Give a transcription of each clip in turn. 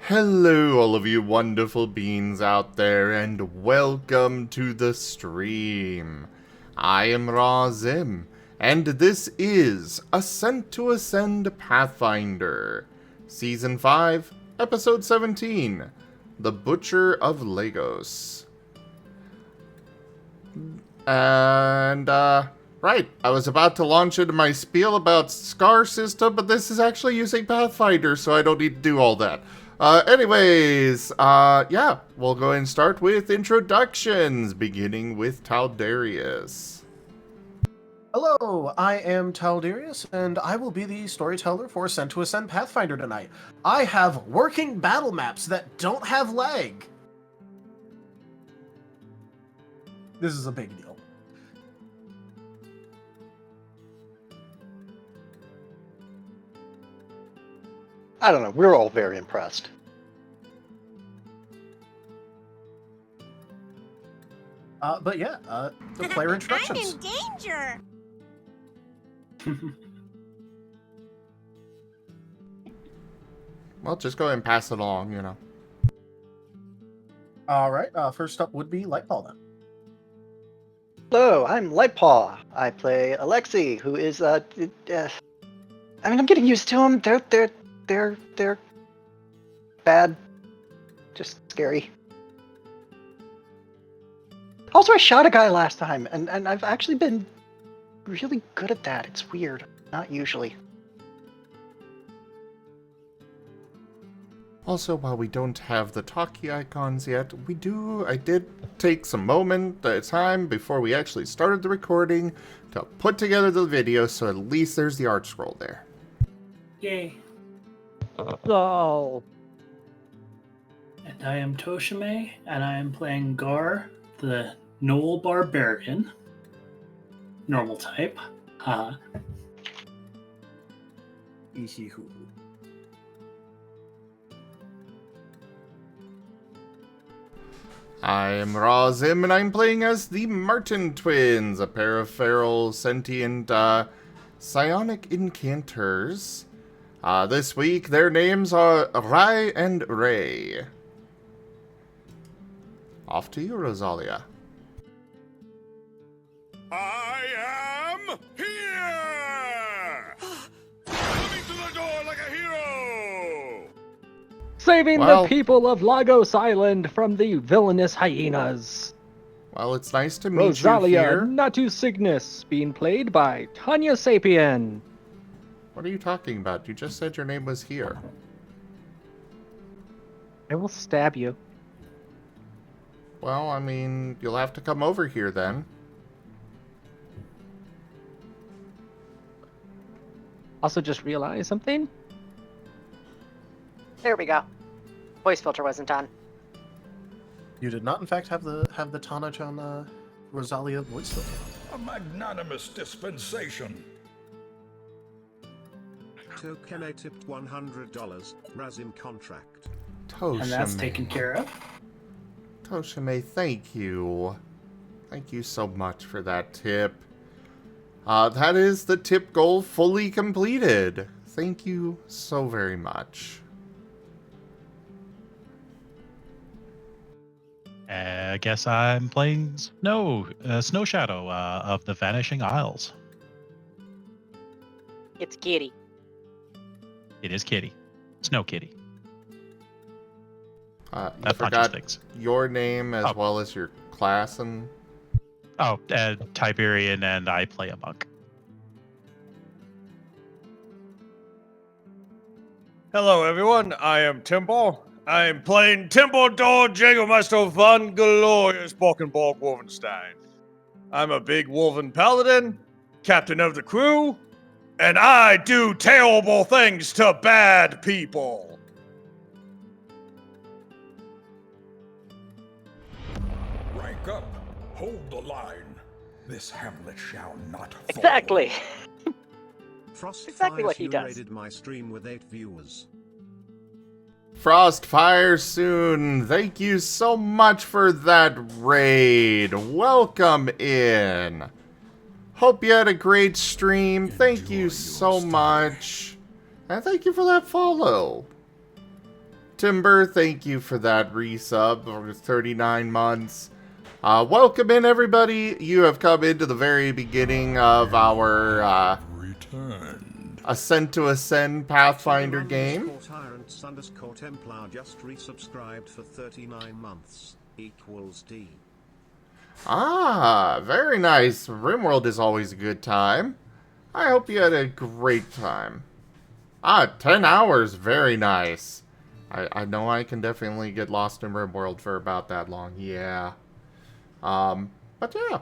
Hello, all of you wonderful beings out there, and welcome to the stream. I am Razim, and this is Ascent to Ascend Pathfinder, Season 5, Episode 17, The Butcher of Lagos. And, right, I was about to launch into my spiel about Scar System, but this is actually using Pathfinder, so I don't need to do all that. Yeah, we'll go and start with introductions, beginning with Taldarius. Hello, I am Taldarius, and I will be the storyteller for Ascent to Ascend Pathfinder tonight. I have working battle maps that don't have lag. This is a big deal. I don't know, we're all very impressed. The player introductions. I'm in danger! Well, just go ahead and pass it along, you know. Alright, first up would be Lightball then. Hello, I'm Lightpaw. I play Alexi, who is I'm getting used to them. They're bad. Just scary. Also, I shot a guy last time, and I've actually been really good at that. It's weird. Not usually. Also, while we don't have the talkie icons yet, I did take some time before we actually started the recording to put together the video, so at least there's the art scroll there. Yay. Oh. And I am Tochemay, and I am playing Gar, the gnoll barbarian. Normal type. Ihihu. I am Razim, and I'm playing as the Marten twins, a pair of feral, sentient, psionic incanters. This week, their names are Rai and Ray. Off to you, Rosalia. I am here! Coming to the door like a hero! Saving Well- the people of Lagos Island from the villainous hyenas. Well, it's nice to meet Rosalia you here. Natu Cygnus, being played by Tanya Sapien. What are you talking about? You just said your name was here. I will stab you. Well, I mean, you'll have to come over here then. Also, just realized something. There we go. Voice filter wasn't on. You did not, in fact, have the Tana-chan Rosalia voice filter. A magnanimous dispensation. Tochemay tipped $100. Razim contract. Tochemay. And that's taken care of. Tochemay, thank you. Thank you so much for that tip. That is the tip goal fully completed. Thank you so very much. I guess I'm playing Snow Shadow of the Vanishing Isles. It's Kitty. It is Kitty. Snow Kitty. You That punches forgot things. your name as Oh. well as your class and... Oh, Tiberian, and I play a monk. Hello, everyone. I am Timbal. I am playing Timbledore Jägermeister von Glorious Borkenborg Wolfenstein. I'm a big Wolven Paladin, captain of the crew, and I do terrible things to bad people. Rank up. Hold the line. This hamlet shall not fall. Exactly. Frost Exactly what Fires, he you does. rated my stream with 8 viewers. Frostfire soon. Thank you so much for that raid. Welcome in. Hope you had a great stream. Thank you so much. And thank you for that follow. Timber, thank you for that resub for 39 months. Welcome in, everybody. You have come into the very beginning of our Returned. Ascent to Ascend Pathfinder game. Templar just resubscribed for 39 months. Equals D. Ah, very nice. RimWorld is always a good time. I hope you had a great time. 10 hours. Very nice. I know I can definitely get lost in RimWorld for about that long. Yeah. But yeah.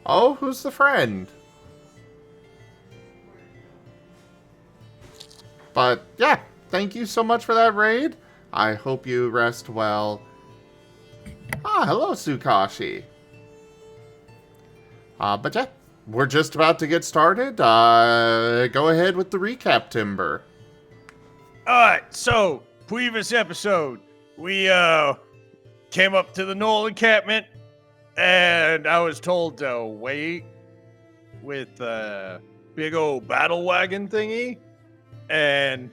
Oh, who's the friend? But yeah, thank you so much for that raid. I hope you rest well. Hello, Sukashi. But yeah, we're just about to get started. Go ahead with the recap, Timber. Alright, so, previous episode, we came up to the gnoll encampment, and I was told to wait with a big old battle wagon thingy, and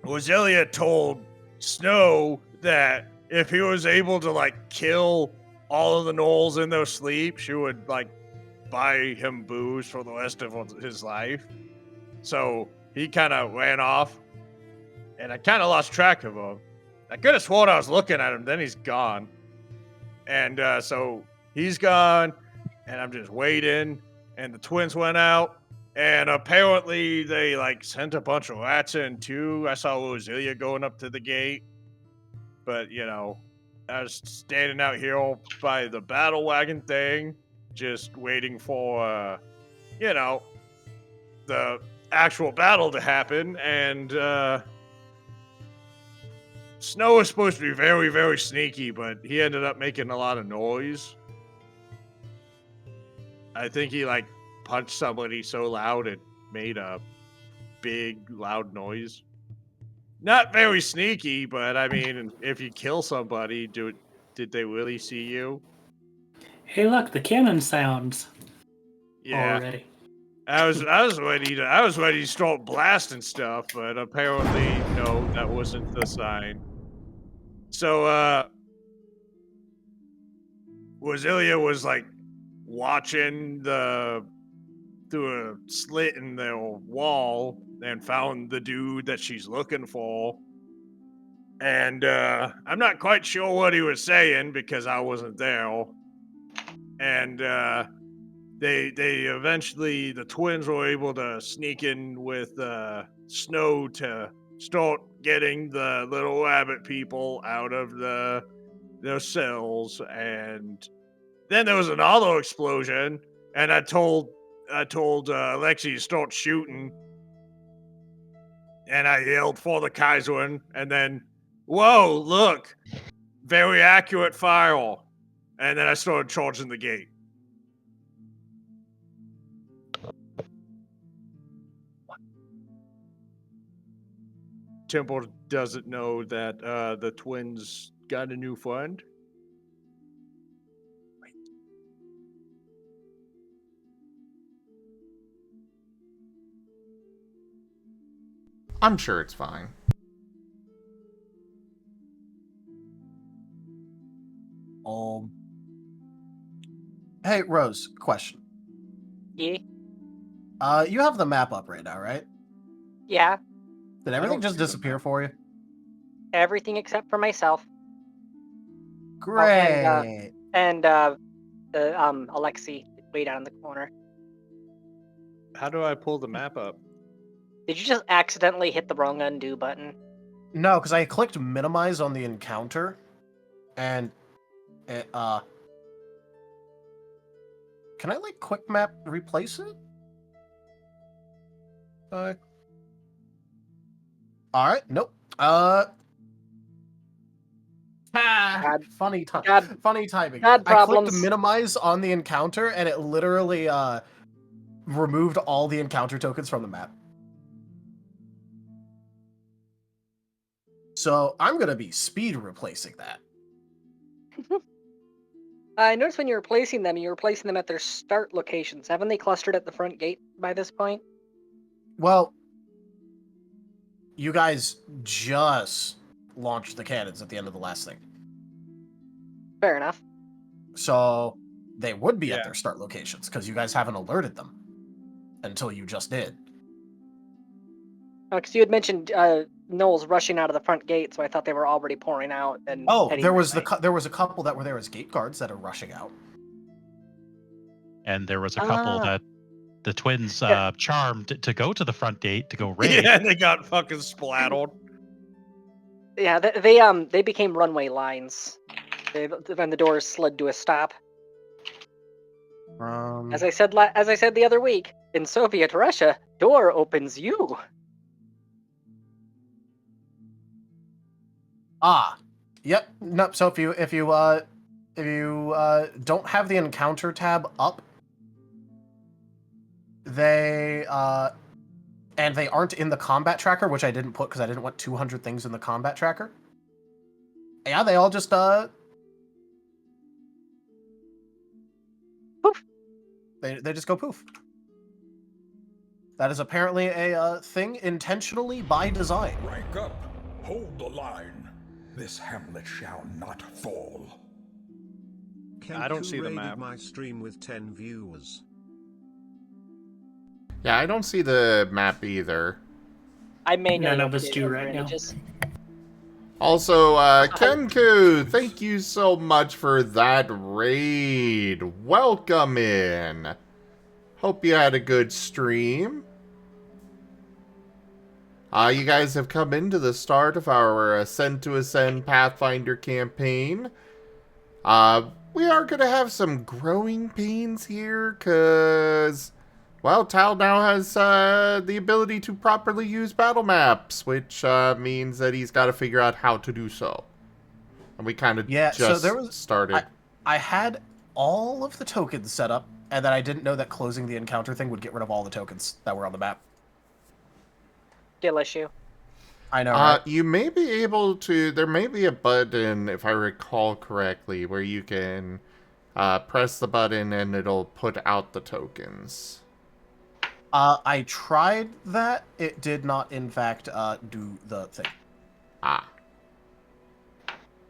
Roselia told Snow that if he was able to, like, kill all of the gnolls in their sleep, she would, like, buy him booze for the rest of his life. So he kind of ran off, and I kind of lost track of him. I could have sworn I was looking at him, then he's gone. And so he's gone, and I'm just waiting, and the twins went out, and apparently they, like, sent a bunch of rats in, too. I saw Roselia going up to the gate, but, you know, I was standing out here all by the battle wagon thing, just waiting for, you know, the actual battle to happen, and Snow was supposed to be very, very sneaky, but he ended up making a lot of noise. I think he, like, punched somebody so loud it made a big, loud noise. Not very sneaky, but I mean, if you kill somebody, did they really see you? Hey, look, the cannon sounds Yeah. already. I was ready to start blasting stuff, but apparently no, that wasn't the sign. So Roselia was, like, watching through a slit in the wall and found the dude that she's looking for. And I'm not quite sure what he was saying because I wasn't there. And they eventually, the twins were able to sneak in with Snow to start getting the little rabbit people out of their cells. And then there was another explosion, and I told Alexi to start shooting, and I yelled for the Kaiserin, and then, whoa, look, very accurate fire, and then I started charging the gate. Temple doesn't know that the twins got a new friend. I'm sure it's fine. Hey, Rose, question. Yeah? You have the map up right now, right? Yeah. Did everything just disappear for you? Everything except for myself. Great. And Alexi way down in the corner. How do I pull the map up? Did you just accidentally hit the wrong undo button? No, because I clicked minimize on the encounter, and it, can I, like, quick map replace it? Alright, nope. Funny timing. Bad I problems. clicked minimize on the encounter, and it literally, removed all the encounter tokens from the map. So I'm gonna be speed replacing that. I noticed when you're replacing them at their start locations. Haven't they clustered at the front gate by this point? Well, you guys just launched the cannons at the end of the last thing. Fair enough. So they would be Yeah. at their start locations, because you guys haven't alerted them until you just did. Because you had mentioned gnolls rushing out of the front gate, so I thought they were already pouring out and Oh, heading there my was way. there was a couple that were there as gate guards that are rushing out. And there was a couple that the twins charmed to go to the front gate to go raid. Yeah, they got fucking splattered. Yeah, they became runway lines. When the doors slid to a stop. As I said the other week, in Soviet Russia, door opens you. Yep. Nope. So if you don't have the encounter tab up, they aren't in the combat tracker, which I didn't put because I didn't want 200 things in the combat tracker. Yeah, they all just Poof. They just go poof. That is apparently a thing intentionally by design. Rank up. Hold the line. This hamlet shall not fall. I don't see the raided map. my stream with 10 viewers. Yeah, I don't see the map either. I may None of us do right now. Also, Kenku, thank you so much for that raid. Welcome in. Hope you had a good stream. You guys have come into the start of our Ascent to Ascend Pathfinder campaign. We are going to have some growing pains here, because, well, Tal now has the ability to properly use battle maps, which means that he's got to figure out how to do so. And we kind of started. I had all of the tokens set up, and then I didn't know that closing the encounter thing would get rid of all the tokens that were on the map. Skill issue. I know, right? You may be able to... There may be a button, if I recall correctly, where you can press the button and it'll put out the tokens. I tried that. It did not, in fact, do the thing.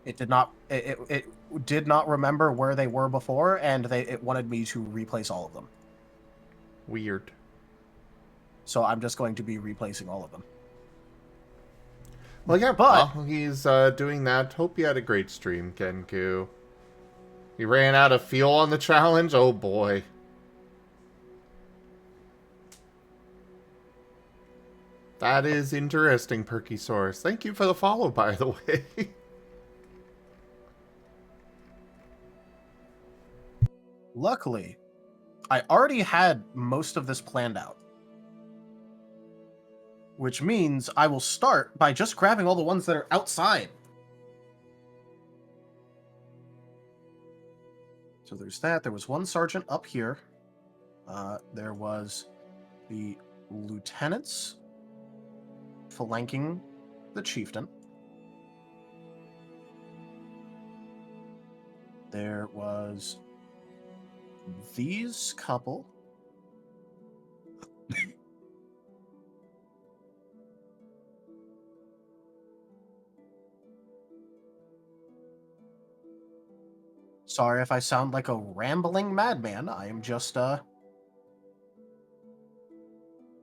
It did not. It did not remember where they were before, and it wanted me to replace all of them. Weird. So I'm just going to be replacing all of them. Well, yeah, but while he's doing that, hope you had a great stream, Kenku. You ran out of fuel on the challenge? Oh, boy. That is interesting, Perky Source. Thank you for the follow, by the way. Luckily, I already had most of this planned out. Which means I will start by just grabbing all the ones that are outside. So there's that. There was one sergeant up here. There was the lieutenants flanking the chieftain. There was these couple. Sorry if I sound like a rambling madman. I am just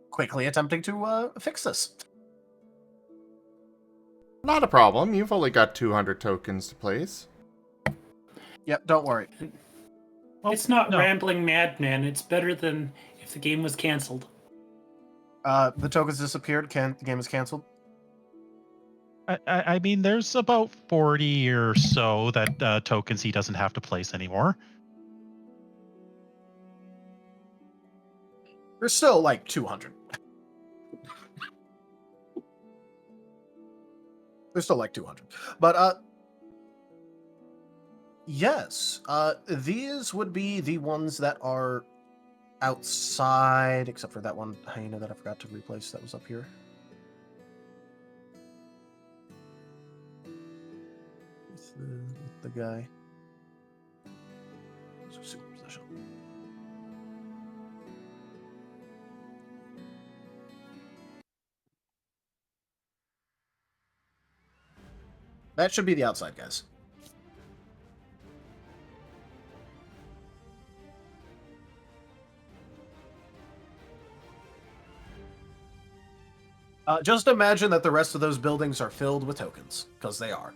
quickly attempting to fix this. Not a problem. You've only got 200 tokens to place. Yep, don't worry. It's not rambling madman. It's better than if the game was canceled. The tokens disappeared. The game is canceled. I mean, there's about 40 or so that tokens he doesn't have to place anymore. There's still like 200. There's still like 200. But, yes, these would be the ones that are outside, except for that one hyena that I forgot to replace that was up here. With the guy. So superposition. That should be the outside, guys. Just imagine that the rest of those buildings are filled with tokens, because they are.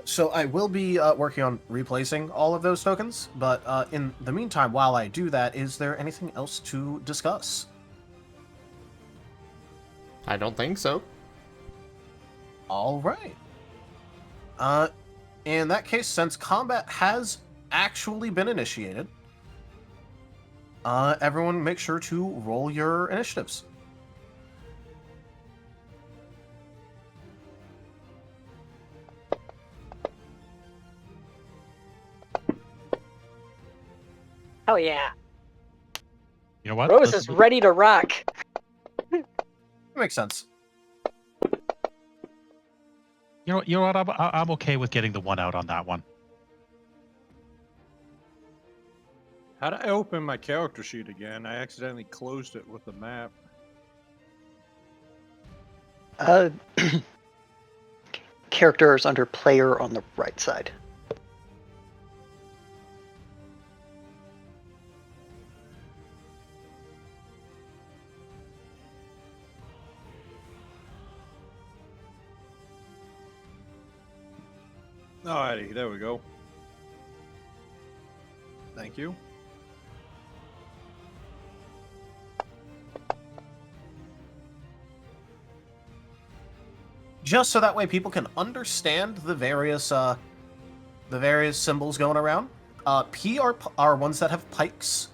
So I will be working on replacing all of those tokens, but in the meantime, while I do that, is there anything else to discuss? I don't think so. All right. In that case, since combat has actually been initiated, everyone make sure to roll your initiatives. Oh yeah. You know what? Rose Let's- is ready to rock. Makes sense. You know what? I'm okay with getting the one out on that one. How did I open my character sheet again? I accidentally closed it with the map. Characters under player on the right side. Alrighty, there we go. Thank you. Just so that way people can understand the various symbols going around. P are ones that have pikes.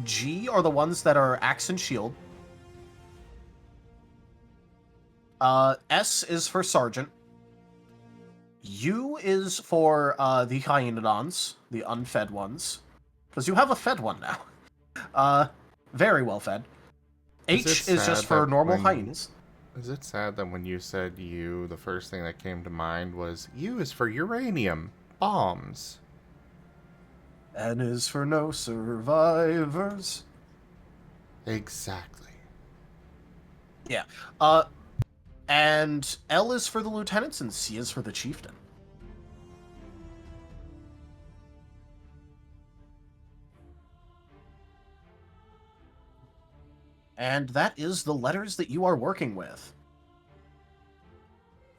G are the ones that are axe and shield. S is for sergeant. U is for the hyenodons, the unfed ones, because you have a fed one now. Very well fed. H is just for normal hyenas. Is it sad that when you said U, the first thing that came to mind was U is for uranium bombs? N is for no survivors. Exactly. Yeah. And L is for the lieutenants and C is for the chieftain. And that is the letters that you are working with.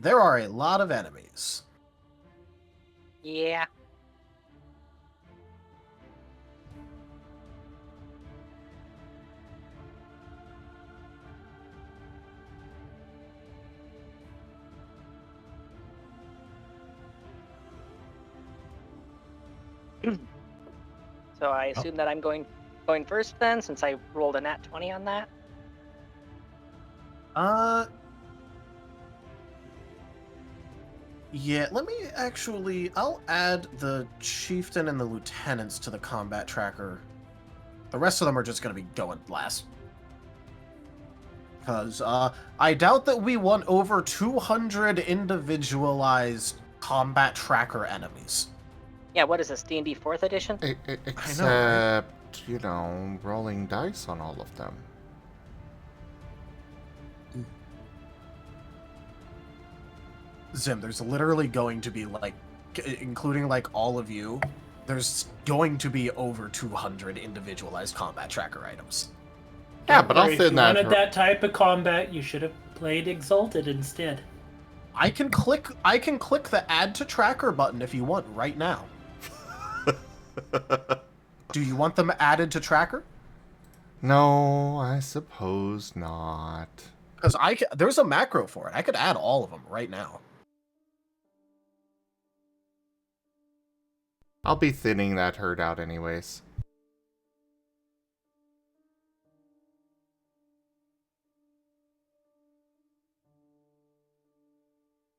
There are a lot of enemies. Yeah. So I assume that I'm going first then, since I rolled a nat 20 on that. Yeah, let me actually... I'll add the chieftain and the lieutenants to the combat tracker. The rest of them are just going to be going last. Because I doubt that we want over 200 individualized combat tracker enemies. Yeah, what is this, D&D 4th edition? Except, you know, rolling dice on all of them. Zim, there's literally going to be, like, including, like, all of you, there's going to be over 200 individualized combat tracker items. Yeah, but I'll If thin you that. wanted that type of combat, you should have played Exalted instead. I can click the add to tracker button if you want right now. Do you want them added to tracker? No, I suppose not. Because there's a macro for it. I could add all of them right now. I'll be thinning that herd out anyways.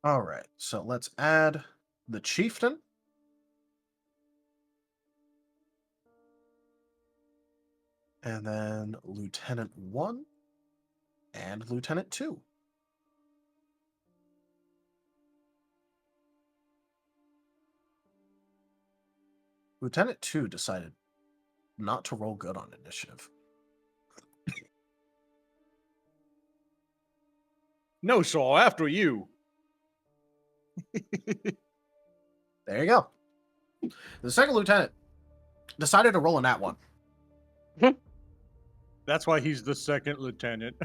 All right, so let's add the chieftain. And then Lieutenant 1 and Lieutenant 2. Lieutenant 2 decided not to roll good on initiative. No, Saul, after you. There you go. The second lieutenant decided to roll a nat 1. That's why he's the second lieutenant.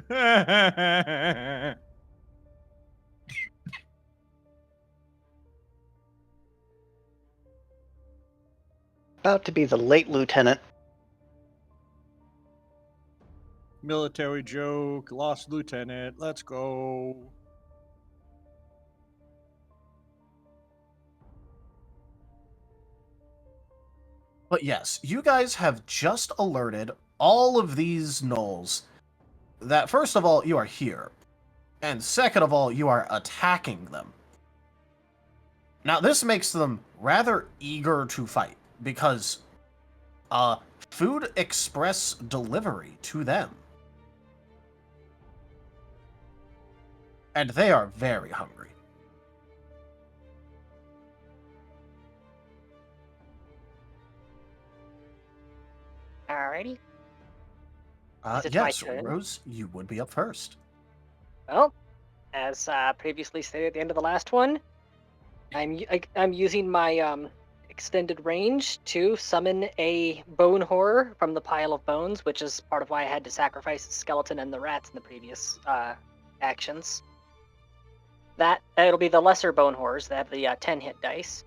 About to be the late lieutenant. Military joke, lost lieutenant, let's go. But yes, you guys have just alerted all of these gnolls that, first of all, you are here. And second of all, you are attacking them. Now, this makes them rather eager to fight, because food express delivery to them. And they are very hungry. Alrighty. Is it my Yes, turn? Rose, you would be up first. Well, as previously stated at the end of the last one, I'm using my extended range to summon a bone horror from the pile of bones, which is part of why I had to sacrifice the skeleton and the rats in the previous actions. It'll be the lesser bone horrors that have the 10 hit dice.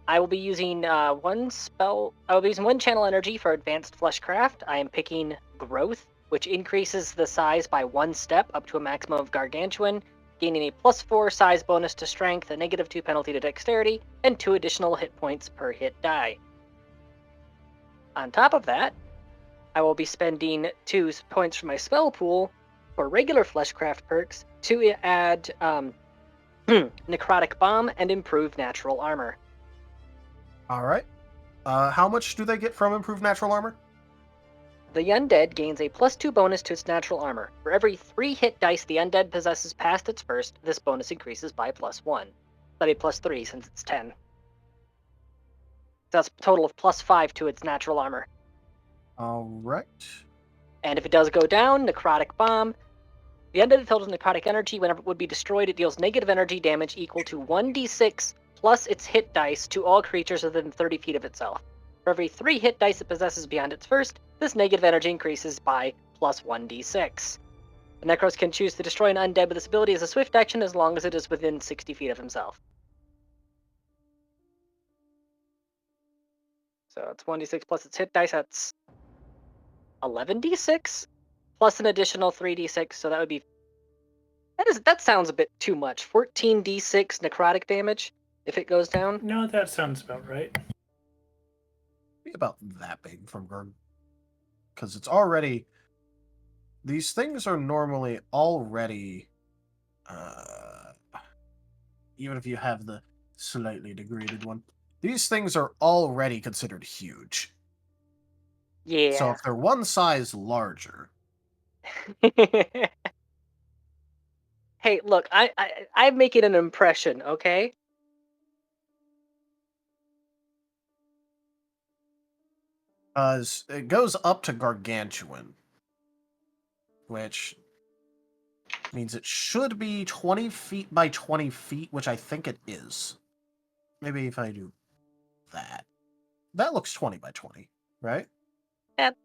I will be using one channel energy for advanced fleshcraft. I am picking growth, which increases the size by 1 step up to a maximum of gargantuan, gaining a +4 size bonus to strength, a -2 penalty to dexterity, and 2 additional hit points per hit die. On top of that, I will be spending 2 points from my spell pool for regular fleshcraft perks to add necrotic bomb and improve natural armor. All right. How much do they get from improved natural armor? The undead gains a +2 bonus to its natural armor. For every 3 hit dice the undead possesses past its first, this bonus increases by +1. That'd be +3 since it's 10. So that's a total of +5 to its natural armor. All right. And if it does go down, necrotic bomb. The undead filled with necrotic energy, whenever it would be destroyed, it deals negative energy damage equal to 1d6 plus its hit dice to all creatures within 30 feet of itself. For every 3 hit dice it possesses beyond its first, this negative energy increases by +1d6. The Necros can choose to destroy an undead with this ability as a swift action as long as it is within 60 feet of himself. So it's 1d6 plus its hit dice, that's 11d6 plus an additional 3d6, so that would be... That sounds a bit too much. 14d6 necrotic damage if it goes down. No, that sounds about right. Be about that big from Gurg. Because it's already... These things are normally already... even if you have the slightly degraded one. These things are already considered huge. Yeah. So if they're one size larger... Hey, look, I'm making an impression, okay? It goes up to gargantuan, which means it should be 20 feet by 20 feet, which I think it is. Maybe if I do that. That looks 20 by 20, right? That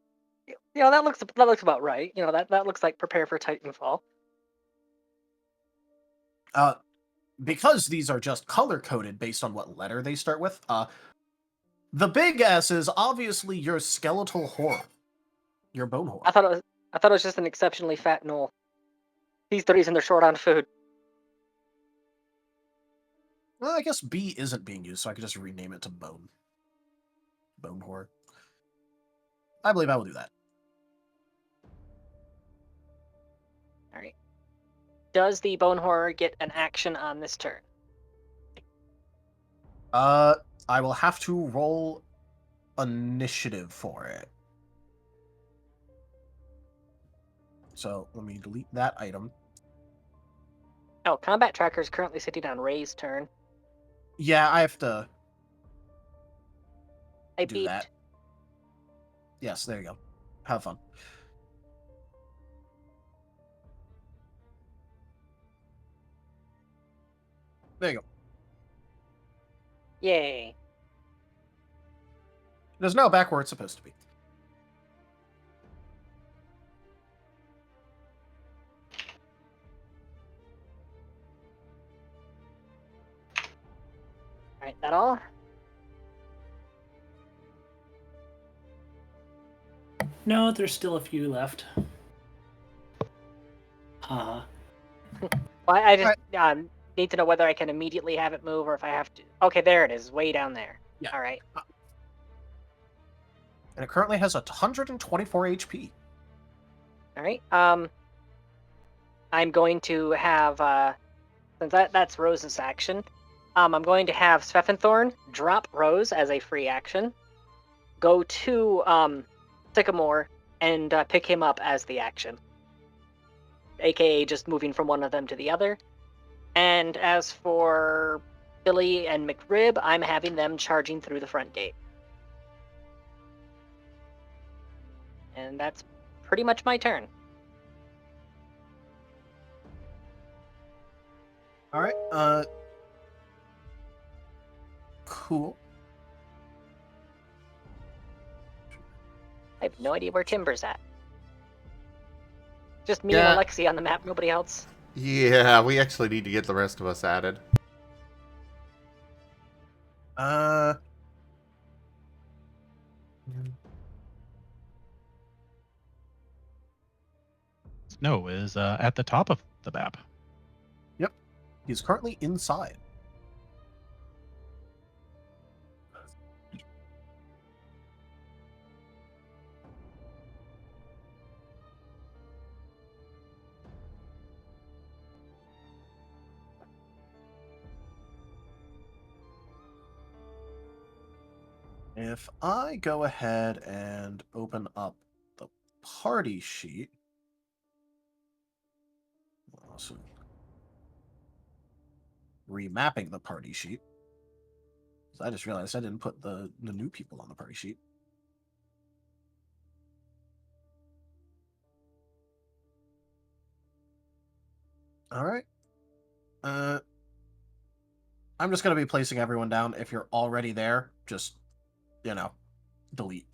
looks about right. That looks like prepare for Titanfall. Because these are just color-coded based on what letter they start with, the big S is obviously your skeletal horror. Your bone horror. I thought it was just an exceptionally fat gnoll. He's the reason they're short on food. Well, I guess B isn't being used, so I could just rename it to bone. Bone horror. I believe I will do that. Alright. Does the bone horror get an action on this turn? I will have to roll initiative for it. So let me delete that item. Oh, combat tracker is currently sitting on Ray's turn. Yeah, I have to I do beeped. that. Yes, there you go. Have fun. There you go. Yay. It is now back where it's supposed to be. Alright, that all? No, there's still a few left. Haha. Well, I just need to know whether I can immediately have it move or if I have to. Okay, there it is, way down there. Yeah. Alright. And it currently has 124 HP. Alright. I'm going to have since that's Rose's action. I'm going to have Svefenthorn drop Rose as a free action. Go to Sycamore and pick him up as the action. AKA just moving from one of them to the other. And as for Billy and McRib, I'm having them charging through the front gate. And that's pretty much my turn. Alright, cool. I have no idea where Timber's at. Just me Yeah. and Alexi on the map, nobody else. Yeah, we actually need to get the rest of us added. Snow is at the top of the map. Yep. He's currently inside. If I go ahead and open up the party sheet, also remapping the party sheet. So I just realized I didn't put the new people on the party sheet. All right. I'm just going to be placing everyone down. If you're already there, just, delete.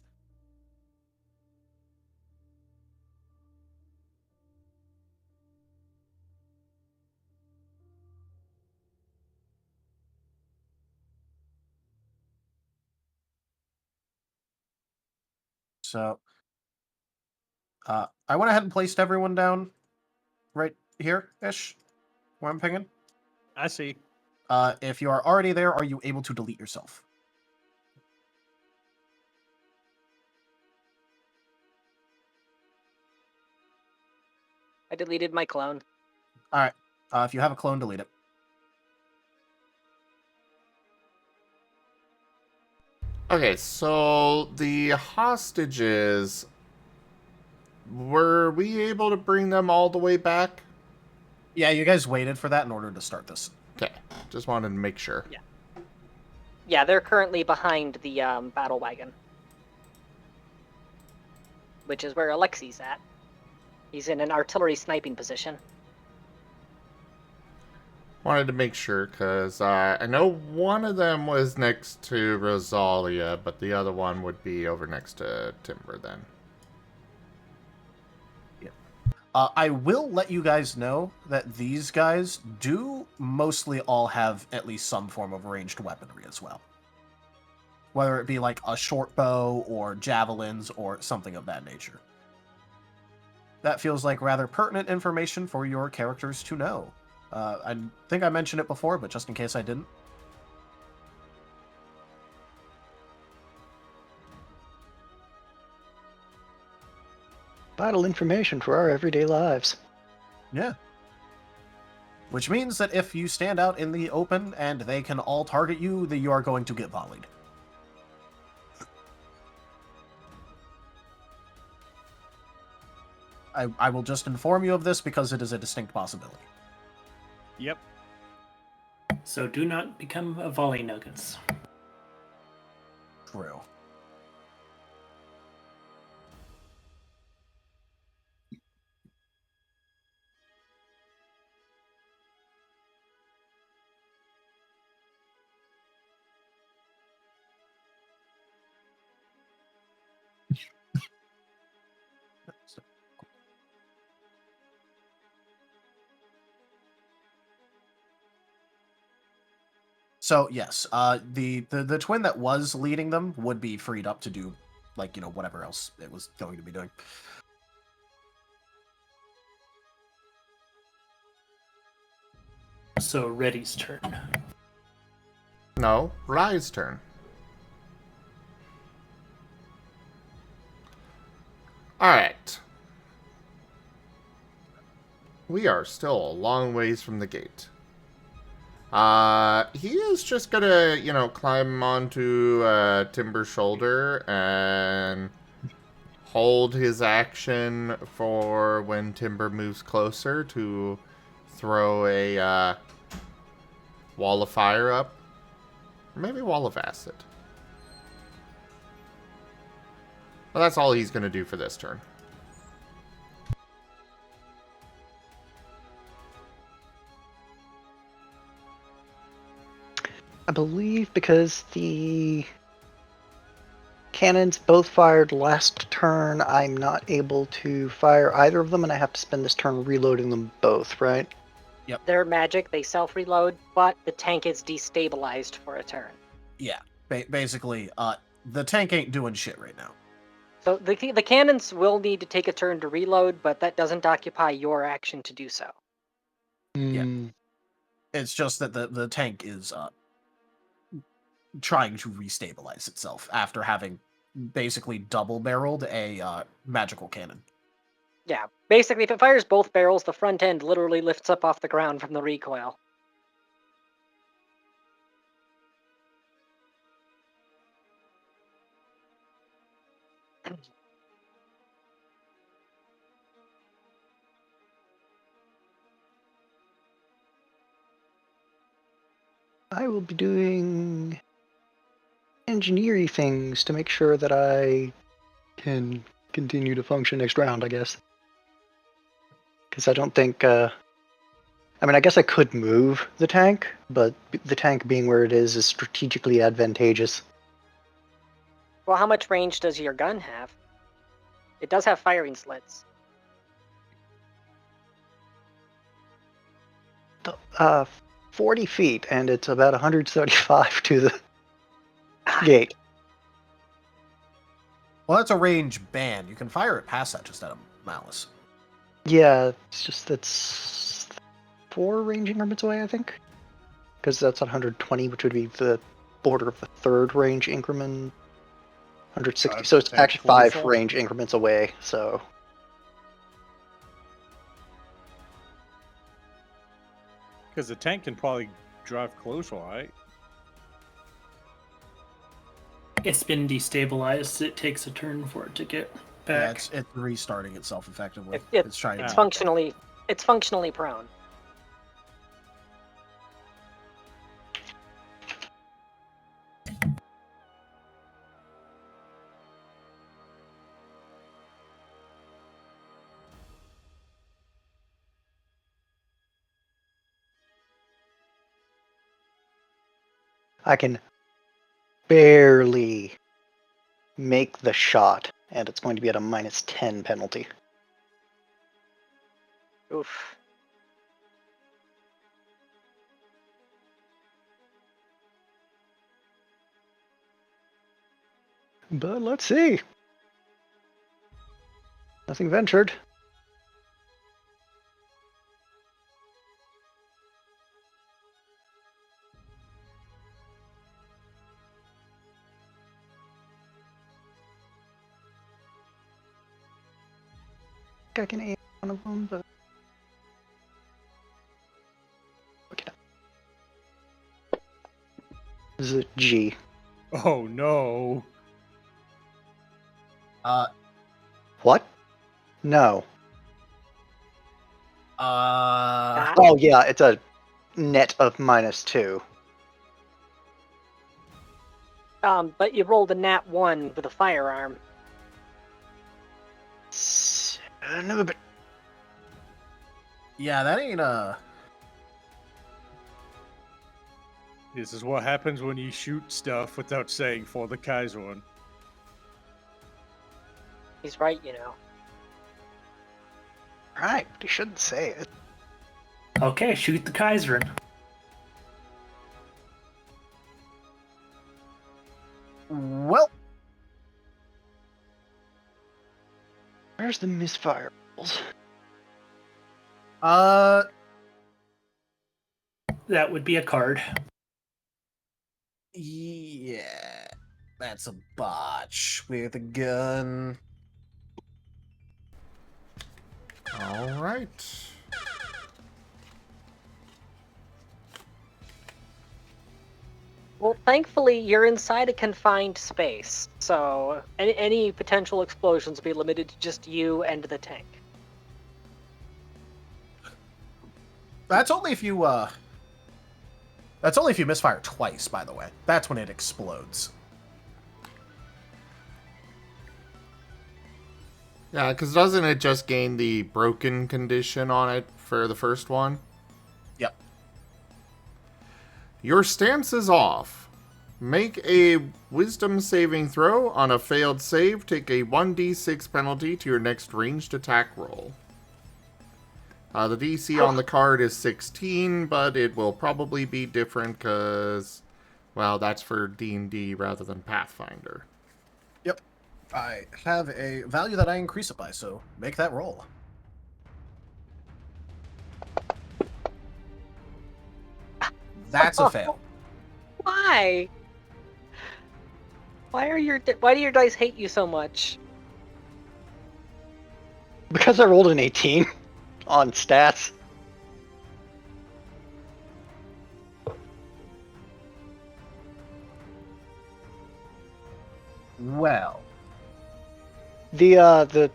So, I went ahead and placed everyone down right here-ish, where I'm pinging. I see. If you are already there, are you able to delete yourself? I deleted my clone. All right. If you have a clone, delete it. Okay, so the hostages, were we able to bring them all the way back? Yeah, you guys waited for that in order to start this. Okay, just wanted to make sure. Yeah. Yeah, they're currently behind the battle wagon. Which is where Alexi's at. He's in an artillery sniping position. Wanted to make sure, because I know one of them was next to Rosalia, but the other one would be over next to Timber then. I will let you guys know that these guys do mostly all have at least some form of ranged weaponry as well. Whether it be like a short bow or javelins or something of that nature. That feels like rather pertinent information for your characters to know. I think I mentioned it before, but just in case I didn't. Vital information for our everyday lives. Yeah. Which means that if you stand out in the open and they can all target you, that you are going to get volleyed. I will just inform you of this because it is a distinct possibility. Yep. So do not become a volley nuggets. True. So yes, the twin that was leading them would be freed up to do, like, whatever else it was going to be doing. So Reddy's turn. No, Rye's turn. Alright. We are still a long ways from the gate. He is just gonna, climb onto Timber's shoulder and hold his action for when Timber moves closer to throw a wall of fire up. Or maybe wall of acid. Well, that's all he's gonna do for this turn. I believe because the cannons both fired last turn, I'm not able to fire either of them, and I have to spend this turn reloading them both, right? They're magic, they self-reload, but the tank is destabilized for a turn. Yeah, basically, the tank ain't doing shit right now. So the cannons will need to take a turn to reload, but that doesn't occupy your action to do so. Yeah. Hmm. It's just that the tank is trying to restabilize itself after having basically double-barreled a magical cannon. Yeah, basically, if it fires both barrels, the front end literally lifts up off the ground from the recoil. I will be doing engineering things to make sure that I can continue to function next round, I guess. Because I don't think, I mean, I guess I could move the tank, but the tank being where it is strategically advantageous. Well, how much range does your gun have? It does have firing slits. 40 feet, and it's about 175 to the gate. Well, that's a range ban. You can fire it past that just out of malice. Yeah, it's just that's 4 range increments away, I think. Because that's 120, which would be the border of the third range increment. 160, so it's actually 5 range increments away, so... Because the tank can probably drive closer, right? It's been destabilized. It takes a turn for it to get Yeah, back. it's restarting itself effectively. It's trying to... functionally prone. I can barely make the shot, and it's going to be at a -10 penalty. Oof. But let's see. Nothing ventured. I can aim one of them, but... Okay. This is a G. Oh no. Uh, What? No. Oh yeah, it's a net of -2. But you rolled a nat 1 with a firearm. No, but Yeah, that ain't This is what happens when you shoot stuff without saying for the Kaiser. He's right, you know. right, but he shouldn't say it. Okay, shoot the Kaiserin. well. Where's the misfire rolls? That would be a card. Yeah, that's a botch with a gun. All right. Well, thankfully, you're inside a confined space, so any potential explosions will be limited to just you and the tank. That's only if you misfire twice, by the way. That's when it explodes. Yeah, because doesn't it just gain the broken condition on it for the first one? Yep. Your stance is off. Make a wisdom saving throw. On a failed save, take a 1d6 penalty to your next ranged attack roll. The DC on the card is 16, but it will probably be different because, well, that's for D&D rather than Pathfinder. Yep. I have a value that I increase it by, so make that roll. That's a fail. Why? Why do your dice hate you so much? Because I rolled an 18 on stats. Well, The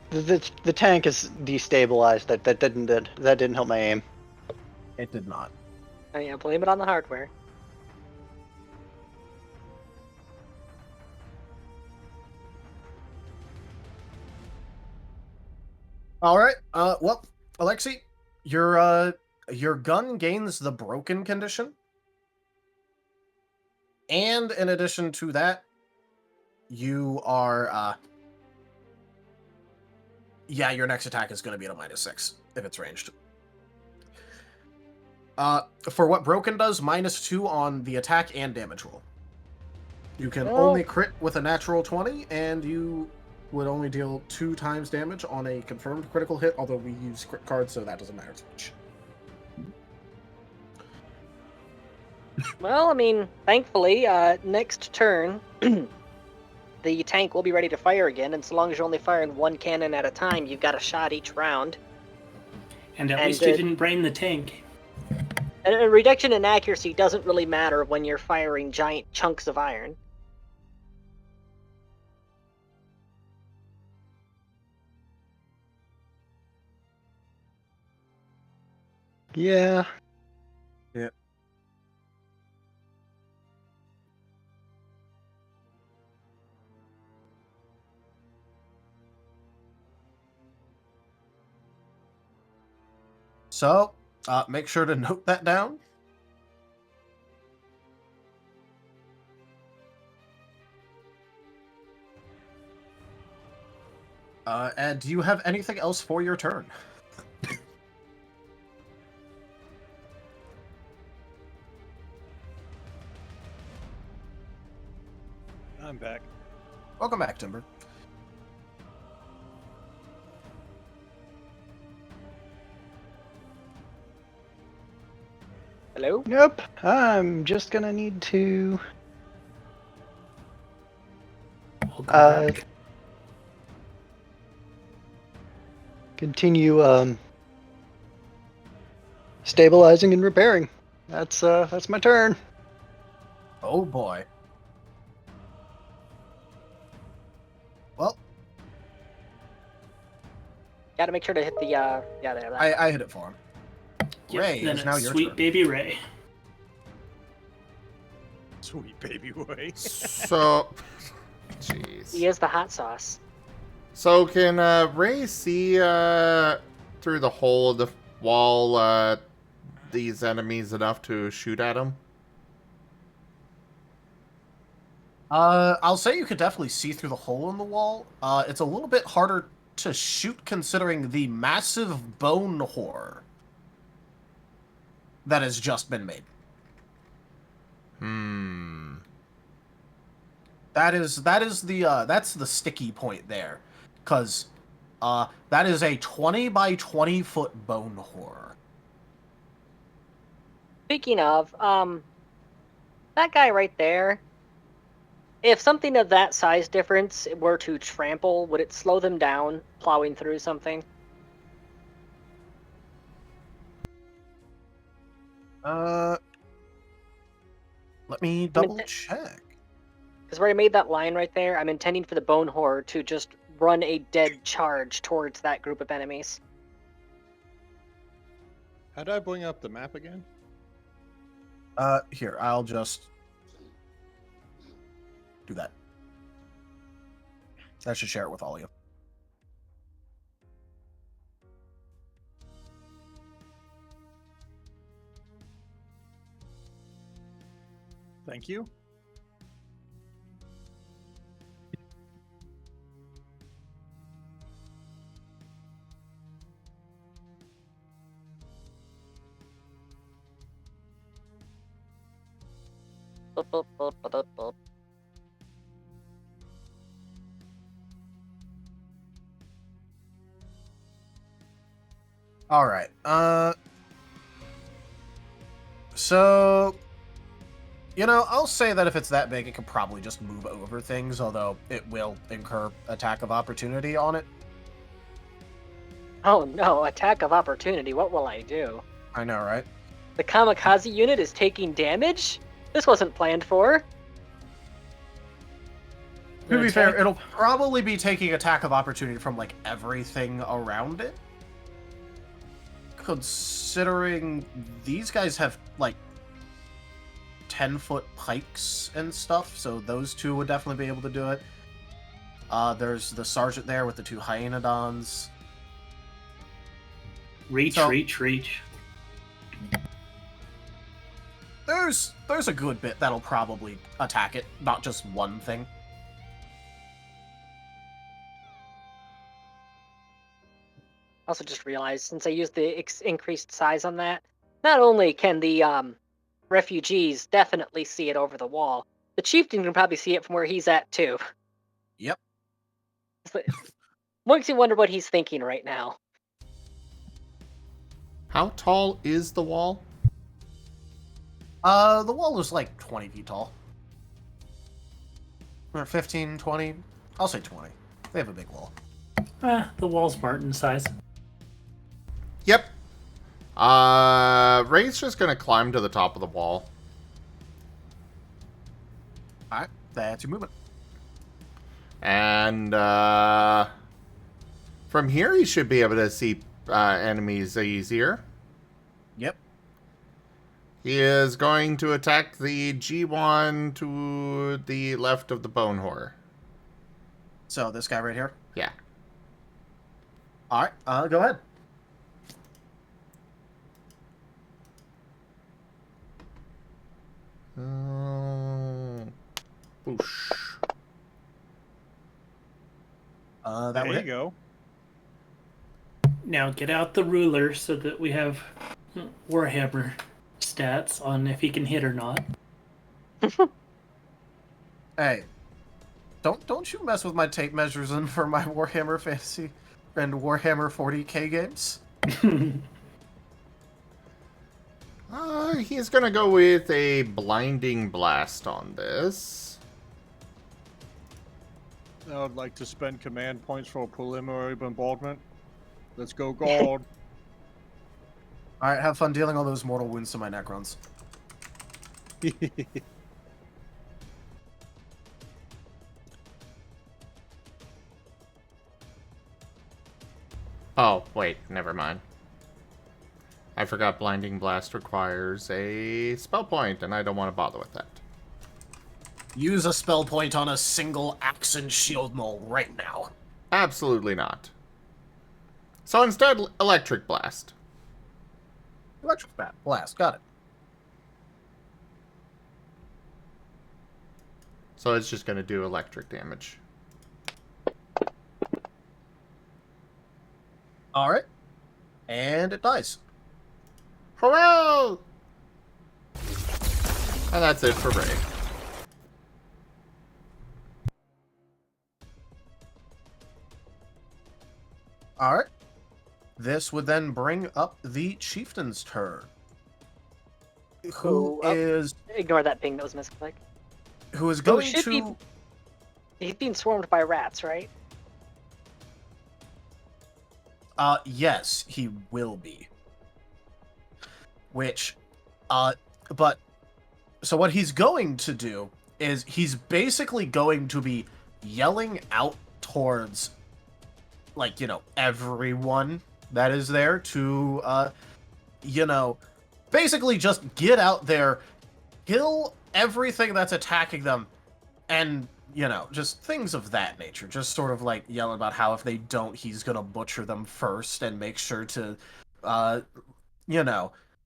tank is destabilized. That didn't help my aim. it did not. Oh yeah, blame it on the hardware. All right. Well, Alexei, your gun gains the broken condition, and in addition to that, you are yeah, your next attack is going to be at a -6 if it's ranged. For what broken does, -2 on the attack and damage roll. You can only crit with a natural 20, and you would only deal 2 times damage on a confirmed critical hit, although we use crit cards, so that doesn't matter as much. Well, I mean, thankfully, next turn, the tank will be ready to fire again, and so long as you're only firing one cannon at a time, you've got a shot each round. And at least you didn't brain the tank. And a reduction in accuracy doesn't really matter when you're firing giant chunks of iron. Yeah. Yeah. So, make sure to note that down. And do you have anything else for your turn? I'm back. Welcome back, Timber. Hello? Nope. I'm just gonna need to We'll come back. continue stabilizing and repairing. That's my turn. Oh boy. Well, Gotta make sure to hit the, yeah, there. I hit it for him. Yep, Ray, then it's now it's your sweet turn. baby Ray. Sweet baby way. So, jeez. He is the hot sauce. So can Ray see through the hole of the wall these enemies enough to shoot at them? I'll say you could definitely see through the hole in the wall. It's a little bit harder to shoot considering the massive bone horror that has just been made. That's the sticky point there, because that is a 20 by 20 foot bone horror. Speaking of, that guy right there, if something of that size difference were to trample, would it slow them down plowing through something? Let me double check. Because where I made that line right there, I'm intending for the bone horror to just run a dead charge towards that group of enemies. How do I bring up the map again? Here, I'll just do that. That should share it with all of you. Thank you. All right. So, I'll say that if it's that big, it could probably just move over things, although it will incur attack of opportunity on it. Oh no, attack of opportunity, what will I do? I know, right? The kamikaze unit is taking damage? This wasn't planned for. To be fair, it'll probably be taking attack of opportunity from, like, everything around it. Considering these guys have, like, 10-foot pikes and stuff, so those two would definitely be able to do it. There's the sergeant there with the two hyenodons. Reach. There's a good bit that'll probably attack it, not just one thing. Also just realized, since I used the increased size on that, not only can the refugees definitely see it over the wall, the chieftain can probably see it from where he's at too. Yep. Makes you wonder what he's thinking right now. How tall is the wall? The wall is like 20 feet tall. Or 15, 20. I'll say 20. They have a big wall. The wall's Marten size. Yep. Ray's just gonna climb to the top of the wall. Alright, that's your movement. And, from here he should be able to see enemies easier. Yep. He is going to attack the G1 to the left of the bone horror. So, this guy right here? Yeah. Alright, go ahead. Boosh. That There would you hit. go. Now get out the ruler so that we have Warhammer stats on if he can hit or not. Hey, don't you mess with my tape measures in for my Warhammer Fantasy and Warhammer 40k games. He's gonna go with a blinding blast on this. I would like to spend command points for a preliminary bombardment. Let's go, God. Alright, have fun dealing all those mortal wounds to my Necrons. Oh, wait, never mind. I forgot Blinding Blast requires a spell point, and I don't want to bother with that. Use a spell point on a single axe and shield gnoll right now. Absolutely not. So instead, Electric Blast. Electric blast, got it. So it's just going to do electric damage. Alright. And it dies. Hooray! And that's it for Ray. Alright. This would then bring up the chieftain's turn. Who is Ignore that ping that was misclick. who is going should to He's being swarmed by rats, right? yes, he will be. Which but so what he's going to do is he's basically going to be yelling out towards, like, everyone that is there to, basically just get out there, kill everything that's attacking them, and, just things of that nature. Just sort of, like, yelling about how if they don't, he's gonna butcher them first and make sure to,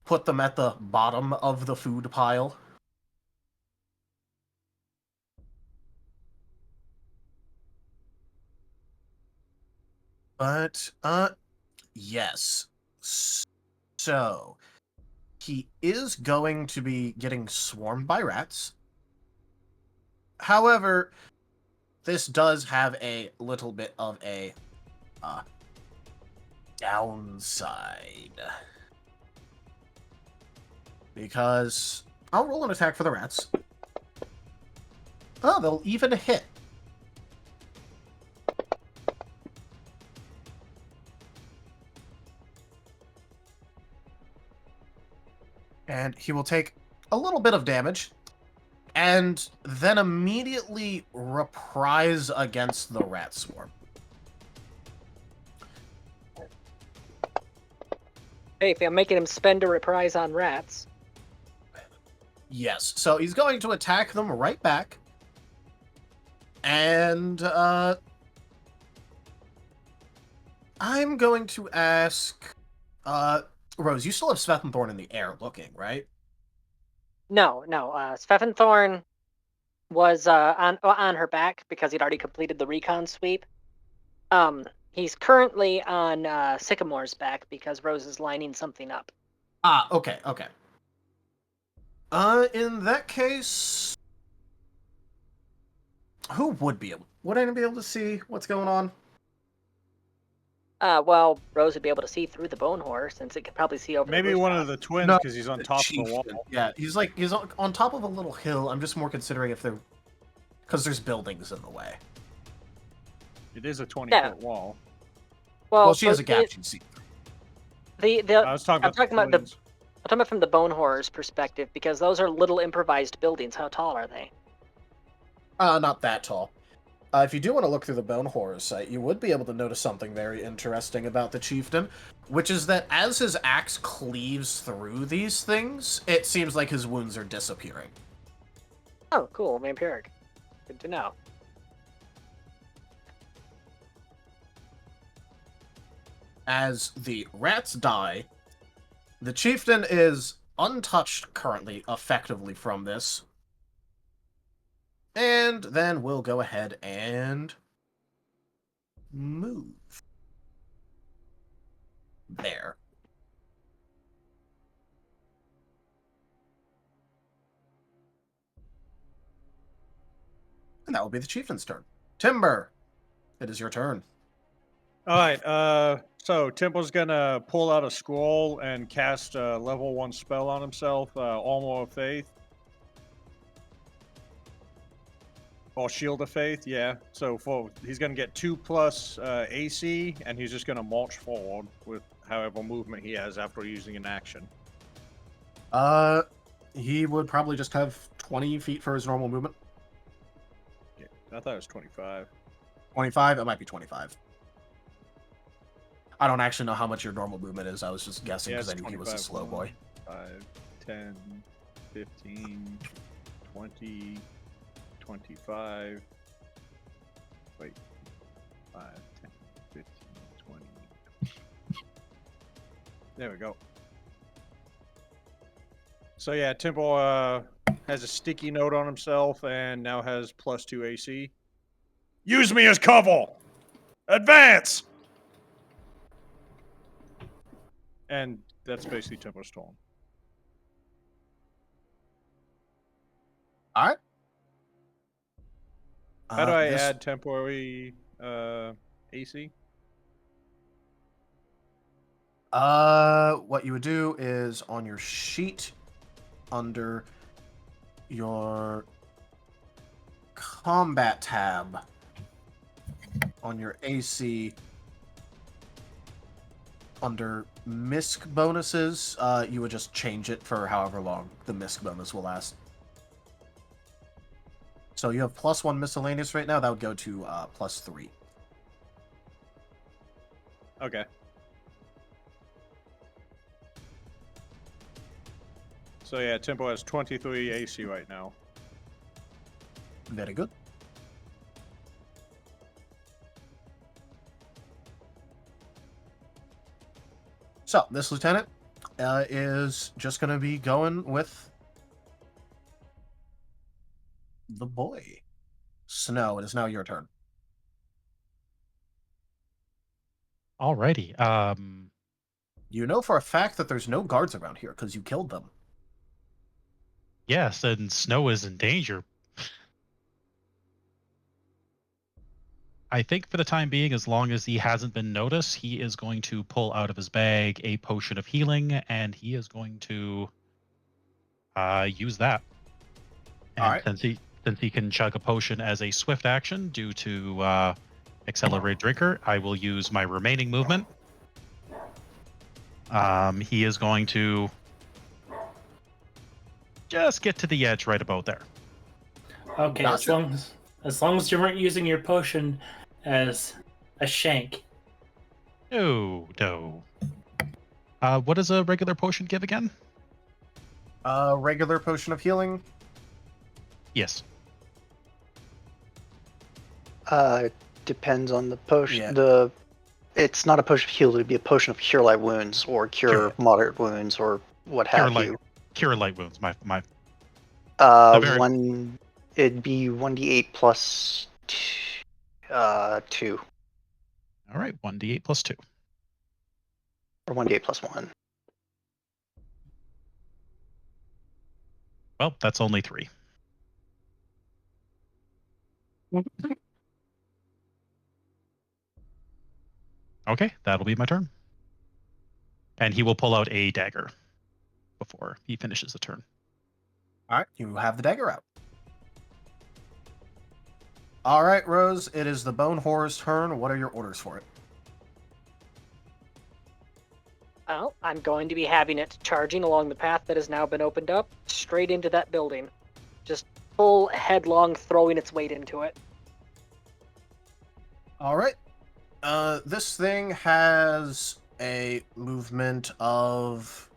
put them at the bottom of the food pile. But, yes. So, he is going to be getting swarmed by rats. However, this does have a little bit of a, downside. Because I'll roll an attack for the rats. Oh, they'll even hit. And he will take a little bit of damage, and then immediately reprise against the rat swarm. Hey, if I'm making him spend a reprise on rats. Yes, so he's going to attack them right back. And, I'm going to ask, Rose, you still have Svethorn in the air looking, right? No. Svethorn was on her back because he'd already completed the recon sweep. He's currently on Sycamore's back because Rose is lining something up. Ah, okay. In that case, who would be able? Would anyone be able to see what's going on? Well, Rose would be able to see through the bone horror since it could probably see over. Maybe the one rooftop. of the twins No, because he's on top of the wall. Yeah, he's on top of a little hill. I'm just more considering if they're because there's buildings in the way. It is a 20-foot wall. Well, she has a gap she can see. I was talking about I'm talking about from the bone horror's perspective because those are little improvised buildings. How tall are they? Not that tall. If you do want to look through the Bone Horror site, you would be able to notice something very interesting about the chieftain, which is that as his axe cleaves through these things, it seems like his wounds are disappearing. Oh, cool. Vampiric. Good to know. As the rats die, the chieftain is untouched currently, effectively, from this. And then we'll go ahead and move. There. And that will be the chieftain's turn. Timber, it is your turn. All right. So Temple's gonna pull out a scroll and cast a level 1 spell on himself, Armor of Faith. Or Shield of Faith, yeah. So he's gonna get 2+ AC, and he's just gonna march forward with however movement he has after using an action. He would probably just have 20 feet for his normal movement. I thought it was 25. 25? It might be 25. I don't actually know how much your normal movement is. I was just guessing Yeah, because I it's knew he was a 25, slow boy. 5, 10, 15, 20, 25. Wait. 5, 10, 15, 20. There we go. So yeah, Temple has a sticky note on himself and now has +2 AC. Use me as cover! Advance! And that's basically Temple's turn. All right. How do I This- add temporary AC? What you would do is on your sheet under your combat tab on your AC under misc bonuses, you would just change it for however long the misc bonus will last. So you have +1 miscellaneous right now. That would go to +3. Okay. So yeah, Tempo has 23 AC right now. Very good. So this lieutenant is just going to be going with the boy. Snow, it is now your turn. Alrighty. You know for a fact that there's no guards around here because you killed them. Yes, and Snow is in danger. I think for the time being, as long as he hasn't been noticed, he is going to pull out of his bag a potion of healing, and he is going to use that. And All right. since he can chug a potion as a swift action due to Accelerate Drinker, I will use my remaining movement. He is going to just get to the edge right about there. Okay, Gotcha. as long as you weren't using your potion as a shank. No. What does a regular potion give again? Regular potion of healing. Yes. Depends on the potion. Yeah. It's not a potion of heal. It'd be a potion of cure light wounds or cure moderate wounds or what have you. Cure light wounds. My. It'd be 1d8 plus 2. All right, 1d8 plus 2. Or 1d8 plus 1. Well, that's only 3. Okay, that'll be my turn. And he will pull out a dagger before he finishes the turn. All right, you have the dagger out. All right, Rose, it is the Bone Horror's turn. What are your orders for it? Well, I'm going to be having it charging along the path that has now been opened up, straight into that building. Just full headlong throwing its weight into it. All right. This thing has a movement of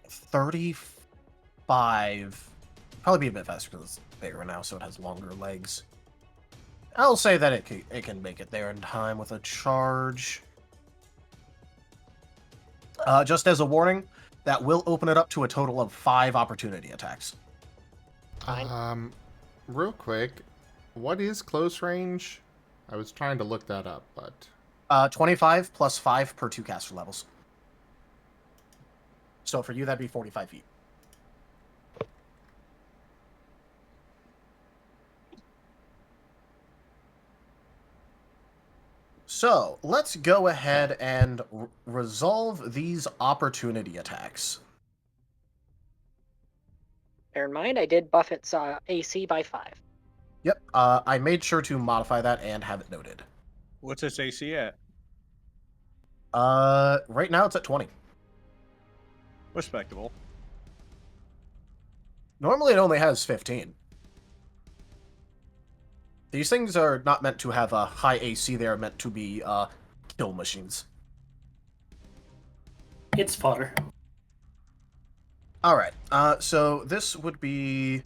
35. Probably be a bit faster because it's bigger now, so it has longer legs. I'll say that it can make it there in time with a charge. Just as a warning, that will open it up to a total of 5 opportunity attacks. Fine. Real quick, what is close range? I was trying to look that up, but 25 plus 5 per 2 caster levels. So for you, that'd be 45 feet. So let's go ahead and resolve these opportunity attacks. Bear in mind, I did buff its AC by 5. Yep, I made sure to modify that and have it noted. What's its AC at? Right now it's at 20. Respectable. Normally it only has 15. These things are not meant to have a high AC, they are meant to be kill machines. It's fodder. All right. So this would be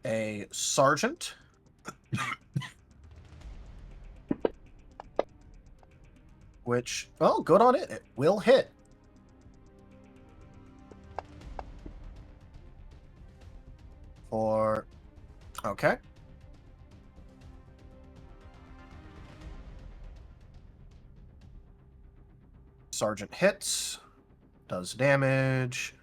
a sergeant. Which, oh, good on it. It will hit. For, okay. Sergeant hits, does damage.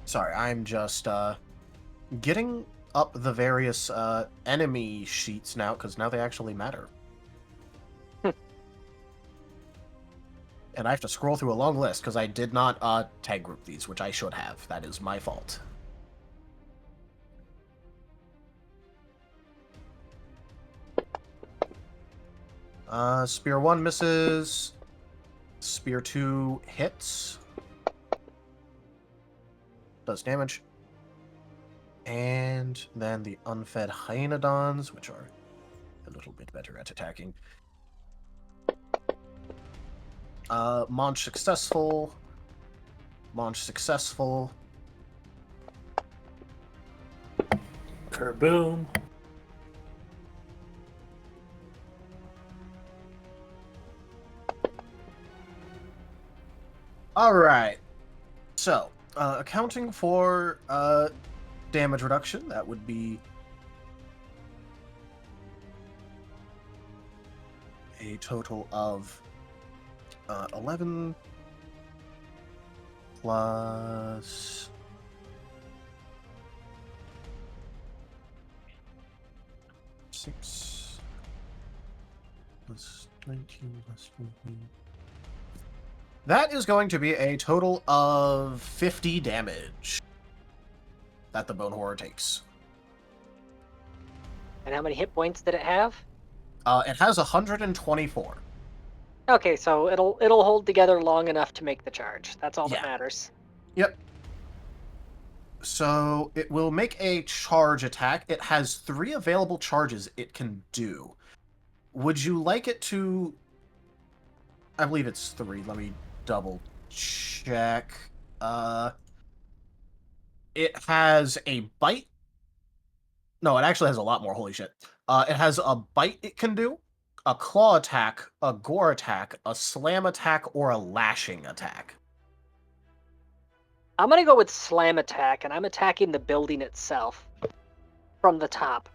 Sorry, I'm just getting up the various enemy sheets now, because now they actually matter. And I have to scroll through a long list, because I did not tag group these, which I should have. That is my fault. Spear 1 misses. Spear 2 hits. Does damage. And then the unfed hyenodons, which are a little bit better at attacking. Launch successful. Launch successful. Kerboom. Alright. So, accounting for damage reduction, that would be a total of 11 plus 6 plus 19 plus 14. That is going to be a total of 50 damage that the Bone Horror takes. And how many hit points did it have? It has 124. Okay, so it'll hold together long enough to make the charge. That's all that Yeah. matters. Yep. So it will make a charge attack. It has 3 available charges it can do. Would you like it to... I believe it's 3. Let me double check. It has a bite. No, it actually has a lot more. Holy shit. It has a bite it can do, a claw attack, a gore attack, a slam attack, or a lashing attack. I'm gonna go with slam attack, and I'm attacking the building itself from the top.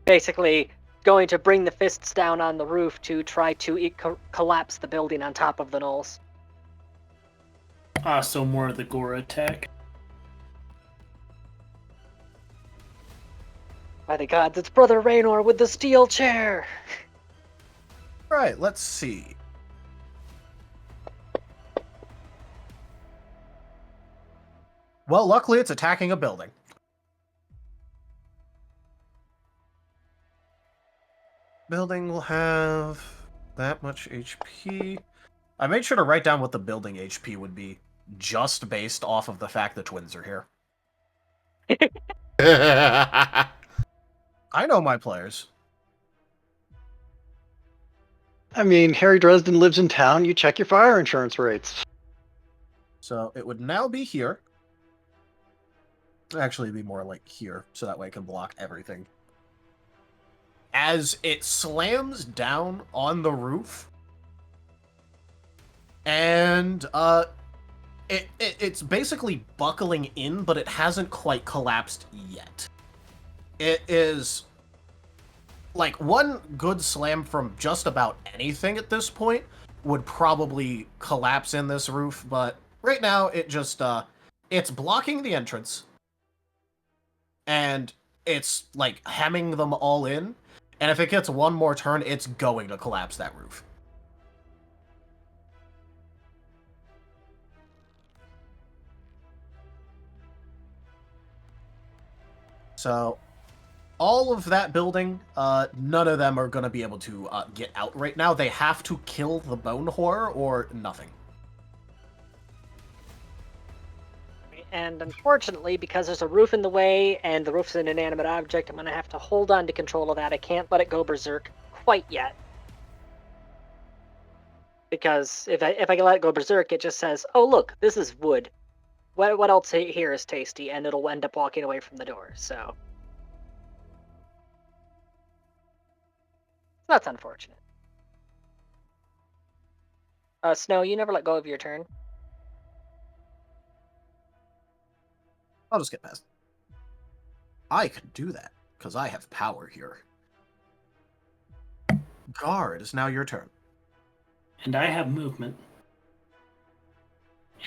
Basically, going to bring the fists down on the roof to try to collapse the building on top of the gnolls. So more of the gore attack. By the gods, it's Brother Raynor with the steel chair! Right, let's see. Well, luckily it's attacking a building. Building will have that much HP. I made sure to write down what the building HP would be, just based off of the fact the twins are here. I know my players. I mean, Harry Dresden lives in town. You check your fire insurance rates. So it would now be here. Actually, it'd be more like here, so that way it can block everything. As it slams down on the roof, and it's basically buckling in, but it hasn't quite collapsed yet. It is like one good slam from just about anything at this point would probably collapse in this roof, but right now it just it's blocking the entrance, and it's like hemming them all in, and if it gets one more turn, it's going to collapse that roof. So all of that building, none of them are going to be able to get out right now. They have to kill the bone horror or nothing. And unfortunately, because there's a roof in the way and the roof's an inanimate object, I'm going to have to hold on to control of that. I can't let it go berserk quite yet. Because if I let it go berserk, it just says, oh, look, this is wood. What else here is tasty? And it'll end up walking away from the door, so... That's unfortunate. Snow, you never let go of your turn. I'll just get past. I can do that, because I have power here. Gar, it is now your turn. And I have movement.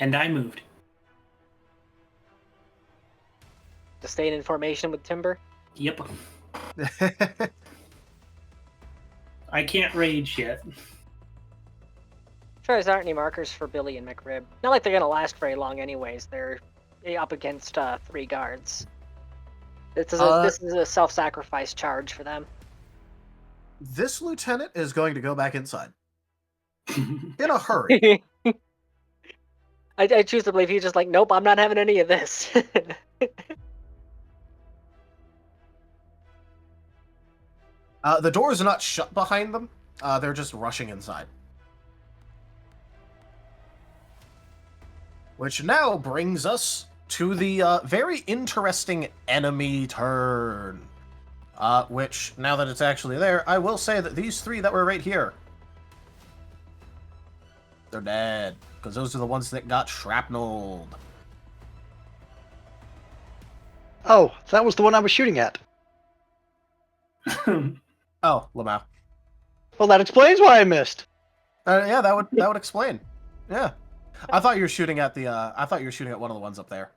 And I moved. To stay in formation with Timber? Yep. I can't rage yet. Sure, there aren't any markers for Billy and McRib. Not like they're going to last very long anyways. They're up against 3 guards. This is a self-sacrifice charge for them. This lieutenant is going to go back inside. In a hurry. I choose to believe he's just like, nope, I'm not having any of this. The doors are not shut behind them. They're just rushing inside. Which now brings us to the very interesting enemy turn. Which, now that it's actually there, I will say that these 3 that were right here, they're dead. Because those are the ones that got shrapneled. Oh, that was the one I was shooting at. Oh, Lamau. Well, that explains why I missed. Yeah, that would explain. Yeah, I thought you were shooting at the. I thought you were shooting at one of the ones up there.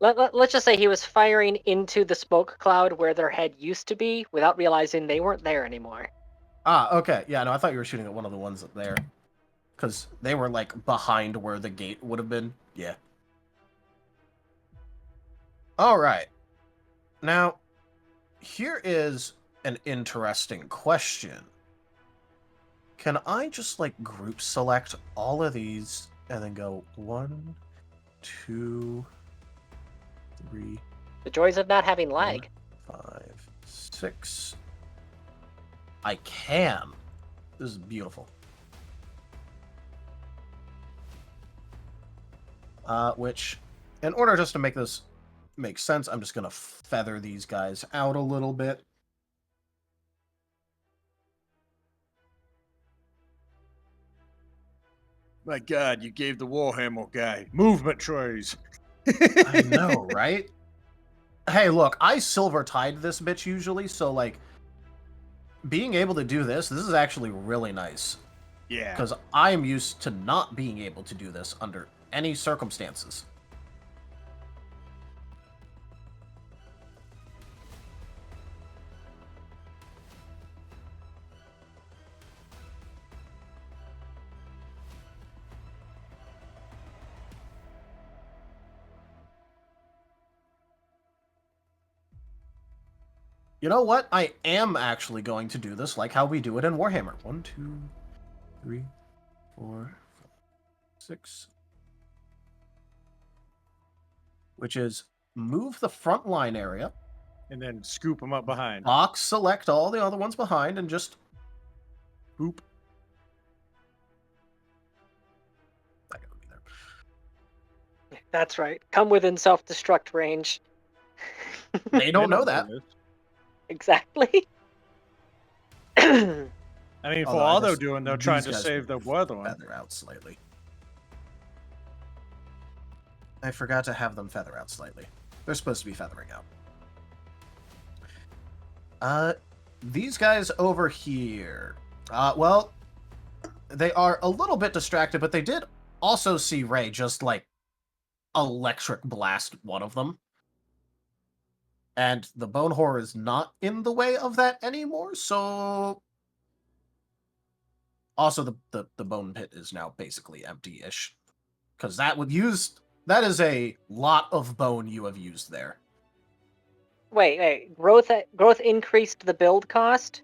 Let's just say he was firing into the smoke cloud where their head used to be without realizing they weren't there anymore. Ah, okay. Yeah, no, I thought you were shooting at one of the ones up there. Because they were, like, behind where the gate would have been. Yeah. Alright. Now, here is an interesting question. Can I just, like, group select all of these and then go 1, 2, 3... The joys of not having lag. 5, 6... I can. This is beautiful. Which, in order just to make this make sense, I'm just going to feather these guys out a little bit. My God, you gave the Warhammer guy movement trays. I know, right? Hey, look, I silver tied this bitch usually, so, like, being able to do this is actually really nice. Yeah. Because I am used to not being able to do this under any circumstances. You know what? I am actually going to do this like how we do it in Warhammer. 1, 2, 3, 4, 5, 6. Which is move the front line area. And then scoop them up behind. Box select all the other ones behind and just boop. I gotta be there. That's right. Come within self-destruct range. They don't know that. Exactly. I mean, for Although all I they're guess doing, they're these trying to guys save their brethren. Feather out slightly. I forgot to have them feather out slightly. They're supposed to be feathering out. These guys over here. Well, they are a little bit distracted, but they did also see Ray just, like, electric blast one of them. And the bone horror is not in the way of that anymore, so... Also, the bone pit is now basically empty-ish. Because that is a lot of bone you have used there. Wait. Growth increased the build cost?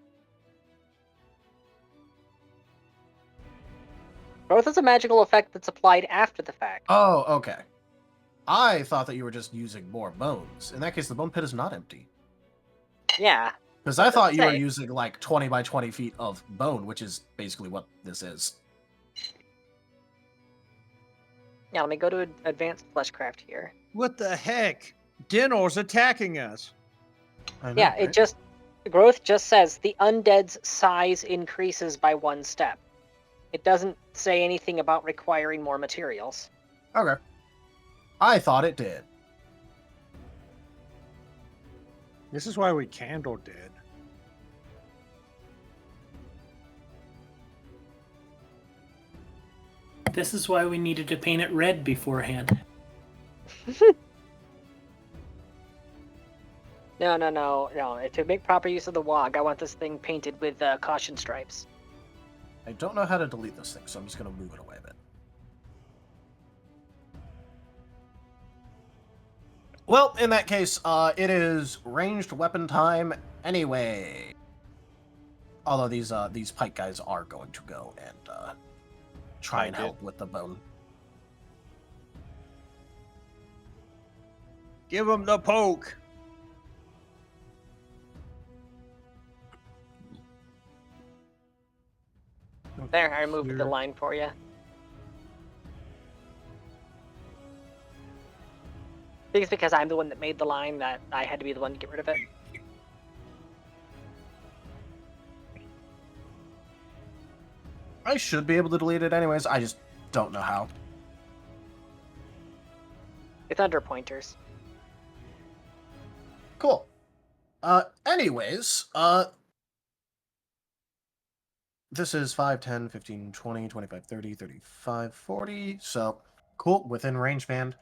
Growth is a magical effect that's applied after the fact. Oh, okay. I thought that you were just using more bones. In that case, the bone pit is not empty. Yeah. Because I thought you were Say. using like 20 by 20 feet of bone, which is basically what this is. Yeah, let me go to advanced fleshcraft here. What the heck? Gnoll's attacking us. I know, Yeah, right? it just growth just says the undead's size increases by 1 step. It doesn't say anything about requiring more materials. Okay. I thought it did. This is why we candle dead. This is why we needed to paint it red beforehand. No. To make proper use of the wog, I want this thing painted with caution stripes. I don't know how to delete this thing, so I'm just going to move it away a bit. Well, in that case, it is ranged weapon time anyway. Although these pike guys are going to go and try and help with the bone. Give him the poke. There, I removed the line for you. I think it's because I'm the one that made the line that I had to be the one to get rid of it. I should be able to delete it anyways, I just don't know how. It's under pointers. Cool. Anyways, this is 5, 10, 15, 20, 25, 30, 35, 40. So, cool, within range band.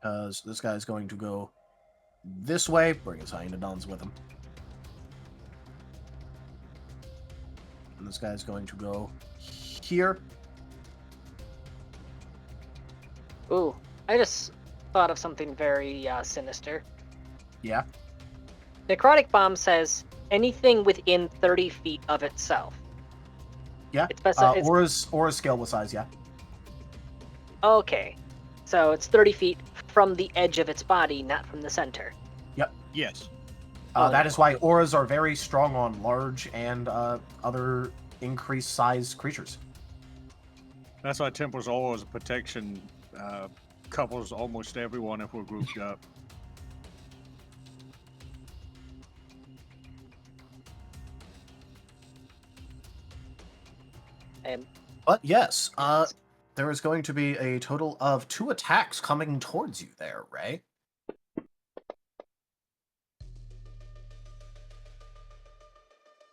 Because this guy's going to go this way, bring his hyenodons with him. And this guy's going to go here. Ooh, I just thought of something very sinister. Yeah. Necrotic Bomb says anything within 30 feet of itself. Yeah. It's Aura's scalable size, yeah. Okay. So it's 30 feet from the edge of its body, not from the center. Yep. Yes. That is why auras are very strong on large and other increased size creatures. That's why Temple's always protection covers almost everyone if we're grouped up. But yes, there is going to be a total of 2 attacks coming towards you there, Ray.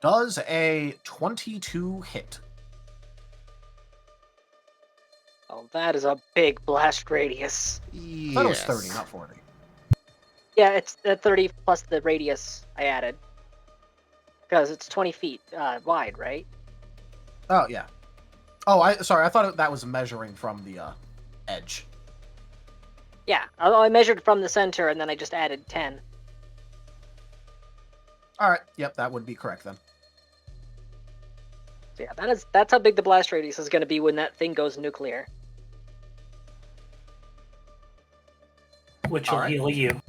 Does a 22 hit? Oh, that is a big blast radius. I thought it was 30, not 40. Yeah, it's 30 plus the radius I added. Because it's 20 feet wide, right? Oh, yeah. Oh, sorry, I thought that was measuring from the edge. Yeah, I measured from the center and then I just added 10. Alright, yep, that would be correct then. So yeah, that's how big the blast radius is going to be when that thing goes nuclear. Which will heal you.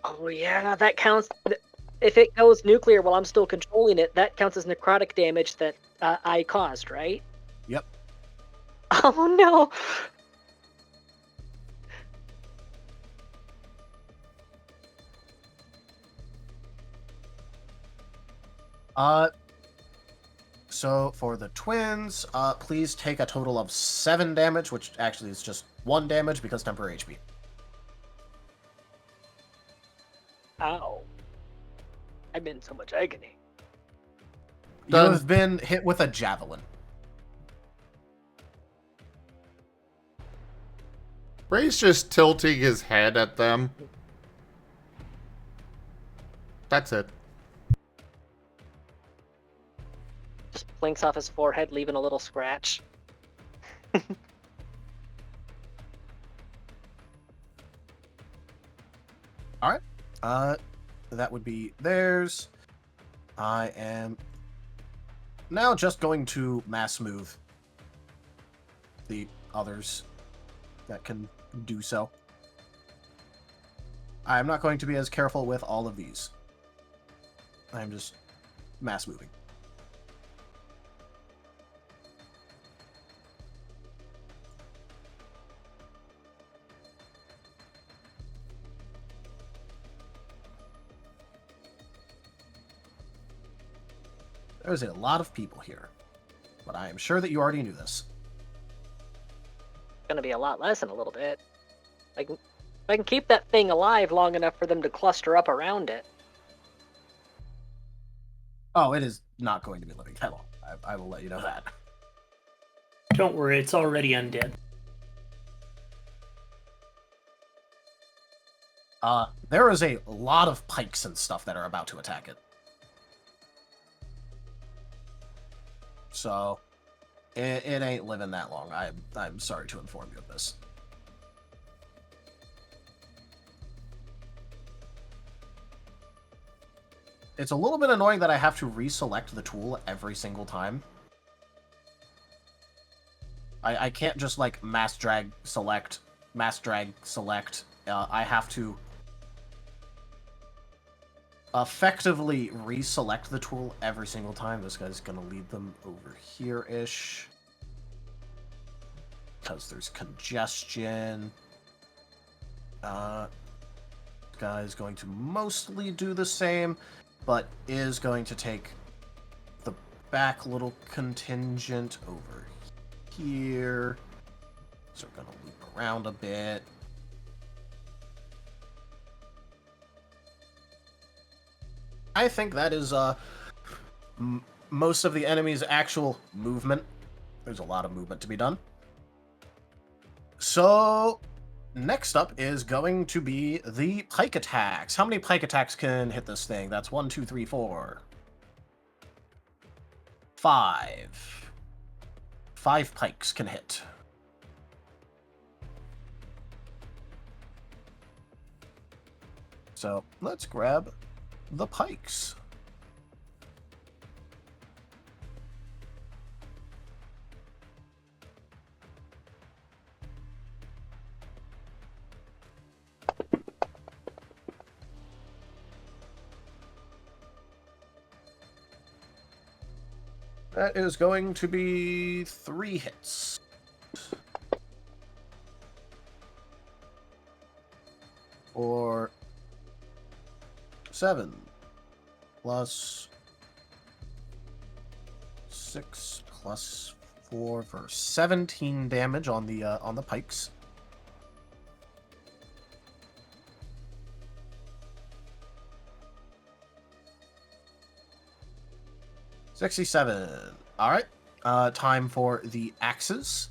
Oh yeah, that counts. If it goes nuclear while I'm still controlling it, that counts as necrotic damage that I caused, right? Yep. Oh no! So for the twins, please take a total of 7 damage, which actually is just 1 damage because temporary HP. Ow. I'm in so much agony. You have been hit with a javelin. Ray's just tilting his head at them. That's it. flinks off his forehead, leaving a little scratch. Alright. That would be theirs. I am now just going to mass move the others that can do so. I'm not going to be as careful with all of these. I'm just mass moving. There's a lot of people here, but I am sure that you already knew this. Gonna be a lot less in a little bit. I can keep that thing alive long enough for them to cluster up around it. Oh, it is not going to be living that long. I will let you know that. Don't worry, it's already undead. There is a lot of pikes and stuff that are about to attack it. So, it ain't living that long. I'm sorry to inform you of this. It's a little bit annoying that I have to reselect the tool every single time. I can't just, like, mass drag, select. I have to effectively reselect the tool every single time. This guy's gonna lead them over here-ish. Because there's congestion. This guy's going to mostly do the same, but is going to take the back little contingent over here. So we're gonna loop around a bit. I think that is most of the enemy's actual movement. There's a lot of movement to be done. So, next up is going to be the pike attacks. How many pike attacks can hit this thing? That's 1, 2, 3, 4. 5. 5 pikes can hit. So, let's grab the pikes. That is going to be 3 hits. Or 7 plus 6 plus 4 for 17 damage on the pikes. $67. All right. Time for the axes.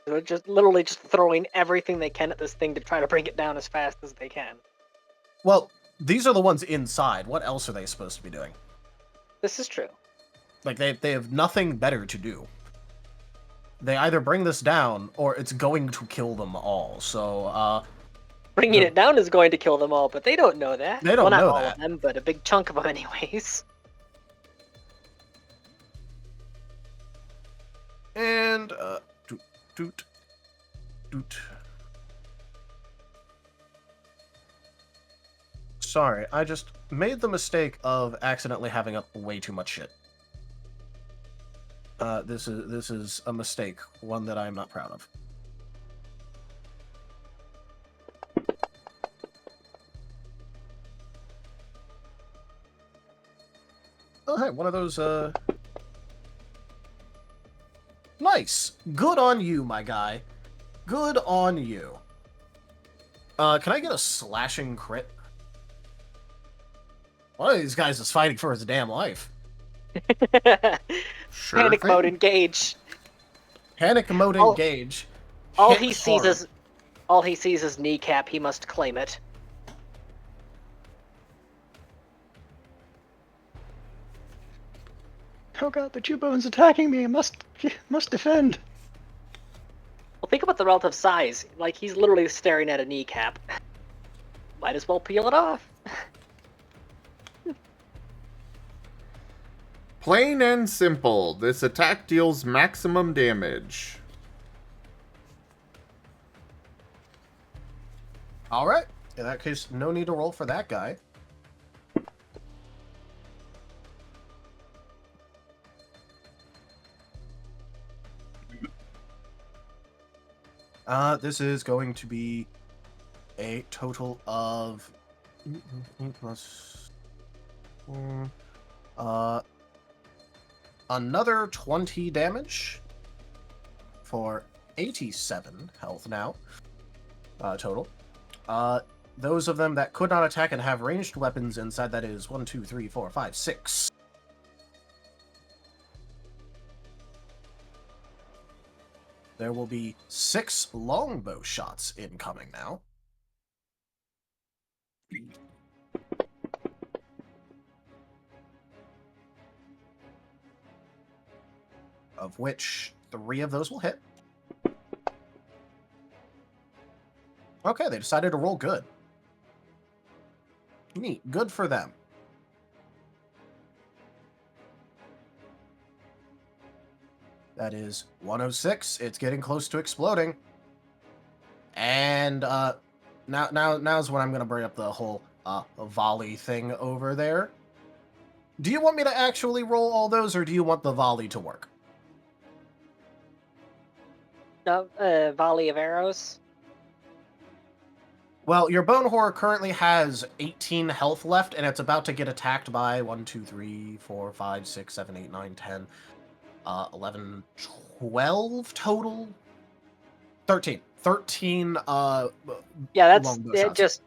They're just literally just throwing everything they can at this thing to try to bring it down as fast as they can. Well, these are the ones inside. What else are they supposed to be doing? This is true. Like, they have nothing better to do. They either bring this down, or it's going to kill them all. So, bringing it down is going to kill them all, but they don't know that. They don't well, not know all that. of them, but a big chunk of them anyways. And, doot. Sorry, I just made the mistake of accidentally having up way too much shit. This is a mistake, one that I'm not proud of. Oh, hey, one of those, Nice! Good on you, my guy. Good on you. Can I get a slashing crit? One of these guys is fighting for his damn life. Sure Panic thing. mode engage. Panic mode engage. All Hit he sees hard. is kneecap. He must claim it. Oh god, the Jubone's attacking me. I must defend. Well, think about the relative size. Like, he's literally staring at a kneecap. Might as well peel it off. Plain and simple, this attack deals maximum damage. Alright. In that case, no need to roll for that guy. This is going to be a total of plus another 20 damage for 87 health now total. Those of them that could not attack and have ranged weapons inside, that is 1, 2, 3, 4, 5, 6. There will be 6 longbow shots incoming now. Of which 3 of those will hit. Okay, they decided to roll good. Neat. Good for them. That is 106. It's getting close to exploding. And now's when I'm going to bring up the whole volley thing over there. Do you want me to actually roll all those, or do you want the volley to work? Volley of arrows. Well, your bone horror currently has 18 health left, and it's about to get attacked by 1, 2, 3, 4, 5, 6, 7, 8, 9, 10, 11, 12 total? 13. 13, Yeah, that's longbow it. shots.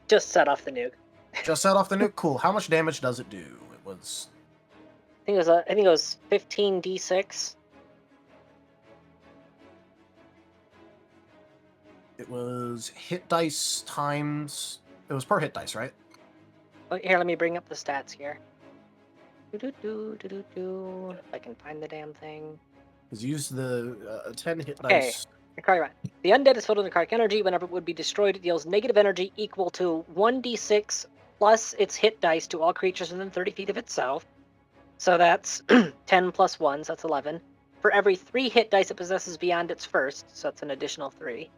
Just set off the nuke. Just set off the nuke? Cool. How much damage does it do? It was... I think it was 15d6. It was hit dice times... It was per hit dice, right? Oh, here, let me bring up the stats here. If I can find the damn thing. Because use the 10 hit Okay. dice. Right. The undead is filled with necrotic energy. Whenever it would be destroyed, it deals negative energy equal to 1d6 plus its hit dice to all creatures within 30 feet of itself. So that's 10 plus 1, so that's 11. For every 3 hit dice it possesses beyond its first, so that's an additional 3.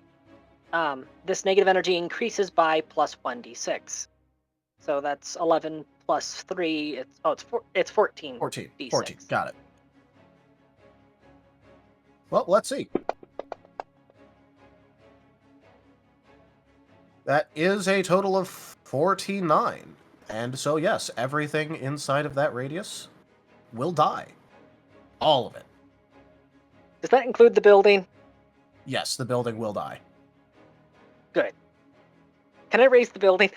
This negative energy increases by plus 1d6. So that's 11 plus 3. It's 14. 14. D6. 14. Got it. Well, let's see. That is a total of 49. And so, yes, everything inside of that radius will die. All of it. Does that include the building? Yes, the building will die. Good. Can I raise the building?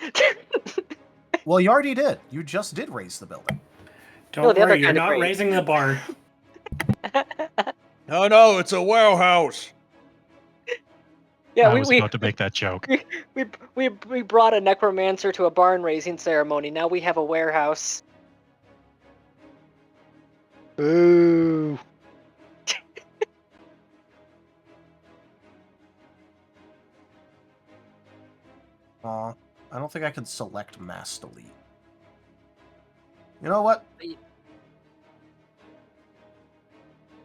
Well, you already did. You just did raise the building. Don't the other worry, you're kind of not raise. raising the bar. No, it's a warehouse. Yeah, I was about to make that joke. we brought a necromancer to a barn raising ceremony. Now we have a warehouse. Boo. I don't think I can select mass delete. You know what?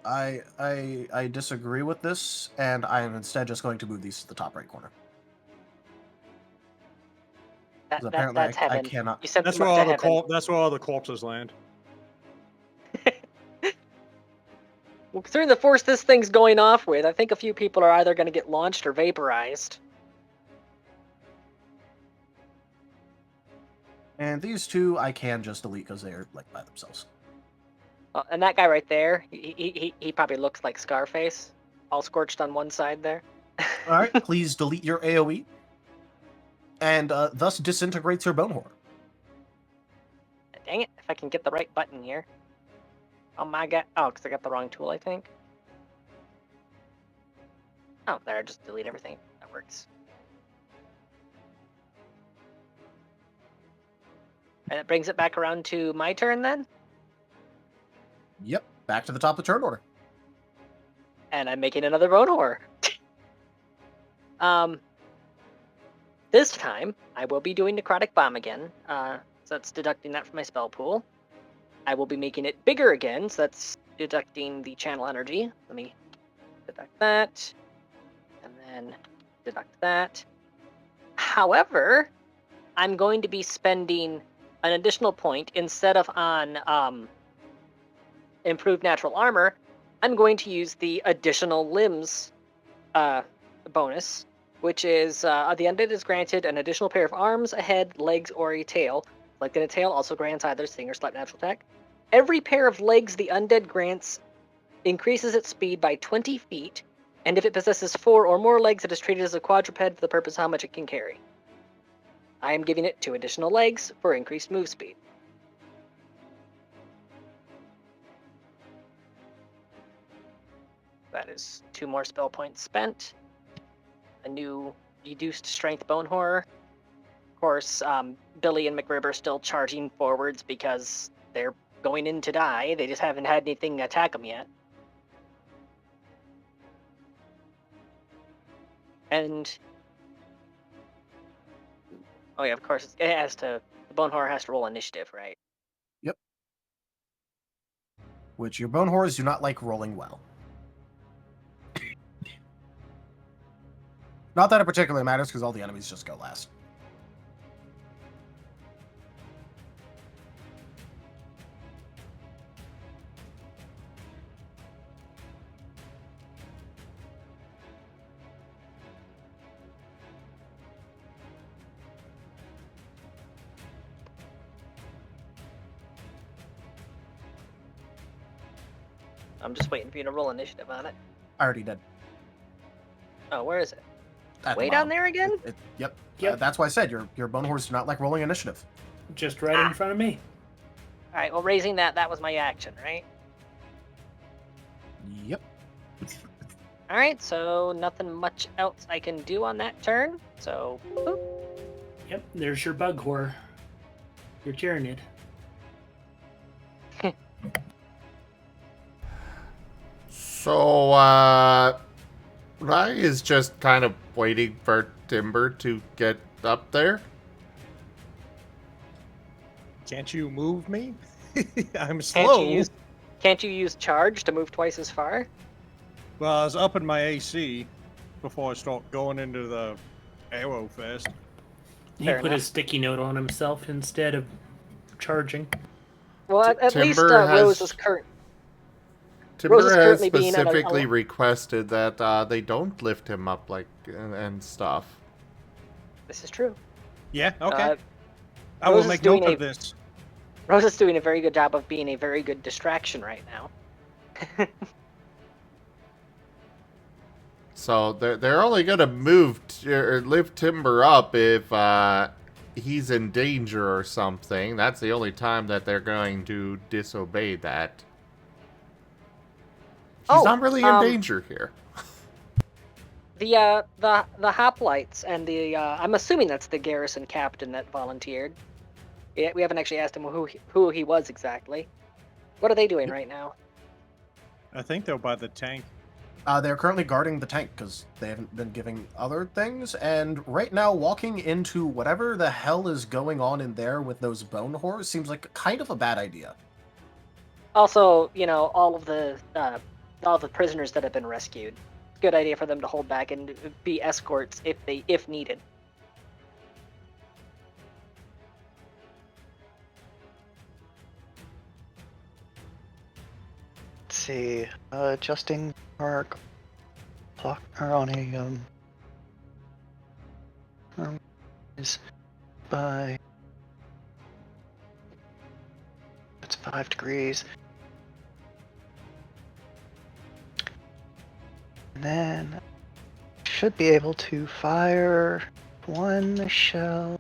I disagree with this, and I am instead just going to move these to the top right corner. Apparently That's I heaven. cannot. You sent That's them where up all to the heaven. that's where all the corpses land. Well, considering the force this thing's going off with, I think a few people are either going to get launched or vaporized. And these two I can just delete because they're like by themselves. And that guy right there, he probably looks like Scarface, all scorched on one side there. All right, please delete your AOE, and thus disintegrates your bone horror. Dang it! If I can get the right button here. Oh my god! Oh, because I got the wrong tool, I think. Oh, there. Just delete everything. That works. And it brings it back around to my turn then. Yep, back to the top of the turn order. And I'm making another bone horror. This time, I will be doing Necrotic Bomb again, so that's deducting that from my spell pool. I will be making it bigger again, so that's deducting the channel energy. Let me deduct that, and then deduct that. However, I'm going to be spending an additional point instead of on improved natural armor. I'm going to use the additional limbs bonus, which is the undead is granted an additional pair of arms, a head, legs, or a tail. Selecting a tail also grants either sting or slight natural attack. Every pair of legs the undead grants increases its speed by 20 feet, and if it possesses 4 or more legs, it is treated as a quadruped for the purpose of how much it can carry. I am giving it 2 additional legs for increased move speed. That is 2 more spell points spent. A new reduced strength bone horror. Of course, Billy and McRib are still charging forwards because they're going in to die. They just haven't had anything attack them yet. And oh yeah, of course, it has to. The bone horror has to roll initiative, right? Yep. Which your bone horrors do not like rolling well. Not that it particularly matters, because all the enemies just go last. I'm just waiting for you to roll initiative on it. I already did. Oh, where is it? At the Way down bottom. there again? Yep. Yep. That's why I said your bone horrors do not like rolling initiative. Just right in front of me. All right. Well, raising that was my action, right? Yep. All right. So nothing much else I can do on that turn. So. Boop. Yep, there's your bug horror. Your Tyrannid. So, Rai is just kind of waiting for Timber to get up there. Can't you move me? I'm slow. Can't you use charge to move twice as far? Well, I was upping my AC before I start going into the arrow fest. He Fair put enough. a sticky note on himself instead of charging. Well, at least Timber Rose has- is current. Timber Rose is has currently being at a- specifically requested that they don't lift him up and stuff. This is true. Yeah, okay. Uh, I will Rose is make note doing of this. Rose is doing a very good job of being a very good distraction right now. So they're only gonna move or lift Timber up if he's in danger or something. That's the only time that they're going to disobey that. He's not really in danger here. The hoplites and the I'm assuming that's the garrison captain that volunteered. Yeah, we haven't actually asked him who he was exactly. What are they doing right now? I think they're by the tank. They're currently guarding the tank because they haven't been giving other things, and right now walking into whatever the hell is going on in there with those bone horrors seems like kind of a bad idea. Also, all the prisoners that have been rescued. Good idea for them to hold back and be escorts if needed. Let's see. Adjusting our clock or on a is by it's 5 degrees. And then should be able to fire one shell.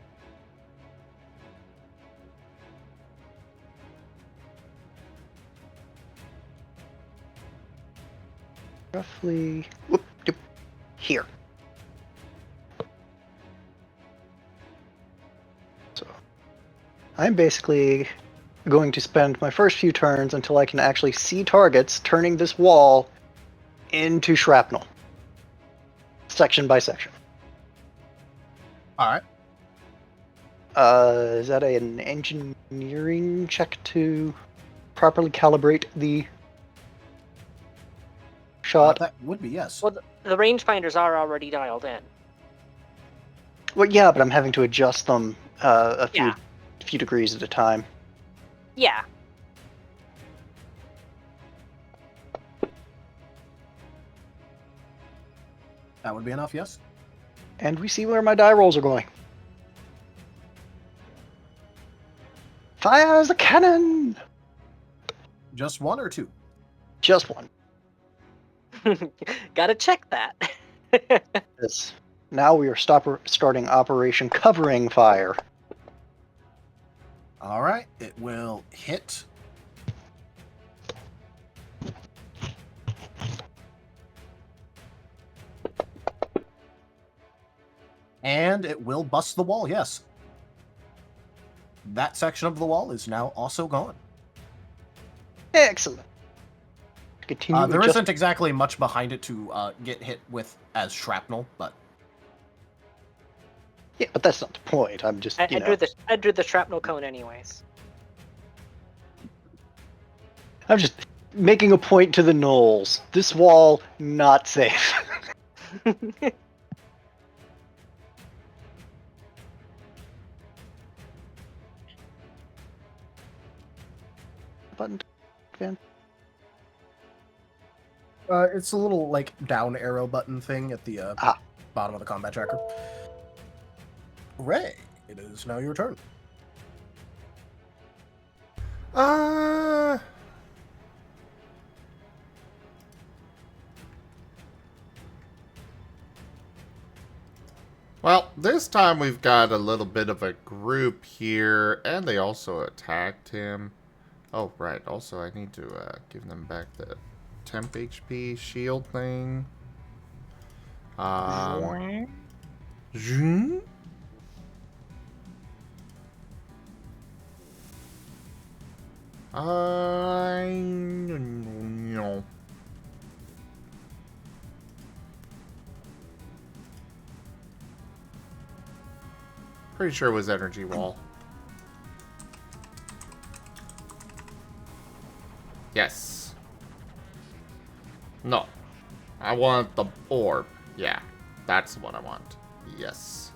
Roughly here. So I'm basically going to spend my first few turns until I can actually see targets, turning this wall into shrapnel. Section by section. Alright. Is that an engineering check to properly calibrate the shot? That would be, yes. Well, the rangefinders are already dialed in. Well, yeah, but I'm having to adjust them a Yeah. few degrees at a time. Yeah. That would be enough, yes. And we see where my die rolls are going. Fire the cannon! Just one or two? Just one. Gotta check that. Yes. Now we are starting Operation Covering Fire. Alright, it will hit. And it will bust the wall, yes. That section of the wall is now also gone. Excellent. Continue. There isn't exactly much behind it to get hit with as shrapnel, but... Yeah, but that's not the point. I'm just, I drew the shrapnel cone anyways. I'm just making a point to the gnolls. This wall, not safe. Button. Fan. It's a little, like, down arrow button thing at the bottom of the combat tracker. Ray, it is now your turn. Well, this time we've got a little bit of a group here, and they also attacked him. Oh, right. Also, I need to give them back the temp HP shield thing. Zoom. No. Pretty sure it was energy wall. Yes. No. I want the orb. Yeah. That's what I want. Yes.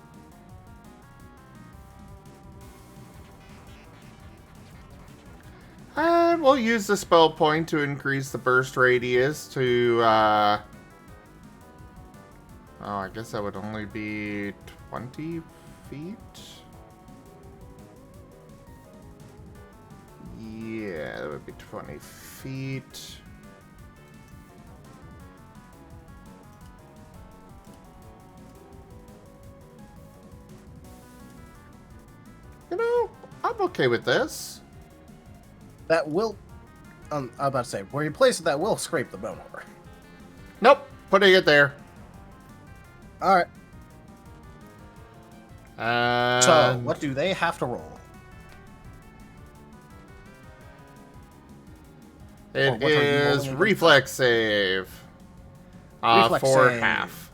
And we'll use the spell point to increase the burst radius to, oh, I guess that would only be 20 feet? Yeah, that would be 20 feet. You know, I'm okay with this. That will... I'm about to say, where you place it, that will scrape the bone over. Nope, putting it there. Alright. So, And what do they have to roll? it what are you is rolling reflex save. Reflex for save. half.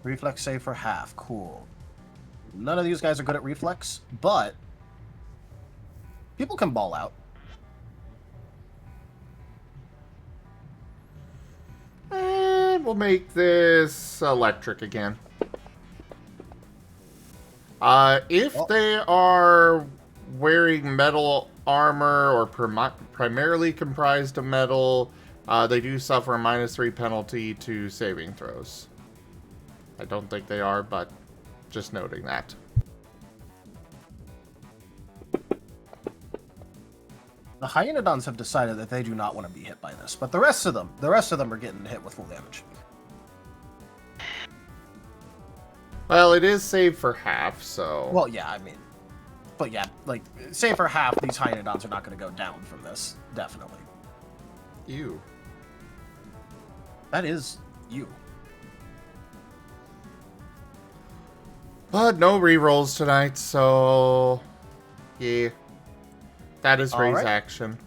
Reflex save for half. Cool. None of these guys are good at reflex, but people can ball out. And we'll make this electric again. If they are wearing metal armor or primarily comprised of metal, they do suffer a -3 penalty to saving throws. I don't think they are, but just noting that. The Hyenodons have decided that they do not want to be hit by this, but the rest of them are getting hit with full damage. Well, it is saved for half, so... Well, yeah, I mean... But yeah, like, say for half, these Hyenodons are not going to go down from this. Definitely. Ew. That is you. But no rerolls tonight, so... Yeah. That is All Ray's right. action.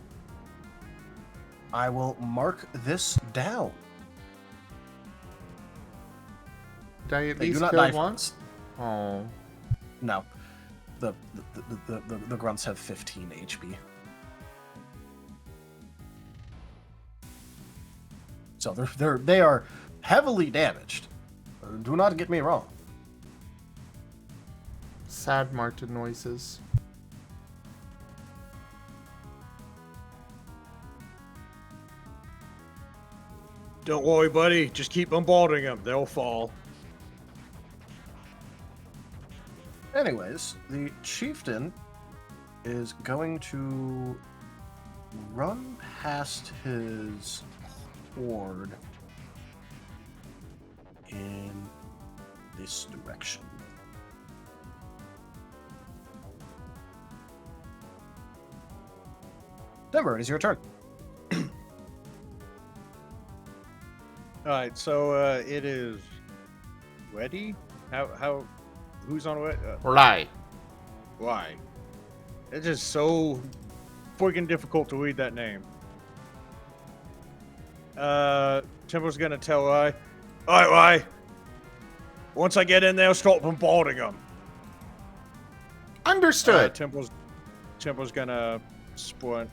I will mark this down. Did I at They do least not kill die one? once. Oh. No. The grunts have 15 HP. So they are heavily damaged. Do not get me wrong. Sad Marten noises. Don't worry, buddy. Just keep bombarding them. They'll fall. Anyways, the chieftain is going to run past his horde in this direction. Denver, it is your turn. Alright, so it is Weddy? How who's on what? Right. Why? It's just so freaking difficult to read that name. Temple's gonna tell Rye. Alright, Rye. Once I get in there, start bombarding them. Understood. Temple's gonna sprint.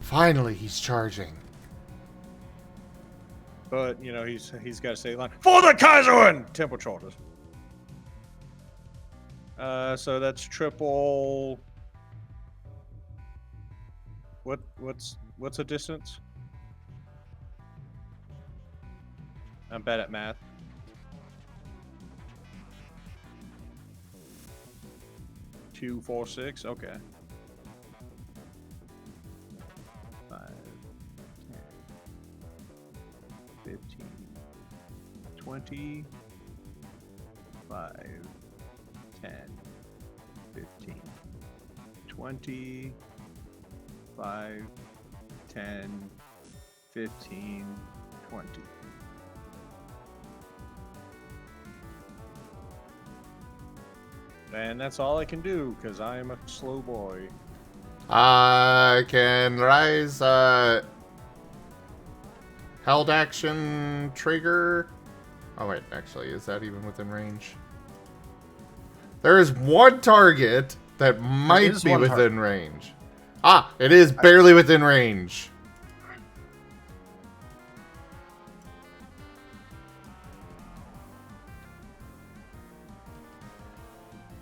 Finally, he's charging. But, you know, he's got to say line. For the Kaiserin! Temple charges. So that's triple... What's a distance? I'm bad at math. Two, 4, 6, okay. 5, 10, 15, 20, 5, 10, 15, 20, 5, 10, 15, 20. And that's all I can do, because I am a slow boy. I can rise, held action trigger. Oh wait, actually, is that even within range? There is one target that might be within range. Ah, it is barely within range.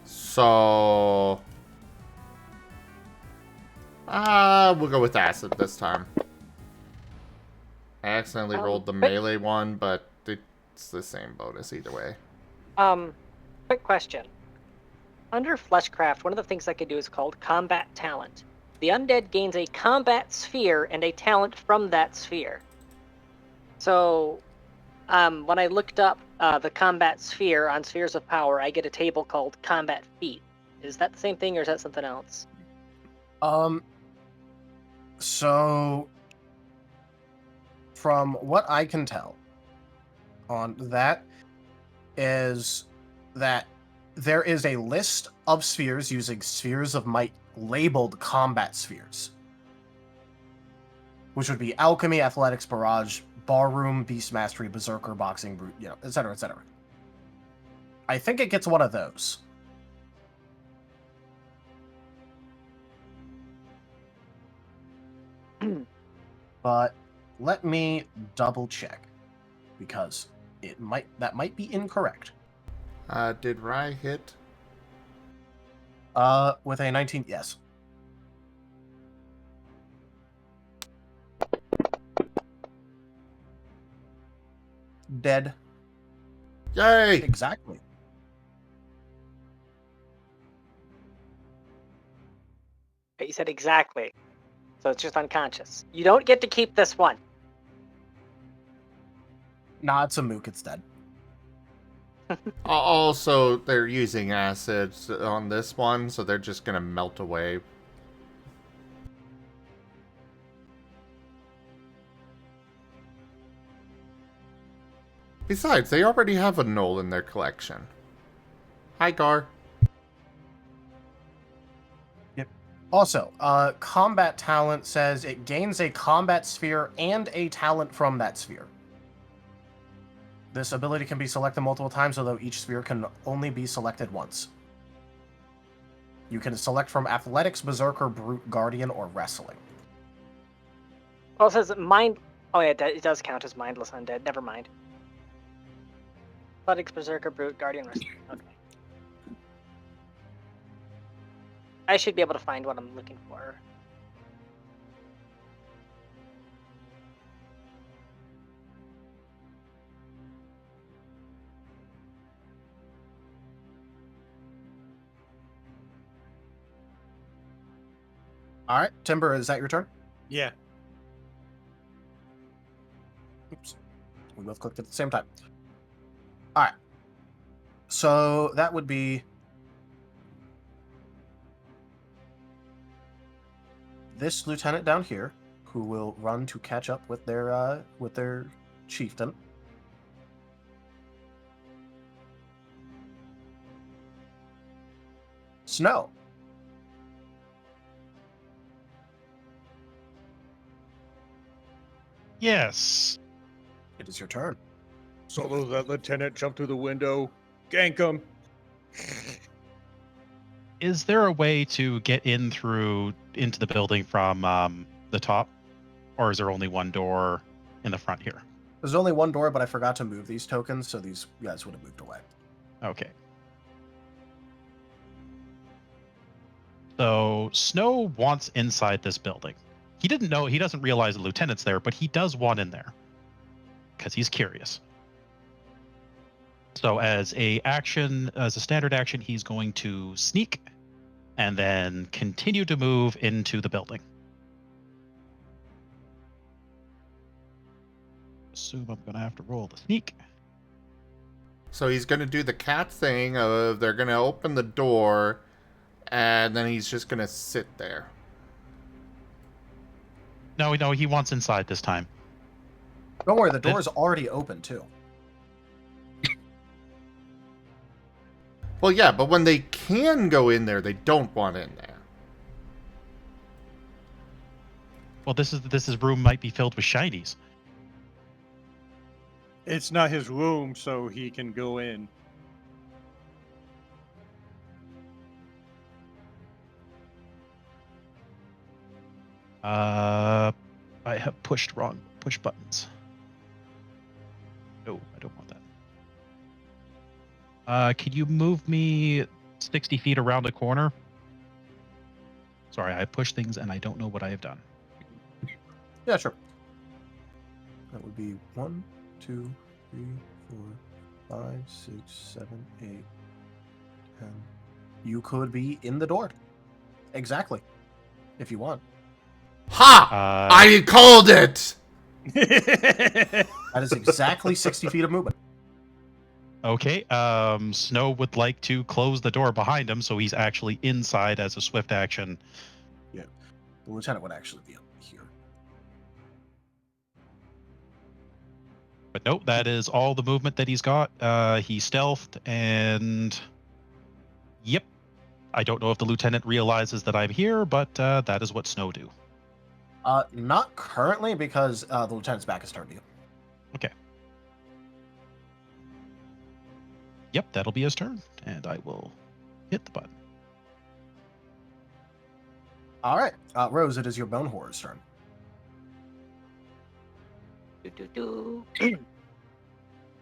So... we'll go with acid this time. I accidentally rolled the melee one, but it's the same bonus either way. Quick question. Under Fleshcraft, one of the things I could do is called Combat Talent. The undead gains a combat sphere and a talent from that sphere. So, when I looked up the combat sphere on Spheres of Power, I get a table called Combat Feat. Is that the same thing, or is that something else? So, from what I can tell on that, is that there is a list of spheres using Spheres of Might labeled combat spheres, which would be Alchemy, Athletics, Barrage, Barroom, Beast Mastery, Berserker, Boxing, Brute, you know, etc., etc. I think it gets one of those. But let me double check, because that might be incorrect. Did Rye hit? With a 19, yes. Dead. Yay! Exactly. You said exactly. So it's just unconscious. You don't get to keep this one. Nah, it's a mook, it's dead. Also, they're using acids on this one, so they're just gonna melt away. Besides, they already have a gnoll in their collection. Hi, Gar. Also, combat talent says it gains a combat sphere and a talent from that sphere. This ability can be selected multiple times, although each sphere can only be selected once. You can select from Athletics, Berserker, Brute, Guardian, or Wrestling. Well, it says mind. Oh yeah, it does count as mindless undead. Never mind. Athletics, Berserker, Brute, Guardian, Wrestling. Okay. I should be able to find what I'm looking for. All right, Timber, is that your turn? Yeah. Oops. We both clicked at the same time. All right. So that would be this lieutenant down here, who will run to catch up with their chieftain. Snow. Yes. It is your turn. Solo that lieutenant jump through the window, gank him. Is there a way to get into the building from the top, or is there only one door in the front here? There's only one door, but I forgot to move these tokens, so these guys would have moved away. Okay. So Snow wants inside this building. He doesn't realize the lieutenant's there, but he does want in there because he's curious. So as a standard action, he's going to sneak and then continue to move into the building. Assume I'm going to have to roll the sneak. So he's going to do the cat thing of they're going to open the door, and then he's just going to sit there. No, he wants inside this time. Don't worry, the door is already open, too. Well, yeah, but when they can go in there, they don't want in there. Well, this room might be filled with shinies. It's not his room, so he can go in. I have pushed push buttons. No, I don't want that. Can you move me 60 feet around the corner? Sorry, I pushed things and I don't know what I have done. Yeah, sure. That would be 1, 2, 3, 4, 5, 6, 7, 8, 10. You could be in the door. Exactly. If you want. Ha! I called it! That is exactly 60 feet of movement. Okay, Snow would like to close the door behind him so he's actually inside as a swift action. Yeah. The lieutenant would actually be up here. But nope, that is all the movement that he's got. He stealthed and... Yep. I don't know if the lieutenant realizes that I'm here, but that is what Snow do. Not currently, because the lieutenant's back is turned to you. Okay. Yep, that'll be his turn, and I will hit the button. All right. Rose, it is your Bone Horror's turn.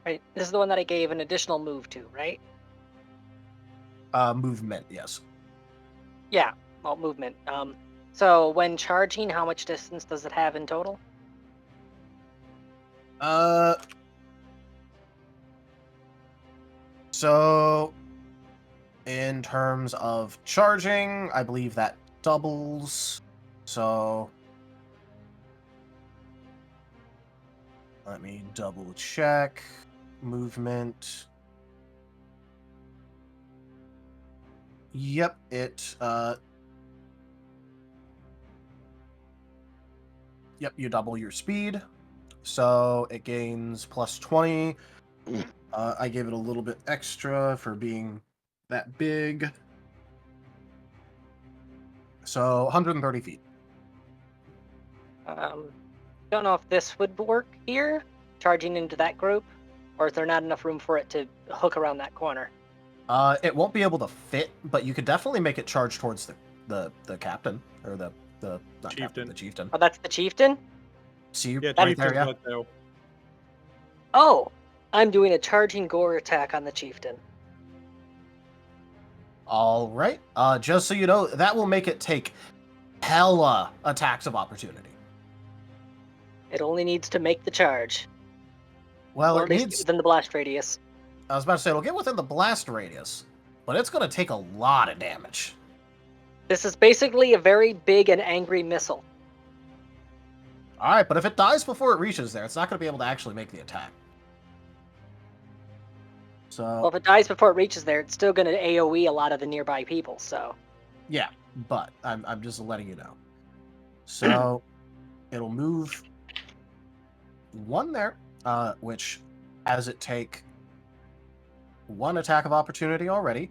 Right, this is the one that I gave an additional move to, right? Movement, yes. Yeah, well, movement. So when charging, how much distance does it have in total? So in terms of charging, I believe that doubles. So let me double check. Movement. Yep, Yep, you double your speed. So it gains plus 20. I gave it a little bit extra for being that big. So 130 feet. Don't know if this would work here, charging into that group, or is there not enough room for it to hook around that corner? It won't be able to fit, but you could definitely make it charge towards the captain or the not captain, Chieftain. the chieftain. Oh, that's the chieftain? See you Yeah, right there, chieftain's yeah. got tail. Oh, I'm doing a charging gore attack on the chieftain. All right. Just so you know, that will make it take hella attacks of opportunity. It only needs to make the charge, Well, or it at least needs. within the blast radius. I was about to say it'll get within the blast radius, but it's going to take a lot of damage. This is basically a very big and angry missile. All right, but if it dies before it reaches there, it's not going to be able to actually make the attack. Well, So if it dies before it reaches there, it's still going to AoE a lot of the nearby people, so... yeah, but I'm just letting you know. So it'll move one there, which has it take one attack of opportunity already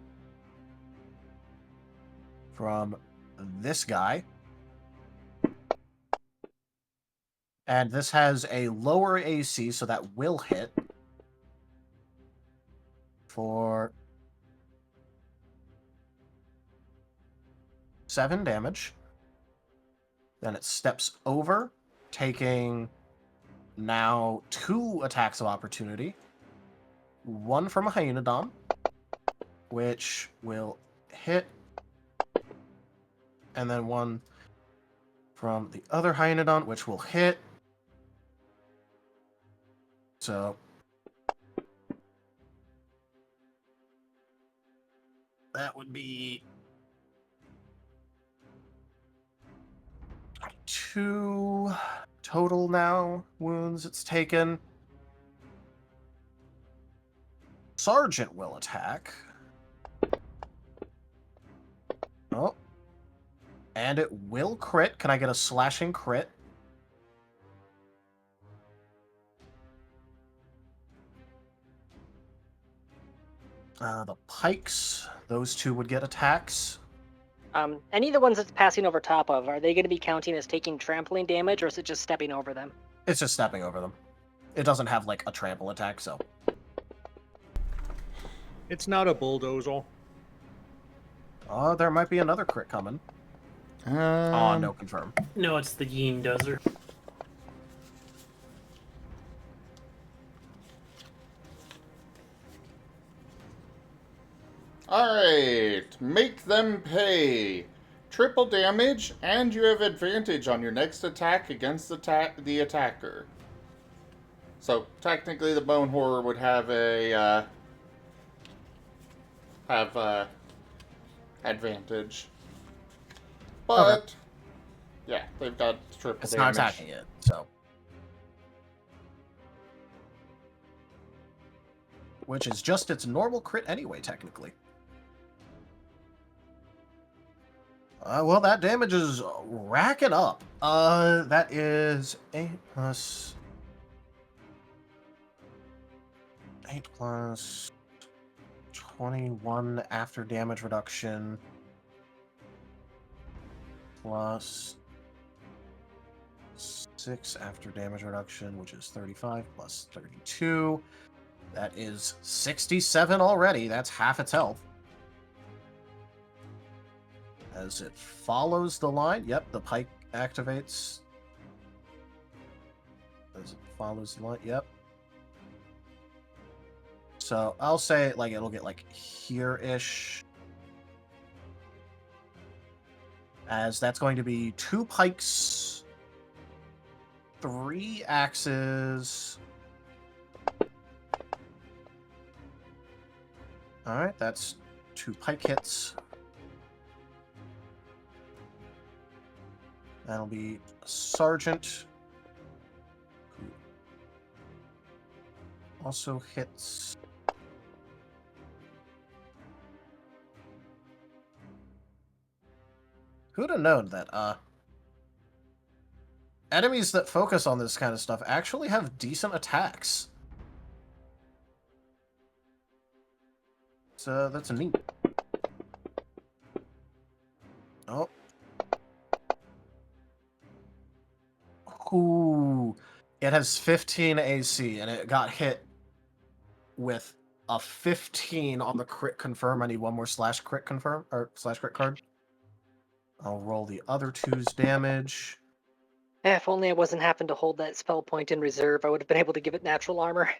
from this guy. And this has a lower AC, so that will hit for 7 damage. Then it steps over, taking now 2 attacks of opportunity. One from a Hyenodon, which will hit, and then one from the other Hyenodon, which will hit. So that would be 2 total now wounds it's taken. Sergeant will attack. Oh. And it will crit. Can I get a slashing crit? The pikes, those 2 would get attacks. Any of the ones it's passing over top of, are they going to be counting as taking trampling damage, or is it just stepping over them? It's just stepping over them. It doesn't have, like, a trample attack, so... It's not a bulldozer. Oh, there might be another crit coming. Oh, no confirm. No, it's the Yeen Dozer. Alright, make them pay. Triple damage, and you have advantage on your next attack against the attacker. So, technically the Bone Horror would have a, advantage. But, Okay. yeah, they've got triple It's damage. not attacking it, so... Which is just its normal crit anyway, technically. Well, that damage is racking up. That is 8 plus 21 after damage reduction plus 6 after damage reduction, which is 35 plus 32. That is 67 already. That's half its health. As it follows the line, yep, the pike activates. As it follows the line, yep. So I'll say, like, it'll get, like, here-ish. As that's going to be 2 pikes, 3 axes. Alright, that's 2 pike hits. That'll be a sergeant, who also hits. Who'd have known that, enemies that focus on this kind of stuff actually have decent attacks. So that's neat. Oh. Ooh, it has 15 AC, and it got hit with a 15 on the crit confirm. I need one more slash crit confirm, or slash crit card. I'll roll the other two's damage. If only I wasn't having to hold that spell point in reserve, I would have been able to give it natural armor.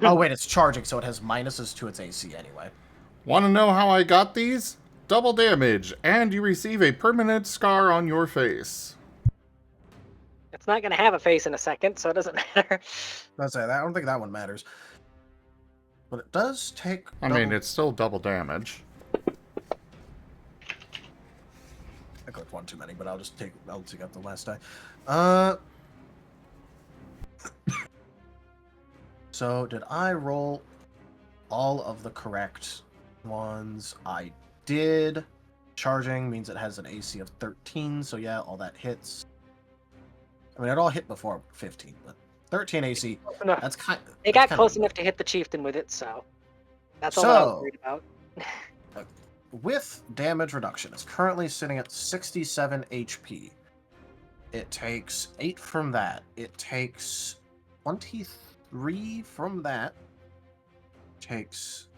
Oh wait, it's charging, so it has minuses to its AC anyway. Want to know how I got these? Double damage, and you receive a permanent scar on your face. It's not going to have a face in a second, so it doesn't matter. I don't think that one matters. But it does take... I mean, it's still double damage. I clicked one too many, but I'll take up the last die. So, did I roll all of the correct ones? I did. Charging means it has an AC of 13, so yeah, all that hits. I mean, it all hit before 15, but 13 AC. That's kind. It got close enough to hit the chieftain with it, so that's all I was worried about. With damage reduction, it's currently sitting at 67 HP. It takes 8 from that. It takes 23 from that. Takes.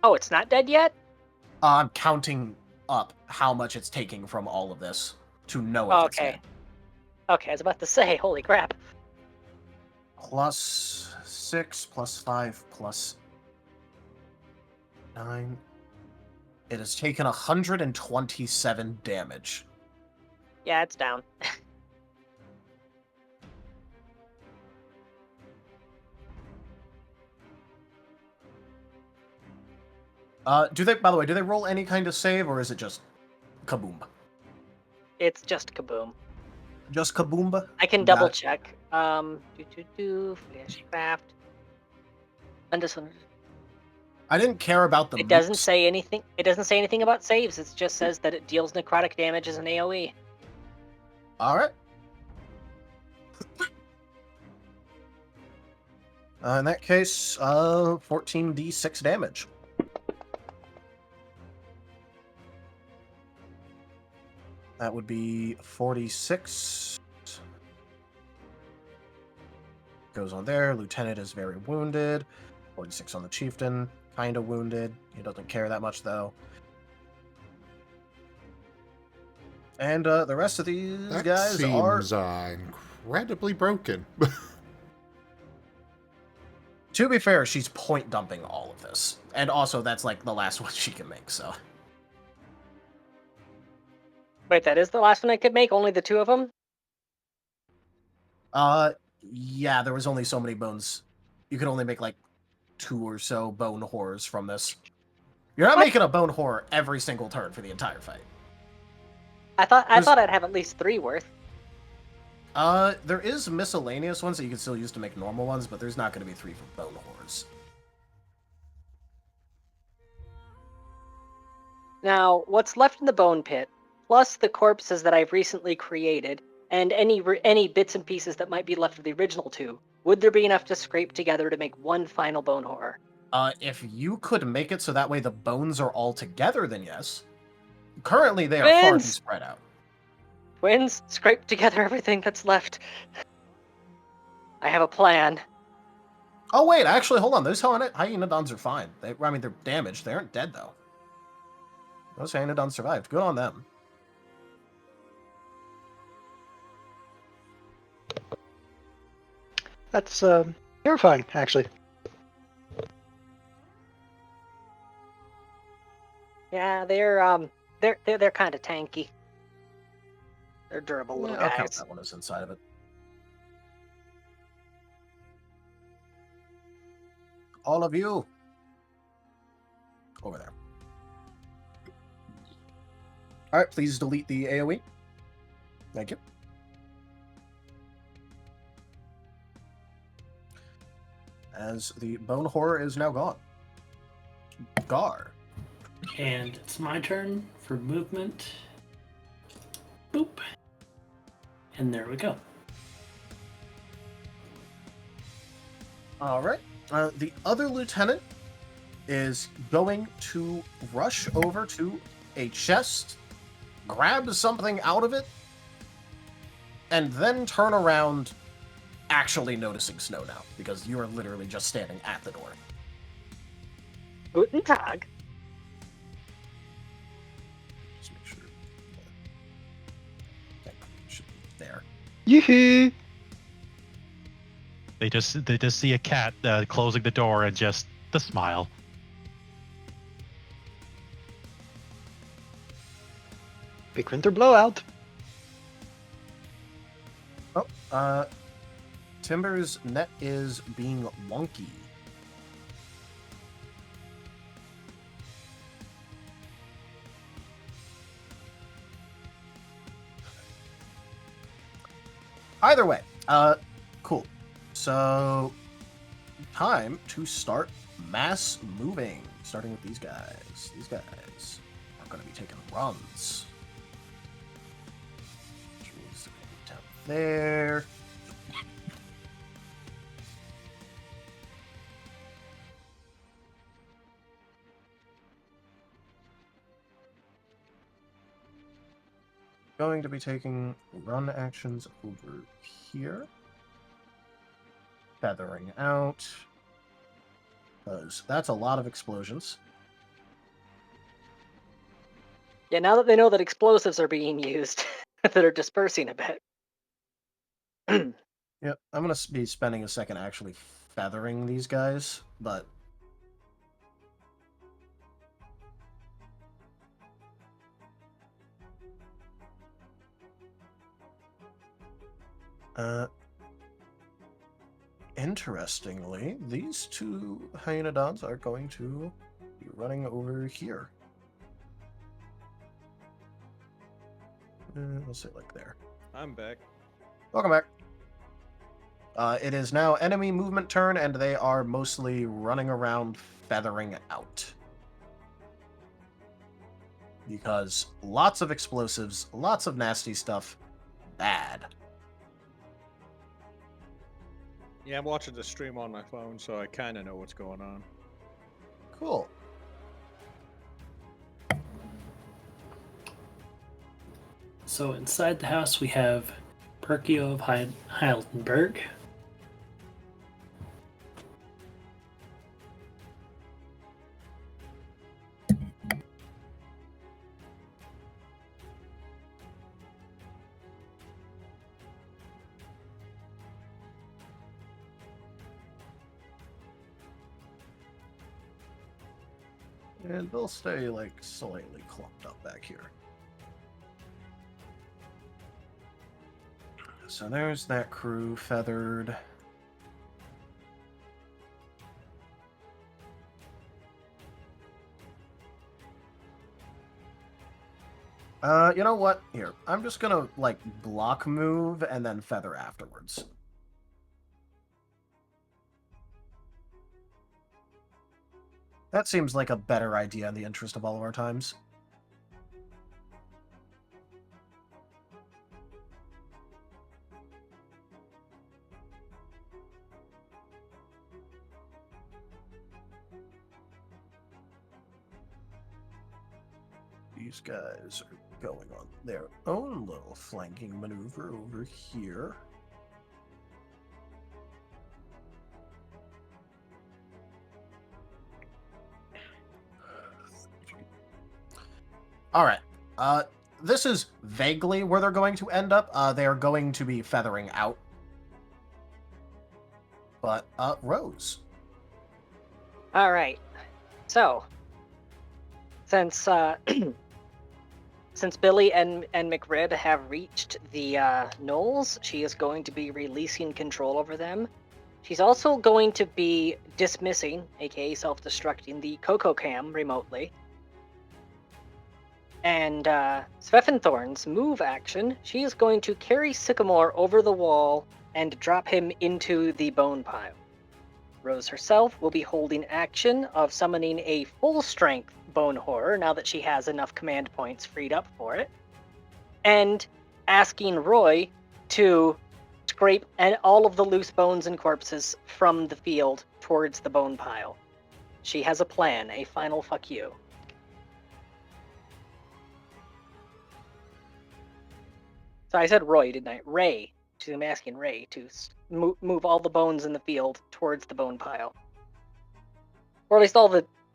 Oh, it's not dead yet? I'm counting up how much it's taking from all of this to know if it's dead. Okay, I was about to say, holy crap. Plus 6, plus 5, plus 9. It has taken 127 damage. Yeah, it's down. Do they roll any kind of save, or is it just kaboom? It's just kaboom. Just kaboom? I can double check. Flashcraft. And this one. I didn't care about the. It doesn't say anything. It doesn't say anything about saves. It just says that it deals necrotic damage as an AOE. All right. In that case, 14d6 damage. That would be 46. Goes on there. Lieutenant is very wounded. 46 on the chieftain. Kind of wounded. He doesn't care that much, though. And the rest of these guys seems incredibly broken. To be fair, she's point dumping all of this. And also, that's like the last one she can make, so. Wait, that is the last one I could make? Only the 2 of them? Yeah, there was only so many bones. You could only make like 2 or so bone horrors from this. You're not making a bone horror every single turn for the entire fight. I thought I'd have at least 3 worth. There is miscellaneous ones that you can still use to make normal ones, but there's not going to be 3 for bone horrors. Now, what's left in the bone pit, plus the corpses that I've recently created, and any bits and pieces that might be left of the original 2, would there be enough to scrape together to make one final bone horror? If you could make it so that way the bones are all together, then yes. Currently, they are far too spread out. Twins, scrape together everything that's left. I have a plan. Oh wait, actually, hold on. Those hyenodons are fine. They're damaged. They aren't dead though. Those hyenodons survived. Good on them. That's terrifying, actually. Yeah, they're kind of tanky. They're durable little I'll count guys. that one is inside of it. All of you. Over there. Alright, please delete the AoE. Thank you. As the bone horror is now gone. Gar. And it's my turn for movement. Boop. And there we go. Alright. The other lieutenant is going to rush over to a chest, grab something out of it, and then turn around, actually noticing Snow now, because you are literally just standing at the door. Guten Tag. Just make sure. That should be there. Yoo-hoo! They just see a cat closing the door and just the smile. Big winter blowout. Oh, Timber's net is being wonky. Either way, cool. So, time to start mass moving. Starting with these guys. These guys are going to be taking runs. Which means they're going to be down there. Going to be taking run actions over here. Feathering out. Because that's a lot of explosions. Yeah, now that they know that explosives are being used, that are dispersing a bit. Yep, I'm going to be spending a second actually feathering these guys, but... Interestingly, these two hyenodons are going to be running over here. Let's say like there. I'm back. Welcome back. It is now enemy movement turn, and they are mostly running around feathering out. Because lots of explosives, lots of nasty stuff, bad. Yeah, I'm watching the stream on my phone, so I kind of know what's going on. Cool. So inside the house we have Perkio of Heidelberg. And they'll stay, like, slightly clumped up back here. So there's that crew feathered. You know what? Here, I'm just gonna, like, block move and then feather afterwards. That seems like a better idea in the interest of all of our times. These guys are going on their own little flanking maneuver over here. Alright. This is vaguely where they're going to end up. They are going to be feathering out. But, Rose. Alright. So, since since Billy and McRib have reached the gnolls, she is going to be releasing control over them. She's also going to be dismissing, aka self-destructing, the Coco Cam remotely. And Svefenthorn's move action, she is going to carry Sycamore over the wall and drop him into the bone pile. Rose herself will be holding action of summoning a full-strength bone horror now that she has enough command points freed up for it, and asking Roy to scrape all of the loose bones and corpses from the field towards the bone pile. She has a plan, a final fuck you. So I said Roy, didn't I? Ray. I'm asking Ray to move all the bones in the field towards the bone pile. Or at least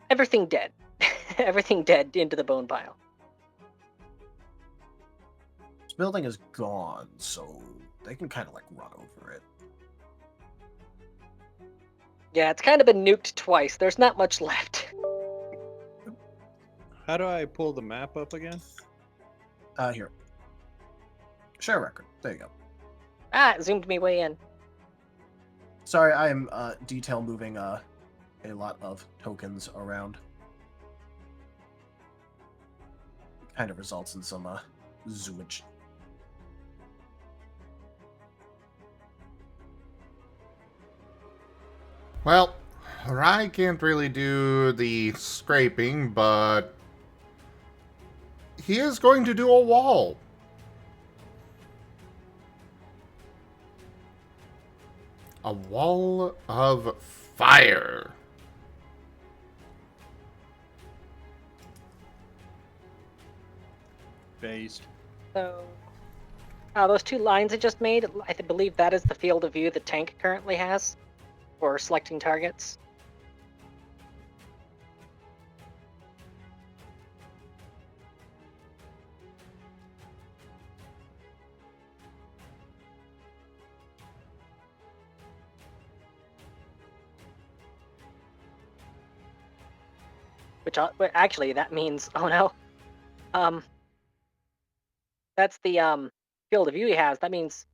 everything dead. Everything dead into the bone pile. This building is gone, so they can kind of like run over it. Yeah, it's kind of been nuked twice. There's not much left. How do I pull the map up again? Here. Share record. There you go. Ah, it zoomed me way in. Sorry, I am detail moving a lot of tokens around. Kind of results in some zoomage. Well, Rai can't really do the scraping, but he is going to do a wall. A wall of fire. Based. So, those two lines I just made, I believe that is the field of view the tank currently has for selecting targets. Which actually that means, oh no, that's the field of view he has. That means,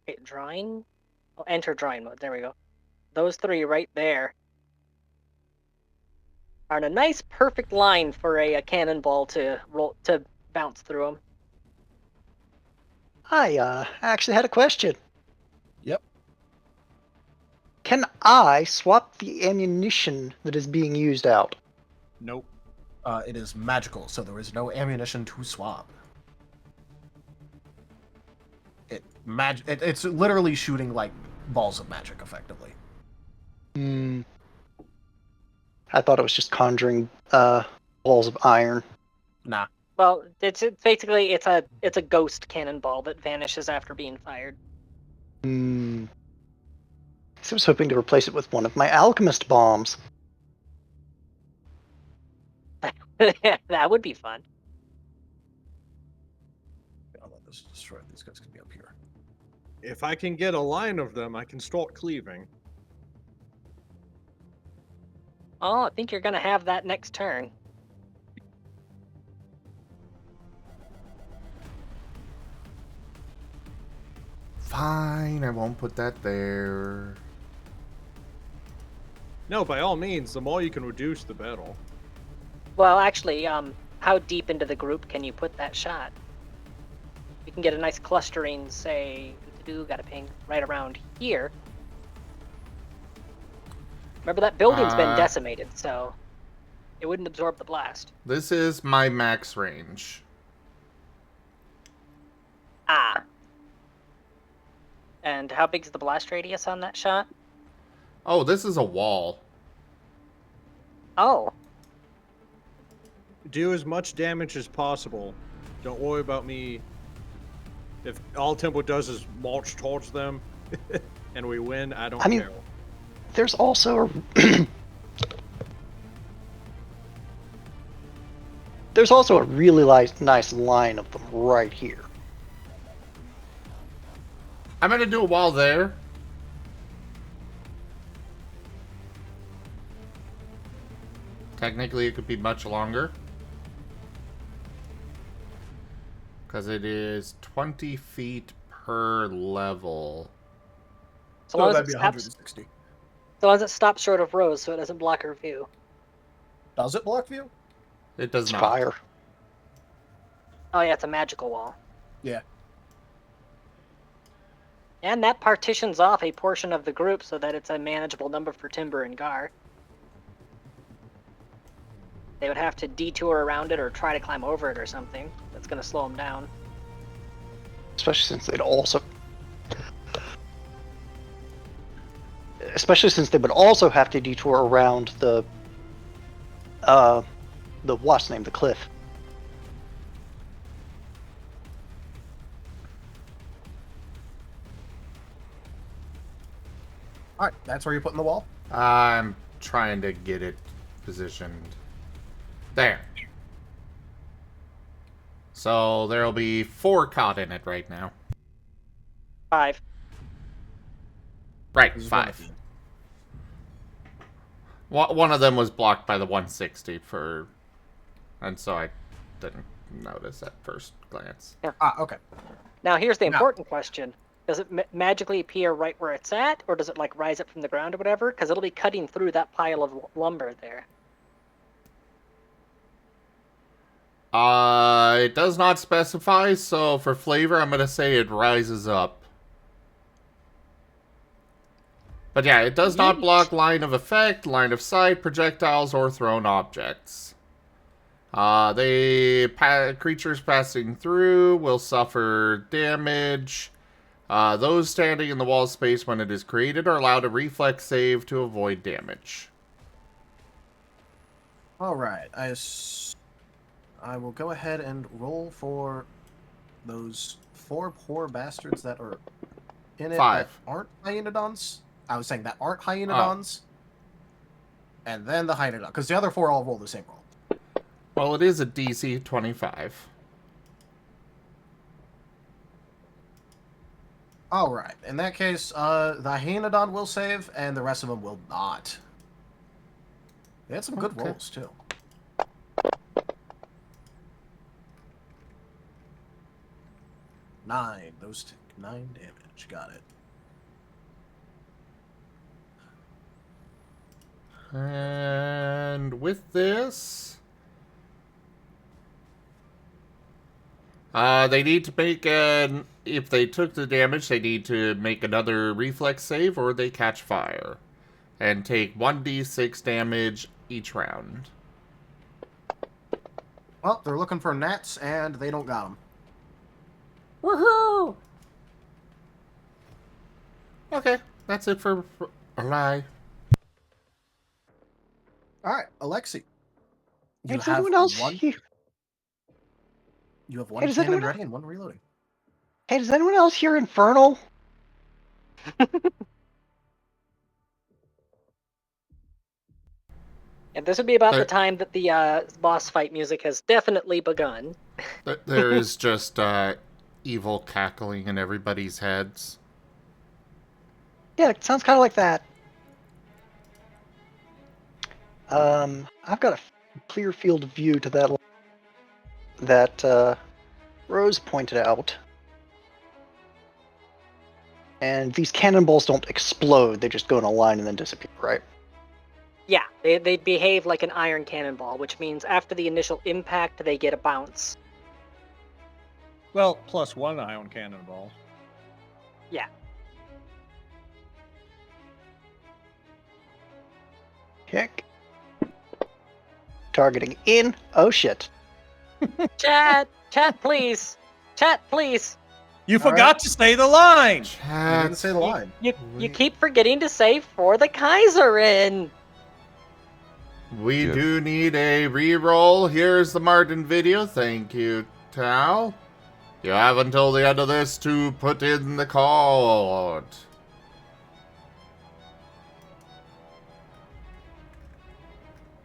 wait, drawing. Oh, enter drawing mode. There we go. Those three right there are in a nice, perfect line for a cannonball to bounce through them. I actually had a question. Yep. Can I swap the ammunition that is being used out? Nope. It is magical, so there is no ammunition to swap. It's literally shooting like balls of magic, effectively. I thought it was just conjuring balls of iron. Nah. Well, it's basically it's a ghost cannonball that vanishes after being fired. So I was hoping to replace it with one of my alchemist bombs. That would be fun. I'll let this destroy. These guys can be up here. If I can get a line of them, I can start cleaving. Oh, I think you're gonna have that next turn. Fine, I won't put that there. No, by all means, the more you can reduce, the better. Well, actually, how deep into the group can you put that shot? You can get a nice clustering, say, got a ping right around here. Remember that building's been decimated, so it wouldn't absorb the blast. This is my max range. Ah. And how big is the blast radius on that shot? Oh, this is a wall. Oh. Do as much damage as possible. Don't worry about me. If all Tempo does is march towards them and we win, I don't care. There's also a there's also a really nice line of them right here. I'm gonna do a wall there. Technically, it could be much longer. Because it is 20 feet per level. So long as that'd it be stops, 160. so long as it stops short of Rose, so it doesn't block her view. Does it block view? It does It's not. fire. Oh yeah, it's a magical wall. Yeah. And that partitions off a portion of the group so that it's a manageable number for Timber and Gar. They would have to detour around it or try to climb over it or something. That's going to slow them down. Especially since they'd also... Especially since they would also have to detour around the what's name, the cliff. All right, that's where you're putting the wall. I'm trying to get it positioned. There. So there'll be 4 caught in it right now. 5. Right, This is 5. One of them was blocked by the 160 and so I didn't notice at first glance. Okay. Now here's the Now- important question. Does it magically appear right where it's at, or does it like rise up from the ground or whatever? Because it'll be cutting through that pile of lumber there. It does not specify, so for flavor, I'm gonna say it rises up. But yeah, it does not block line of effect, line of sight, projectiles, or thrown objects. Creatures passing through will suffer damage. Those standing in the wall space when it is created are allowed a reflex save to avoid damage. All right. I will go ahead and roll for those 4 poor bastards that are in it 5. that aren't hyenodons. I was saying that aren't hyenodons. And then the hyenodon, because the other 4 all roll the same roll. Well, it is a DC 25. All right. In that case, the hyenodon will save, and the rest of them will not. They had some good rolls, too. Nine. Those take 9 damage. Got it. And with this, they need to make if they took the damage, they need to make another reflex save or they catch fire. And take 1d6 damage each round. Well, they're looking for gnats, and they don't got them. Woohoo! Okay, that's it for Ally. All right, Alexi. Hey, does anyone else here? You have one Hey, does cannon anyone- ready and one reloading. Hey, does anyone else hear Infernal? And this would be about There- the time that the boss fight music has definitely begun. There is just evil cackling in everybody's heads. Yeah, it sounds kind of like that. I've got a clear field of view to that Rose pointed out. And these cannonballs don't explode, they just go in a line and then disappear, right? Yeah, they behave like an iron cannonball, which means after the initial impact, they get a bounce. Well, plus 1 ion cannonball. Yeah. Check. Targeting in. Oh shit. Chat, please. Chat, please. You All forgot to say the line! I didn't say the line. You keep forgetting to say for the Kaiserin. We do need a reroll. Here's the Marten video. Thank you, Tal. You have until the end of this to put in the code.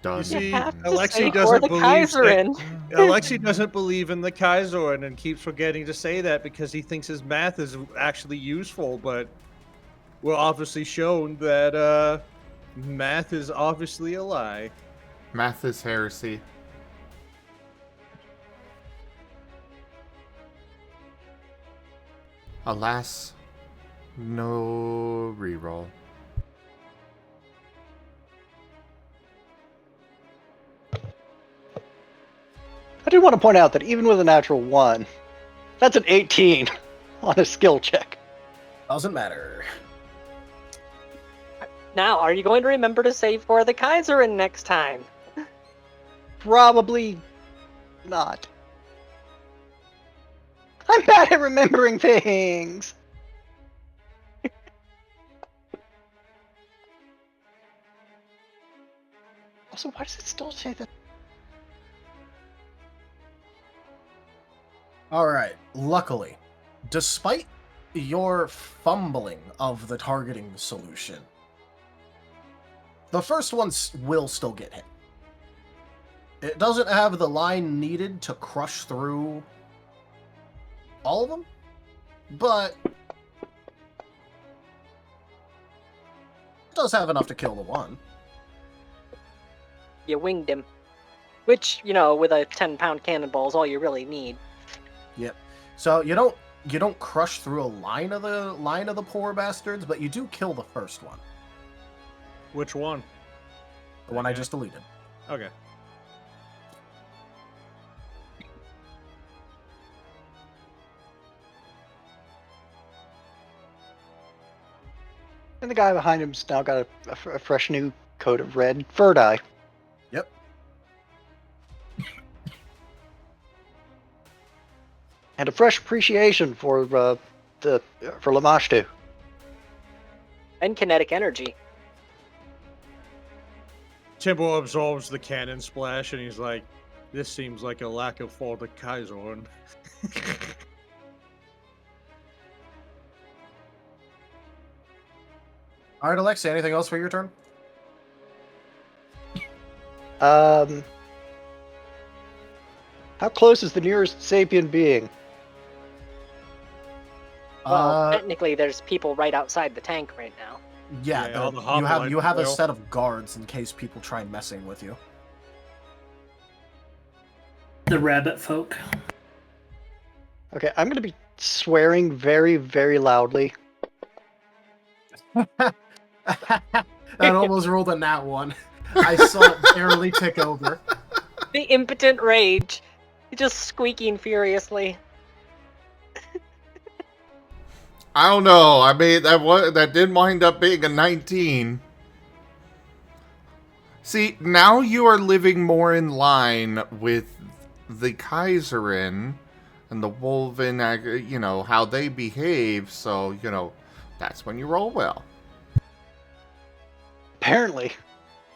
You see, You have to say Alexi for doesn't the believe Kaiserin. Alexi doesn't believe in the Kaiserin and keeps forgetting to say that because he thinks his math is actually useful, but we're obviously shown that math is obviously a lie. Math is heresy. Alas, no reroll. I do want to point out that even with a natural 1, that's an 18 on a skill check. Doesn't matter. Now, are you going to remember to say for the Kaiserin next time? Probably not. I'm bad at remembering things. Also, why does it still say that? All right. Luckily, despite your fumbling of the targeting solution, The first one will still get hit. It doesn't have the line needed to crush through all of them, but it does have enough to kill the one. You winged him. Which, with a 10-pound cannonball is all you really need. Yep. So you don't crush through a line of the poor bastards, but you do kill the first one. Which one? The one I just deleted. Okay. And the guy behind him's now got a fresh new coat of red fur dye. Yep. And a fresh appreciation for Lamashtu. And kinetic energy. Timbo absorbs the cannon splash, and he's like, "This seems like a lack of for the Kaiserhorn." All right, Alexa, anything else for your turn? How close is the nearest sapient being? Well, technically, there's people right outside the tank right now. Yeah, all the you have a will. set of guards in case people try messing with you. The rabbit folk. Okay, I'm gonna be swearing very, very loudly. That almost rolled a nat one. I saw it barely tick over. The impotent rage. Just squeaking furiously. I don't know. I mean, that did wind up being a 19. See, now you are living more in line with the Kaiserin and the Wolven, how they behave, so, that's when you roll well. Apparently.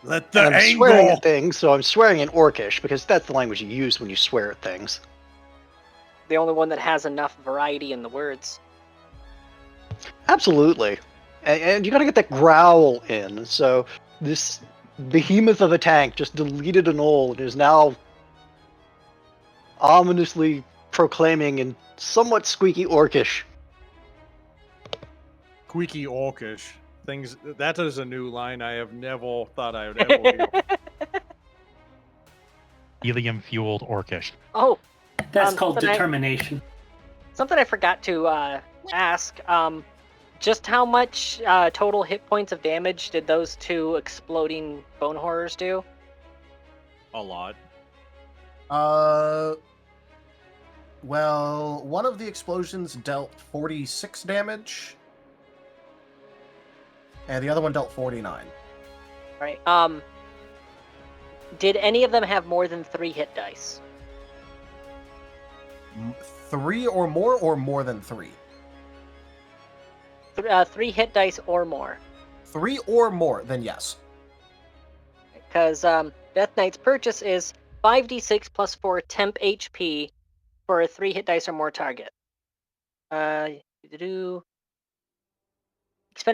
Let the And I'm angle. swearing at things, so I'm swearing in Orcish, because that's the language you use when you swear at things. The only one that has enough variety in the words. Absolutely. And you gotta get that growl in, so this behemoth of a tank just deleted a gnoll and is now ominously proclaiming in somewhat squeaky Orcish. Squeaky Orcish. That is a new line I have never thought I would ever hear. Helium-fueled Orcish. Oh, That's called something determination. something I forgot to ask. Just how much total hit points of damage did those two exploding bone horrors do? A lot. Well, one of the explosions dealt 46 damage, and the other one dealt 49. Right. Did any of them have more than 3 hit dice? 3 or more than 3? 3 hit dice or more. 3 or more, then yes. Because Death Knight's purchase is 5d6 plus 4 temp HP for a 3 hit dice or more target. Expend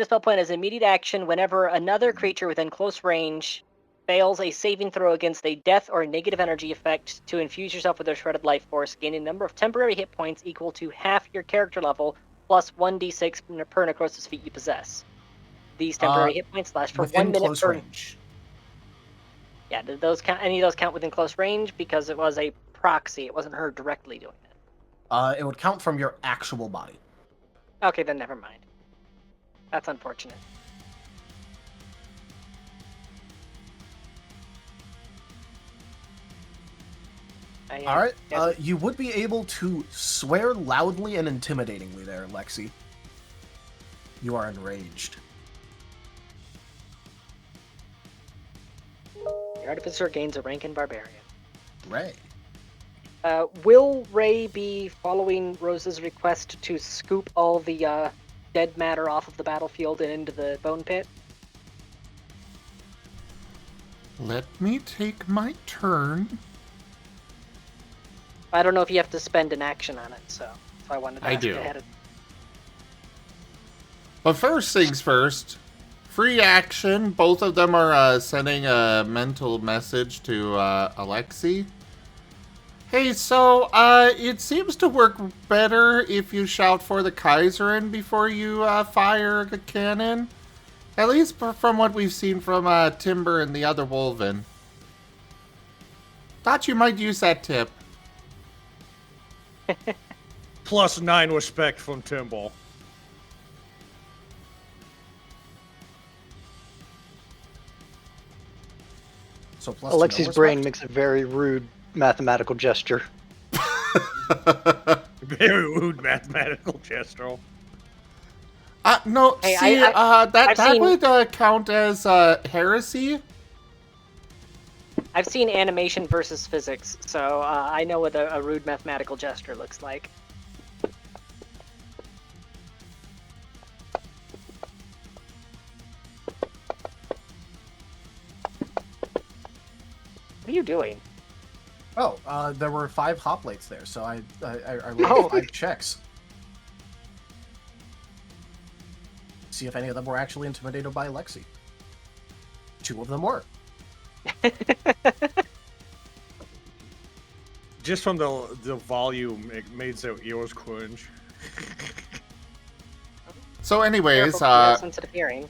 a spell point as an immediate action whenever another creature within close range fails a saving throw against a death or negative energy effect to infuse yourself with their shredded life force, gaining a number of temporary hit points equal to half your character level plus 1d6 per necrosis feat you possess. These temporary hit points last for 1 Within minute close per... range. Yeah, did those count? Any of those count within close range? Because it was a proxy. It wasn't her directly doing it. It would count from your actual body. Okay, then never mind. That's unfortunate. All right. You would be able to swear loudly and intimidatingly there, Lexi. You are enraged. The Artificer gains a rank in Barbarian. Ray. Will Ray be following Rose's request to scoop all the dead matter off of the battlefield and into the bone pit? Let me take my turn. I don't know if you have to spend an action on it, so I wanted to ask do. ahead of... But first things first, free action. Both of them are sending a mental message to Alexei. Hey, so it seems to work better if you shout for the Kaiserin before you fire a cannon. At least from what we've seen from Timber and the other Wolven. Thought you might use that tip. +9 respect from Timbal. So plus Alexei's no brain respect? makes a very rude mathematical gesture. Very rude mathematical gesture. No, Hey, see, I've that seen- would count as heresy. I've seen animation versus physics, so I know what a rude mathematical gesture looks like. What are you doing? Oh, there were 5 hoplates there, so I rolled Oh. 5 checks. See if any of them were actually intimidated by Alexei. 2 of them were. Just from the volume, it made their ears cringe. So anyways, Careful, you have sensitive hearing.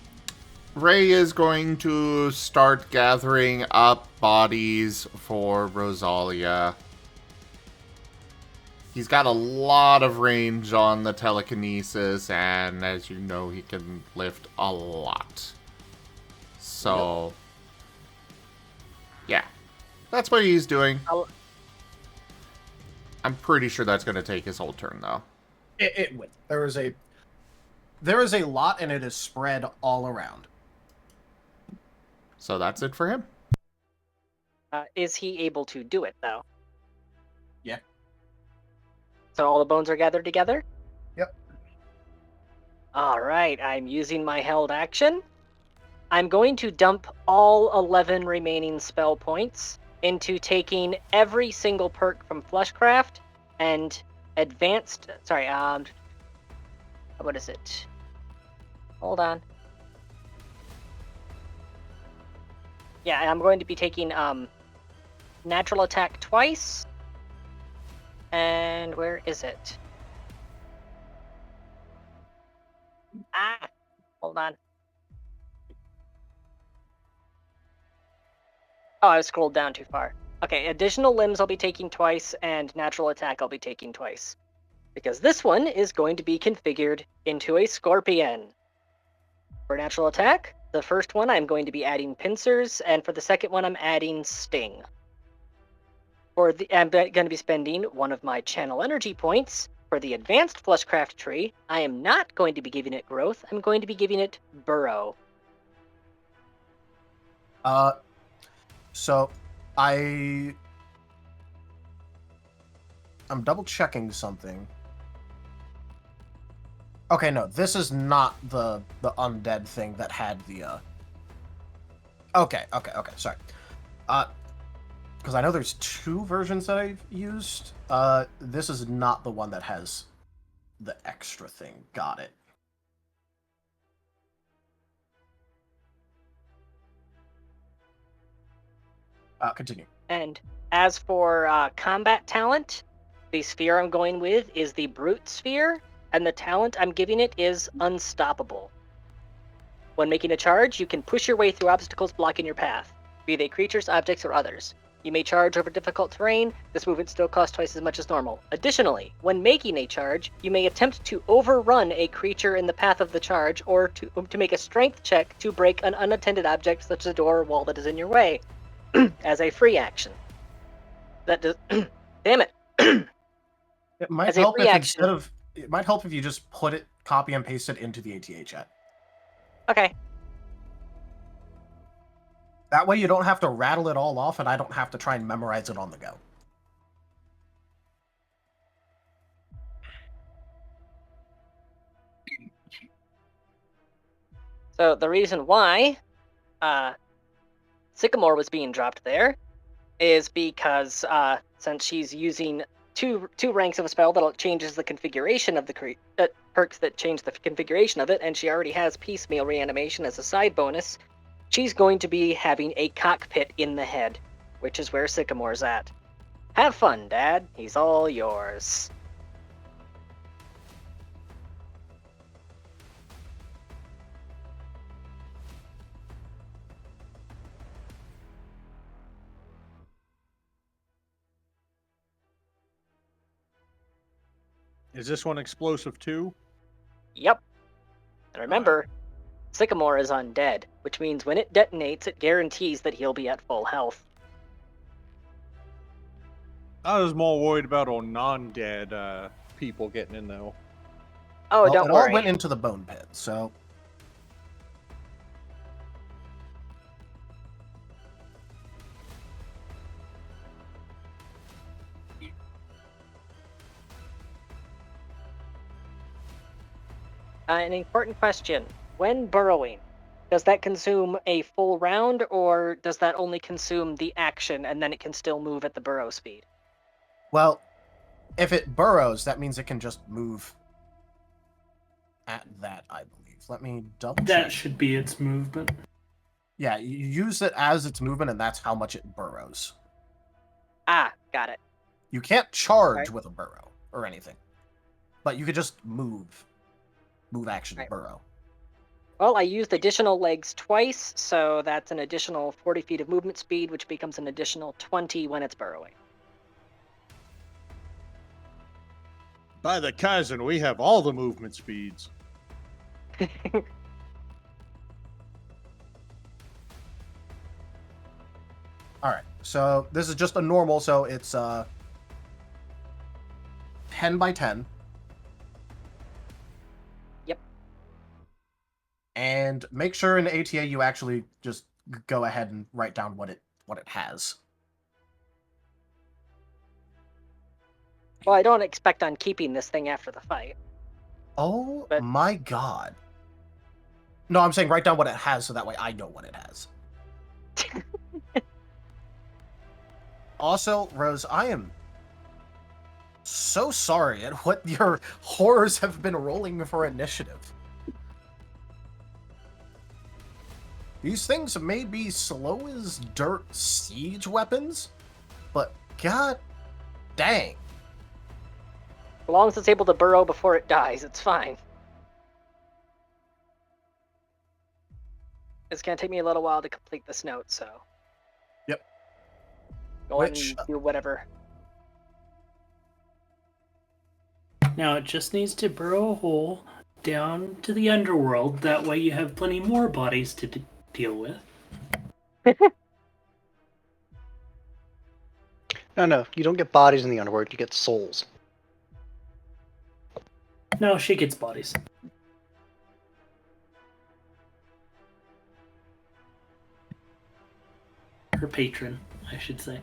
Ray is going to start gathering up bodies for Rosalia. He's got a lot of range on the telekinesis, and as you know, he can lift a lot. So, yeah. That's what he's doing. I'm pretty sure that's going to take his whole turn, though. It would. There is a lot, and it is spread all around. So that's it for him. Is he able to do it, though? Yeah. So all the bones are gathered together? Yep. Alright, I'm using my held action. I'm going to dump all 11 remaining spell points into taking every single perk from Fleshcraft and advanced... Sorry, what is it? Hold on. Yeah, I'm going to be taking natural attack twice. And where is it? Hold on. Oh, I scrolled down too far. Okay, additional limbs I'll be taking twice, and natural attack I'll be taking twice. Because this one is going to be configured into a scorpion. For natural attack, the first one I'm going to be adding pincers, and for the second one I'm adding sting. I'm going to be spending one of my channel energy points for the advanced Fleshcraft tree. I am not going to be giving it growth, I'm going to be giving it burrow. So I'm double checking something. Okay, no, this is not the undead thing that had the Okay, sorry. Because I know there's 2 versions that I've used. This is not the one that has the extra thing. Got it. Continue. And as for combat talent, the sphere I'm going with is the Brute Sphere, and the talent I'm giving it is Unstoppable. When making a charge, you can push your way through obstacles blocking your path, be they creatures, objects, or others. You may charge over difficult terrain. This movement still costs twice as much as normal. Additionally, when making a charge, you may attempt to overrun a creature in the path of the charge, or to make a strength check to break an unattended object such as a door or wall that is in your way, as a free action. That does... Damn it. It might As a help free if action. it might help if you just put it, copy and paste it into the ATA chat. Okay. That way you don't have to rattle it all off, and I don't have to try and memorize it on the go. So the reason why Sycamore was being dropped there is because since she's using two ranks of a spell that changes the configuration of the perks that change the configuration of it, and she already has piecemeal reanimation as a side bonus. She's going to be having a cockpit in the head, which is where Sycamore's at. Have fun, Dad. He's all yours. Is this one explosive too? Yep. And remember, Sycamore is undead, which means when it detonates, it guarantees that he'll be at full health. I was more worried about all non-dead people getting in though. Oh, Well, don't it worry. all went into the bone pit, so An important question. When burrowing, does that consume a full round, or does that only consume the action and then it can still move at the burrow speed? well, if it burrows, that means it can just move at that, I believe. Let me double check. That should be its movement. Yeah, you use it as its movement, and that's how much it burrows. Ah, got it. You can't charge Right. with a burrow or anything, but you could just move action, Right. burrow. Well, I used additional legs twice, so that's an additional 40 feet of movement speed, which becomes an additional 20 when it's burrowing. By the Kaizen, we have all the movement speeds. All right, so this is just a normal, so it's 10 by 10. Yep. And make sure in ATA you actually just go ahead and write down what it has. Well, I don't expect on keeping this thing after the fight. Oh But- my god. No, I'm saying write down what it has so that way I know what it has. Also, Rose, I am so sorry at what your horrors have been rolling for initiative. These things may be slow as dirt siege weapons, but god dang. As long as it's able to burrow before it dies, it's fine. It's going to take me a little while to complete this note, so... Yep. Go on Which- and do whatever. Now it just needs to burrow a hole down to the underworld. That way you have plenty more bodies to deal with. No, you don't get bodies in the underworld, you get souls. No, she gets bodies. Her patron, I should say.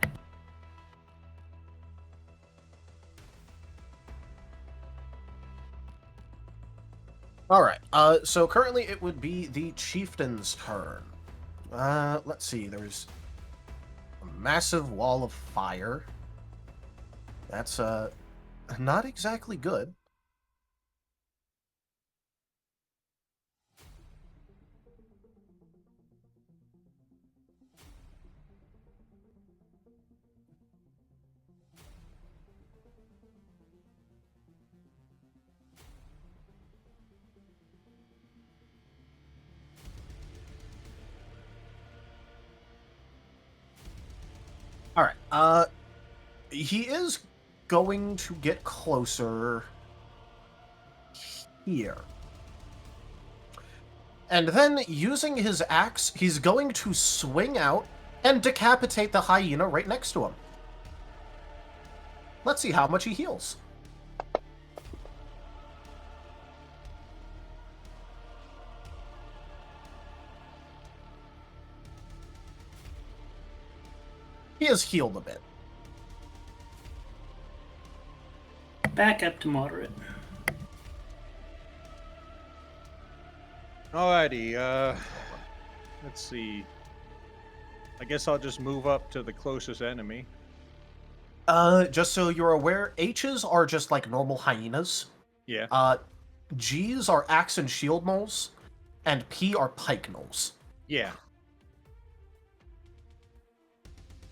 Alright, so currently it would be the chieftain's turn. Let's see, there's a massive wall of fire. That's, not exactly good. Alright, he is going to get closer here. And then, using his axe, he's going to swing out and decapitate the hyena right next to him. Let's see how much he heals. He has healed a bit. Back up to moderate. Alrighty, let's see. I guess I'll just move up to the closest enemy. Just so you're aware, H's are just like normal hyenas. Yeah. G's are axe and shield gnolls, and P are pike gnolls. Yeah.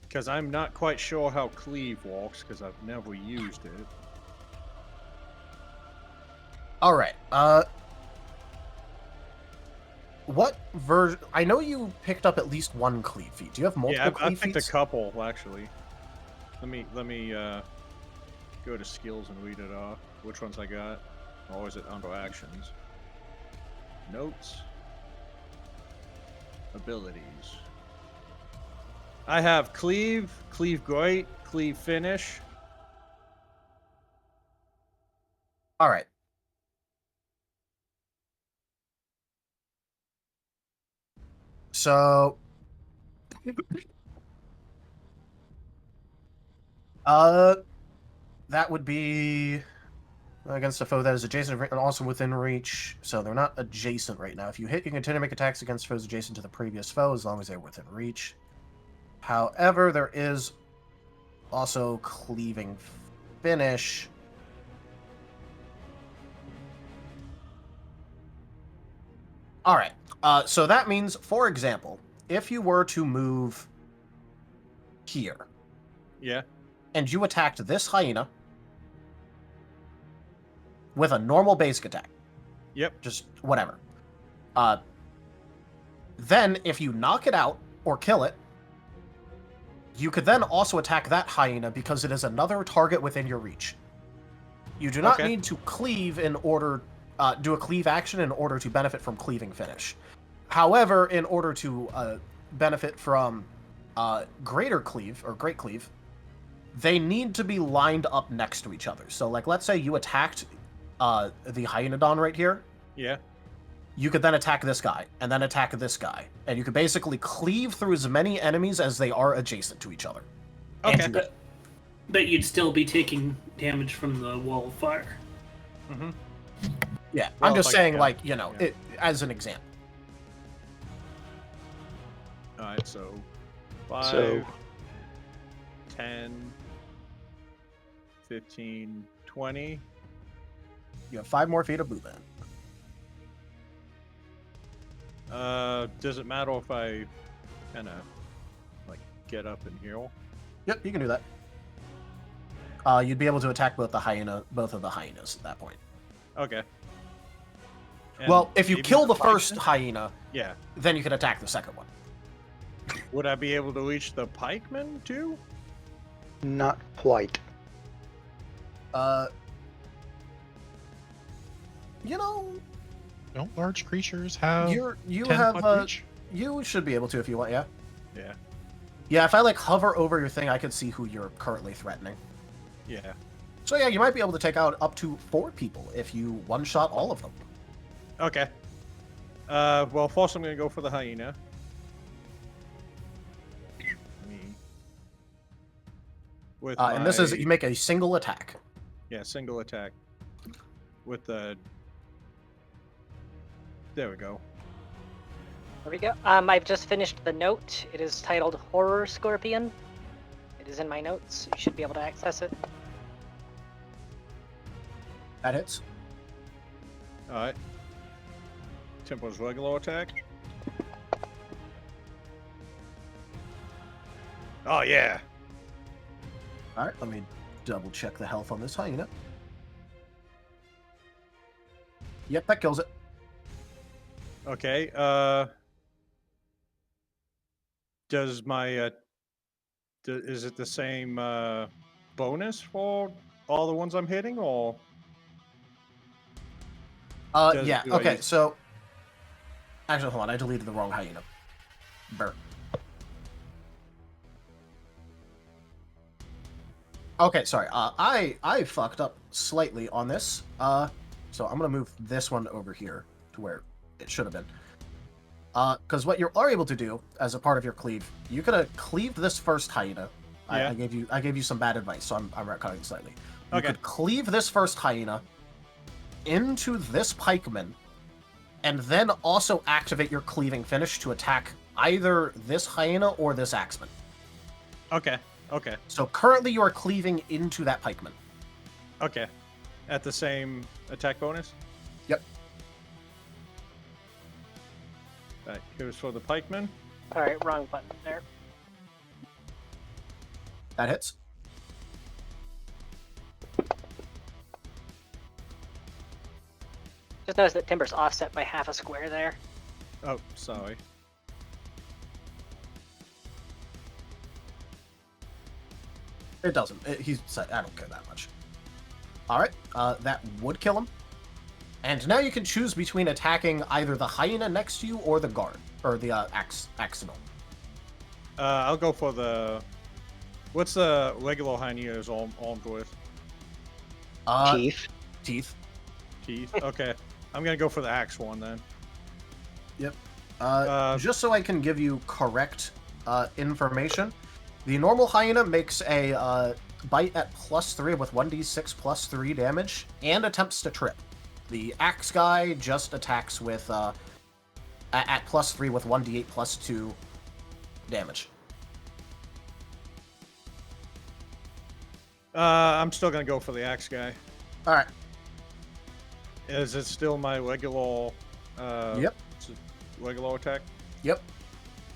Because I'm not quite sure how cleave works, because I've never used it. Alright, what version... I know you picked up at least one cleave feat. Do you have multiple Yeah, cleave I picked a feats? couple, actually. Let me go to skills and read it off. Which ones I got? Or is it under actions? Notes. Abilities. I have cleave, cleave great, cleave finish. Alright. So... that would be against a foe that is adjacent and also within reach. So they're not adjacent right now. If you hit, you can continue to make attacks against foes adjacent to the previous foe as long as they're within reach. However, there is also cleaving finish. All right. So that means, for example, if you were to move here, Yeah. and you attacked this hyena with a normal basic attack. Yep. Just whatever. Then, if you knock it out or kill it, you could then also attack that hyena because it is another target within your reach. You do not need to cleave in order... do a cleave action in order to benefit from cleaving finish. However, in order to benefit from greater cleave, or great cleave, they need to be lined up next to each other. So, like, let's say you attacked the Hyenodon right here. Yeah. You could then attack this guy, and then attack this guy. And you could basically cleave through as many enemies as they are adjacent to each other. Okay. But you'd still be taking damage from the wall of fire. Mm-hmm. Yeah, Well, I'm just saying, yeah. like, you know, it, as an example. Alright, so 5, So- 10, 15, 20. You have 5 more feet of movement. Does it matter if I kind of like get up and heal? Yep, you can do that. You'd be able to attack both of the hyenas at that point. Okay. And Well, if you maybe kill the pikeman? first hyena, Yeah. then you can attack the second one. Would I be able to reach the pikeman too? Not quite. You know, Don't large creatures have you 10 have foot reach? you should be able to if you want, yeah. Yeah. Yeah, if I like hover over your thing, I can see who you're currently threatening. Yeah. So yeah, you might be able to take out up to 4 people if you one-shot all of them. Okay. Well, first I'm gonna go for the hyena. Me. With And this is my- you make a single attack. Yeah, single attack. With the... There we go. There we go. I've just finished the note. It is titled Horror Scorpion. It is in my notes. You should be able to access it. That hits. Alright. Tempo's regular attack. Oh, yeah. All right, let me double check the health on this hyena. Yep, that kills it. Okay, does my, is it the same, bonus for all the ones I'm hitting, or? Does- Yeah, do I okay, use- so... Actually, hold on, I deleted the wrong hyena. Burr. Okay, sorry, I fucked up slightly on this. So I'm gonna move this one over here to where it should have been. Because what you are able to do as a part of your cleave, you could have cleaved this first hyena. Yeah. I gave you some bad advice, so I'm retconning slightly. You Okay. could cleave this first hyena into this pikeman, and then also activate your cleaving finish to attack either this hyena or this axeman. Okay. Okay. So currently you are cleaving into that pikeman. Okay. At the same attack bonus? Yep. That goes for the pikeman. All right, wrong button there. That hits. Just notice that Timber's offset by half a square there. Oh, sorry. It doesn't. He's said, I don't care that much. All right, that would kill him. And now you can choose between attacking either the hyena next to you or the guard, or the axonal. I'll go for the... What's the regular hyena is armed with? Teeth. Teeth. Teeth? Okay. I'm gonna go for the axe one then. Yep. Just so I can give you correct information, the normal hyena makes a bite at +3 with 1d6 +3 damage and attempts to trip. The axe guy just attacks with at +3 with 1d8 +2 damage. I'm still gonna go for the axe guy. All right. Is it still my regular? Yep. Regular attack. Yep.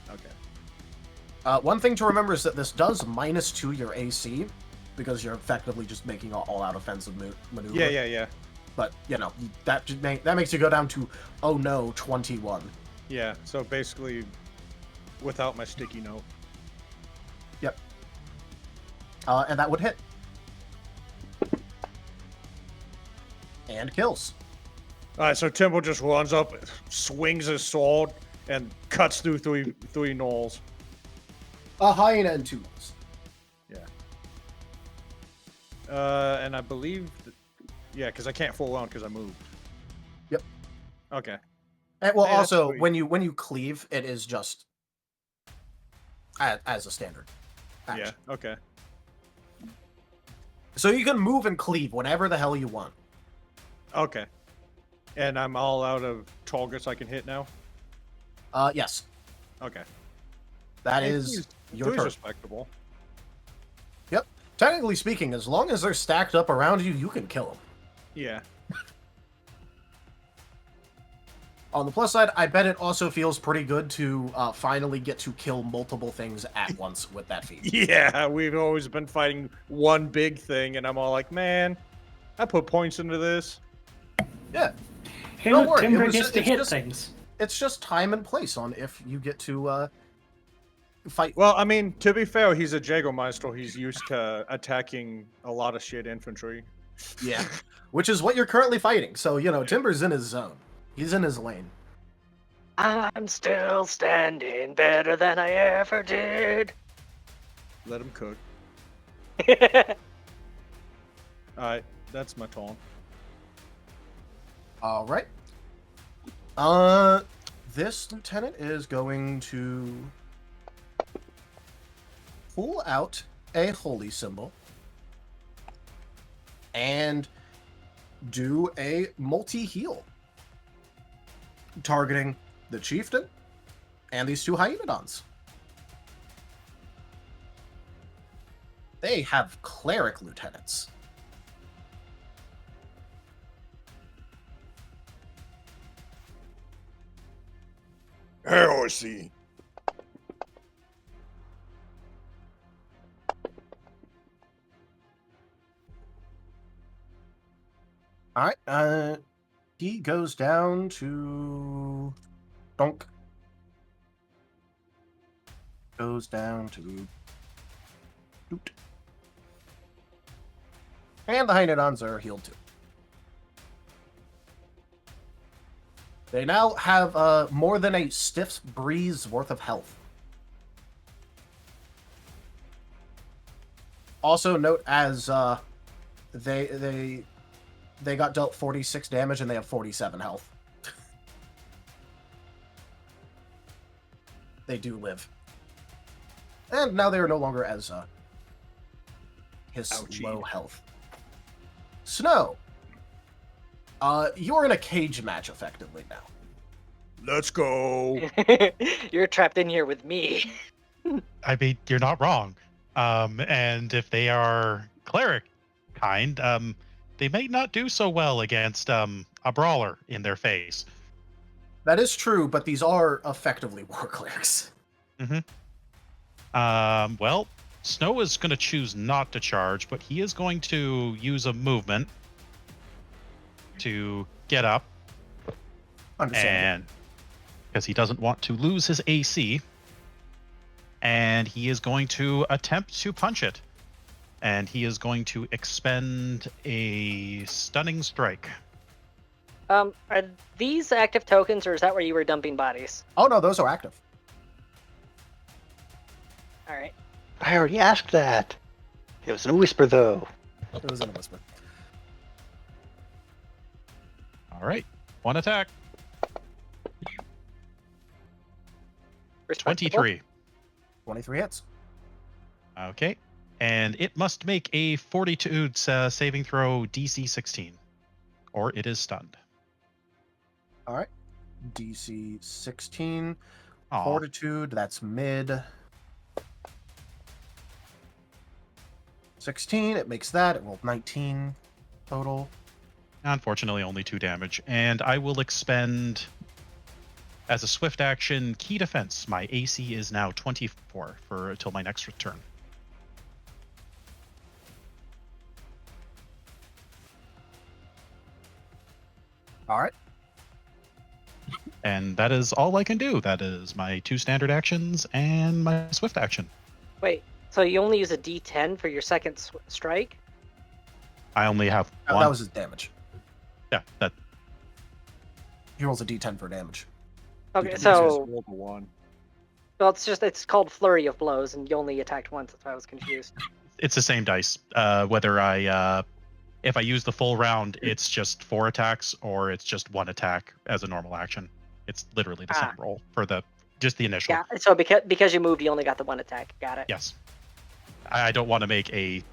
Okay. One thing to remember is that this does -2 your AC, because you're effectively just making an all-out offensive maneuver. Yeah. But you know that makes you go down to 21. Yeah. So basically, without my sticky note. Yep. And that would hit. And kills. All right. So Timbo just runs up, swings his sword, and cuts through three gnolls. A hyena and 2 gnolls. Yeah. And I believe, yeah, because I can't full round because I moved. Yep. Okay. And, well, Hey, that's also sweet. when you cleave, it is just as a standard action. Yeah. Okay. So you can move and cleave whenever the hell you want. Okay. And I'm all out of targets I can hit now. Yes, Okay. that Hey, is your three's turn. respectable. Yep. Technically speaking, as long as they're stacked up around you, you can kill them. Yeah. On the plus side, I bet it also feels pretty good to finally get to kill multiple things at once with that feat. Yeah, we've always been fighting one big thing, and I'm all like, man, I put points into this. Yeah. Hey, Don't look, worry, Timber it was gets just- to it's hit just- things. It's just time and place on if you get to fight. Well, I mean, to be fair, he's a Jägermeister. He's used to attacking a lot of shit infantry. Yeah. Which is what you're currently fighting. So, you know, Timber's in his zone. He's in his lane. I'm still standing better than I ever did. Let him cook. Alright, that's my taunt. All right. This lieutenant is going to pull out a holy symbol and do a multi-heal, targeting the chieftain and these 2 hyenodons. They have cleric lieutenants. Heresy. All right. He goes down to donk. Goes down to doot. And the hyenodons are healed too. They now have more than a stiff breeze worth of health. Also note as they got dealt 46 damage and they have 47 health. They do live. And now they are no longer as his Ouchie. low health. Snow. You're in a cage match effectively now. Let's go. You're trapped in here with me. I mean, you're not wrong. And if they are cleric kind, they may not do so well against a brawler in their face. That is true, but these are effectively war clerics. Well, Snow is going to choose not to charge, but he is going to use a movement to get up, and because he doesn't want to lose his AC, and he is going to attempt to punch it, and he is going to expend a stunning strike. Are these active tokens, or is that where you were dumping bodies? Oh no, those are active. All right. I already asked that. It was in a whisper, though. It was in a whisper. All right, one attack. Respectable. 23. 23 hits. Okay, and it must make a fortitude saving throw DC 16, or it is stunned. All right. DC 16. Aw. Fortitude, that's mid. 16, it makes that. It rolled 19 total. Unfortunately, only 2 damage, and I will expend, as a swift action, key defense. My AC is now 24 for until my next return. All right. And that is all I can do. That is my 2 standard actions and my swift action. Wait, so you only use a D10 for your second strike? I only have Oh, one. that was his damage. Yeah, that. He rolls a D10 for damage. Okay, Just so roll the 1. well, it's called Flurry of Blows, and you only attacked once. That's why I was confused. It's the same dice. Whether if I use the full round, it's just 4 attacks, or it's just 1 attack as a normal action. It's literally the same roll for just the initial. Yeah. So because you moved, you only got the 1 attack. Got it. Yes. I don't want to make a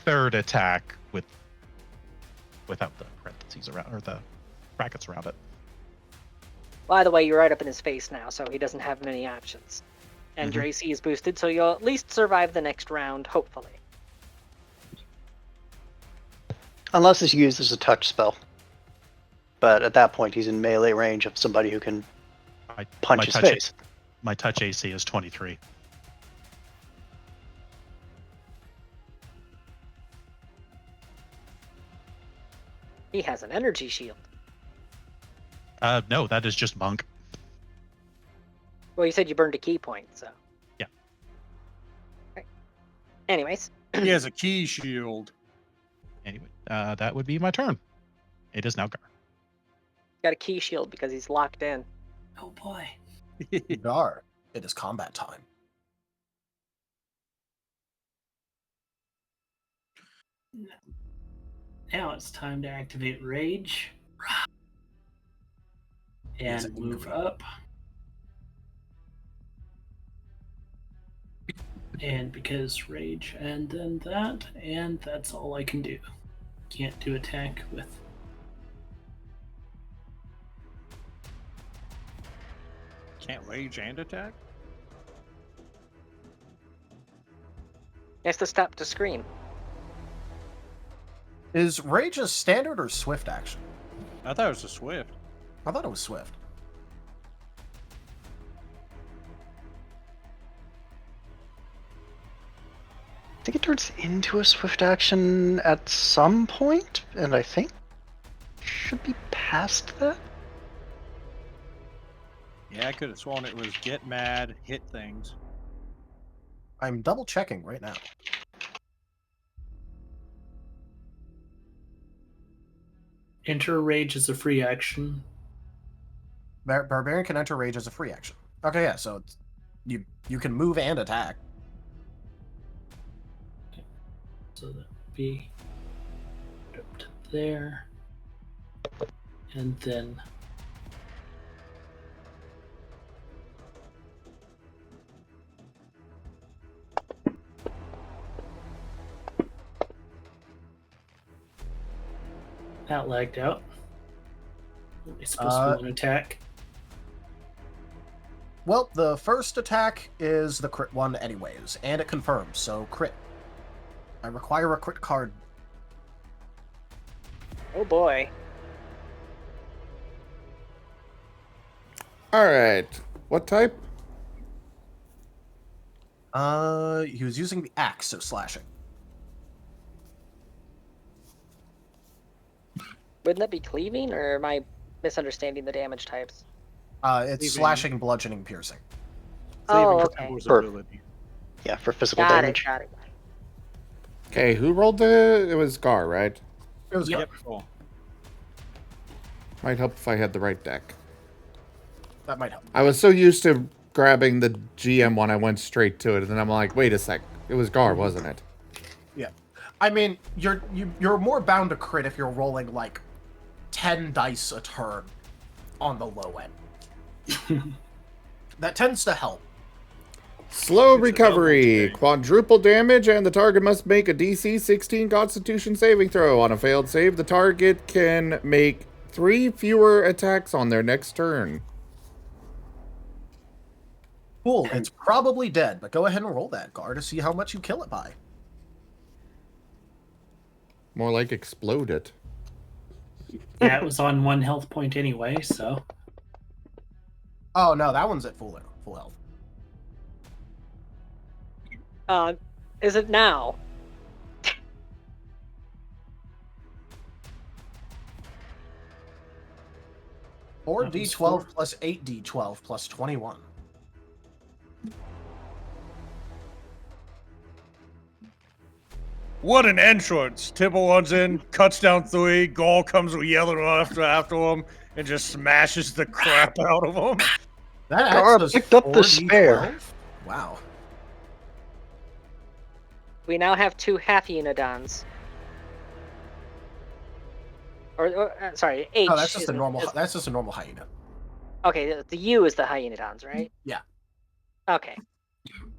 3rd attack without the parentheses around, or the brackets around it. By the way, you're right up in his face now, so he doesn't have many options. And your AC is boosted, so you'll at least survive the next round, hopefully. Unless it's used as a touch spell. But at that point, he's in melee range of somebody who can punch his face. My touch AC is 23. He has an energy shield. No, that is just monk. Well, you said you burned a key point, so. Yeah. Right. Anyways. He has a key shield. Anyway, that would be my turn. It is now Gar. Got a key shield because he's locked in. Oh boy. Gar, it is combat time. Now it's time to activate Rage. And move up. And because Rage, and then that, and that's all I can do. Can't do attack with. Can't rage and attack? He has to stop to scream. Is Rage a standard or swift action? I thought it was a swift. I thought it was swift. I think it turns into a swift action at some point, and I think should be past that. Yeah, I could have sworn it was get mad, hit things. I'm double checking right now. Enter Rage as a free action. Barbarian can enter Rage as a free action. Okay, yeah, so it's, you can move and attack. So that would be up to there. And then that lagged out. It's supposed to be an attack. Well, the first attack is the crit one anyways, and it confirms, so crit. I require a crit card. Oh boy. Alright. What type? He was using the axe, so slashing. Wouldn't that be cleaving, or am I misunderstanding the damage types? It's Cleaving. slashing, bludgeoning, piercing. Oh, for okay. Tempo's For- ability. Yeah, for physical Got damage. it, got it. Okay, who rolled the... It was Gar, right? It was Yep. good. Cool. Might help if I had the right deck. That might help. I was so used to grabbing the GM one, I went straight to it, and then I'm like, wait a sec. It was Gar, wasn't it? Yeah. I mean, you're more bound to crit if you're rolling, like, 10 dice a turn on the low end. That tends to help. Slow It's recovery, available today. quadruple damage, and the target must make a DC 16 Constitution saving throw. On a failed save, the target can make 3 fewer attacks on their next turn. Cool, it's probably dead, but go ahead and roll that, Gar, to see how much you kill it by. More like explode it. Yeah, it was on 1 health point anyway, so. Oh, no, that one's at full health. Is it now? Four That was D12 4. plus 8D12 plus 21. What an entrance! Tibble runs in, cuts down 3, Gaul comes yelling after him, and just smashes the crap out of him. That Gar axe does picked up the 4D12? spare. Wow. We now have 2 half-unidons. Sorry, H. Oh, that's just a isn't- normal. is- That's just a normal hyena. Okay, the U is the hyunidons, right? Yeah. Okay.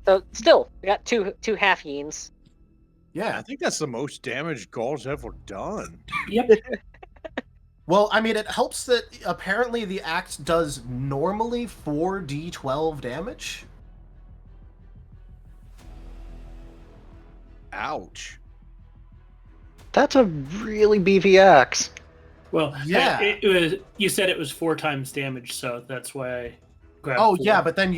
So still, we got two half-yeens. I Yeah. think that's the most damage Gaul's ever done. Yep. Well, I mean, it helps that apparently the axe does normally 4D12 damage. Ouch. That's a really beefy axe. Well, Yeah. it was. You said it was 4 times damage, so that's why I grabbed. Oh 4. yeah, but then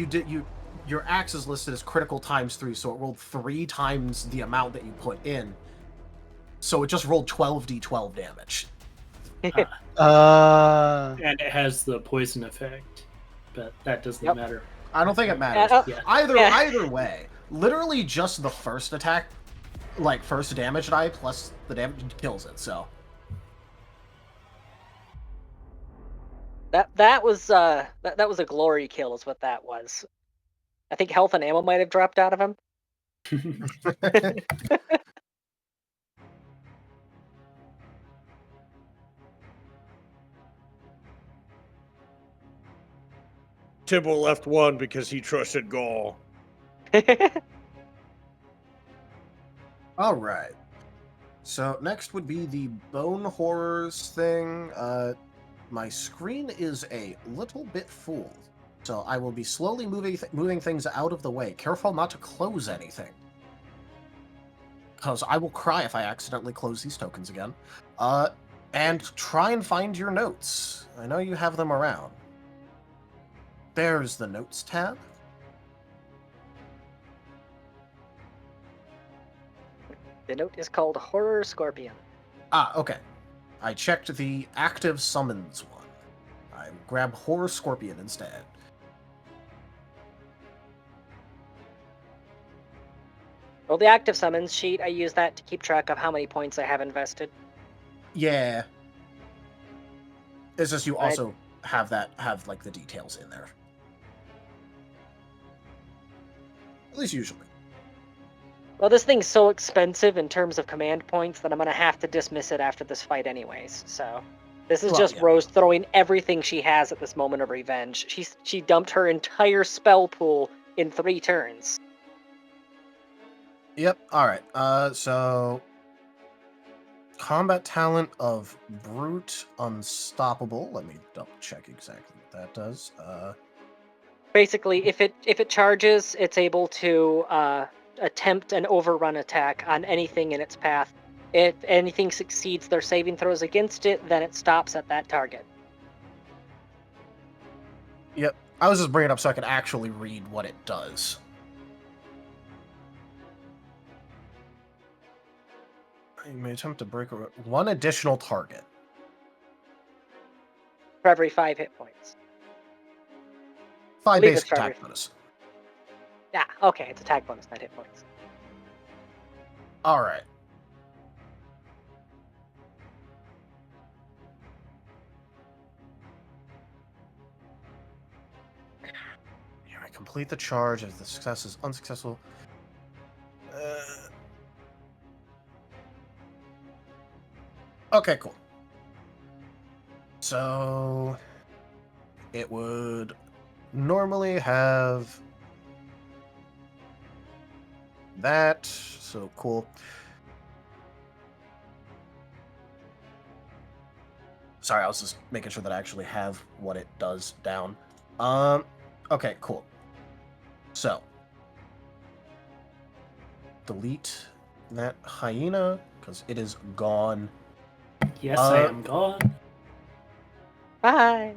your axe is listed as critical ×3, so it rolled 3 times the amount that you put in. So it just rolled 12D12 damage. and it has the poison effect, but that doesn't Yep. matter. I don't think it matters. Yeah. Either way, literally just the first attack, like first damage die plus the damage kills it. So That was that was a glory kill, is what that was. I think health and ammo might have dropped out of him. Tibble left 1 because he trusted Gaul. all right. So next would be the bone horrors thing. My screen is a little bit full, so I will be slowly moving things out of the way. Careful not to close anything, because I will cry if I accidentally close these tokens again. And try and find your notes. I know you have them around. There's the notes tab. The note is called Horror Scorpion. Ah, okay. I checked the active summons one. I grab Horror Scorpion instead. Well, the active summons sheet, I use that to keep track of how many points I have invested. Yeah. It's just you Right. also have like the details in there. At least usually. Well, this thing's so expensive in terms of command points that I'm gonna have to dismiss it after this fight anyways, so... This is Well, just yeah. Rose throwing everything she has at this moment of revenge. She dumped her entire spell pool in 3 turns. Yep. All right. So combat talent of Brute Unstoppable. Let me double check exactly what that does. basically, if it charges, it's able to attempt an overrun attack on anything in its path. If anything succeeds their saving throws against it, then it stops at that target. Yep. I was just bringing it up so I could actually read what it does. You may attempt to break one additional target. For every 5 hit points. 5 Believe base it's for attack every- bonus. Yeah, okay, it's attack bonus, not hit points. Alright. Here, I complete the charge if the success is unsuccessful. Okay, cool. So it would normally have that. So cool. Sorry, I was just making sure that I actually have what it does down. Okay, cool. So delete that hyena because it is gone. Yes, I am gone. Bye.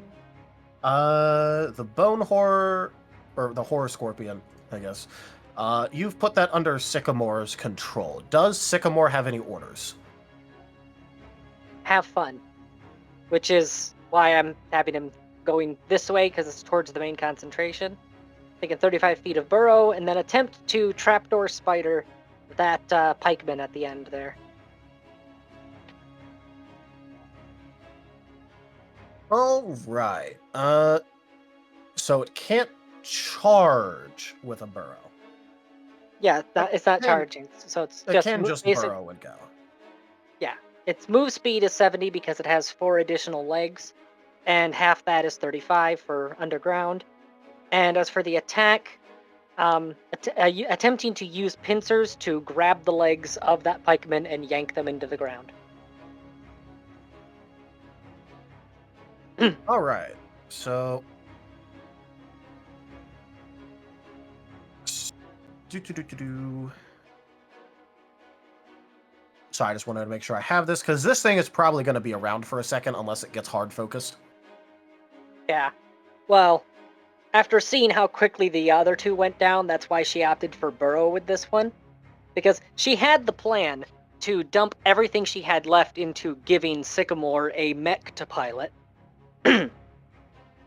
The bone horror, or the horror scorpion, I guess. You've put that under Sycamore's control. Does Sycamore have any orders? Have fun. Which is why I'm having him going this way, because it's towards the main concentration. Taking 35 feet of burrow, and then attempt to trapdoor spider that pikeman at the end there. All right. So it can't charge with a burrow. Yeah, it's not can- charging, so it's It just can just basic. burrow and go. Yeah, its move speed is 70 because it has 4 additional legs, and half that is 35 for underground. And as for the attack, attempting to use pincers to grab the legs of that pikeman and yank them into the ground. All right. So. Sorry, I just wanted to make sure I have this, because this thing is probably going to be around for a second unless it gets hard focused. Yeah. Well, after seeing how quickly the other two went down, that's why she opted for burrow with this one. Because she had the plan to dump everything she had left into giving Sycamore a mech to pilot.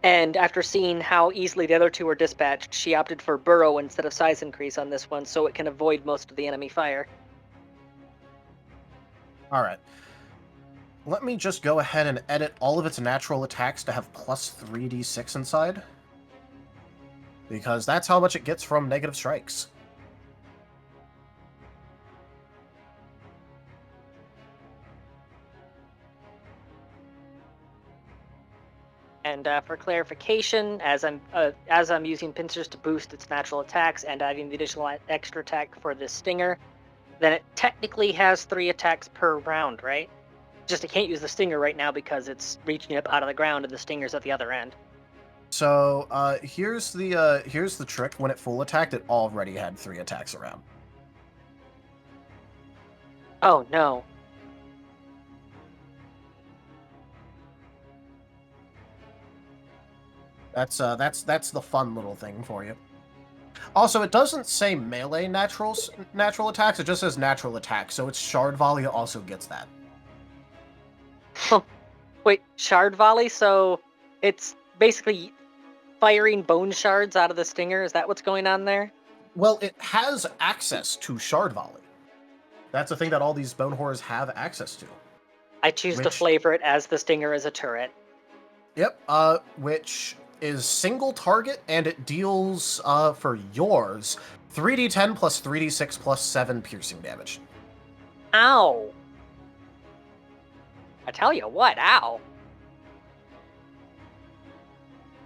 And after seeing how easily the other two were dispatched, she opted for burrow instead of size increase on this one, so it can avoid most of the enemy fire. Alright. Let me just go ahead and edit all of its natural attacks to have plus 3d6 inside. Because that's how much it gets from negative strikes. And for clarification, as I'm using pincers to boost its natural attacks and adding the additional extra attack for this stinger, then it technically has 3 attacks per round, right? Just it can't use the stinger right now because it's reaching up out of the ground and the stinger's at the other end. So, here's the trick. When it full attacked, it already had 3 attacks around. Oh no. That's the fun little thing for you. Also, it doesn't say melee natural attacks, it just says natural attacks, so its shard volley also gets that. Wait, shard volley? So it's basically firing bone shards out of the stinger? Is that what's going on there? Well, it has access to shard volley. That's the thing that all these bone horrors have access to. I choose to flavor it as the stinger as a turret. Yep, which is single target, and it deals, for yours, 3d10 plus 3d6 plus 7 piercing damage. Ow! I tell you what, ow!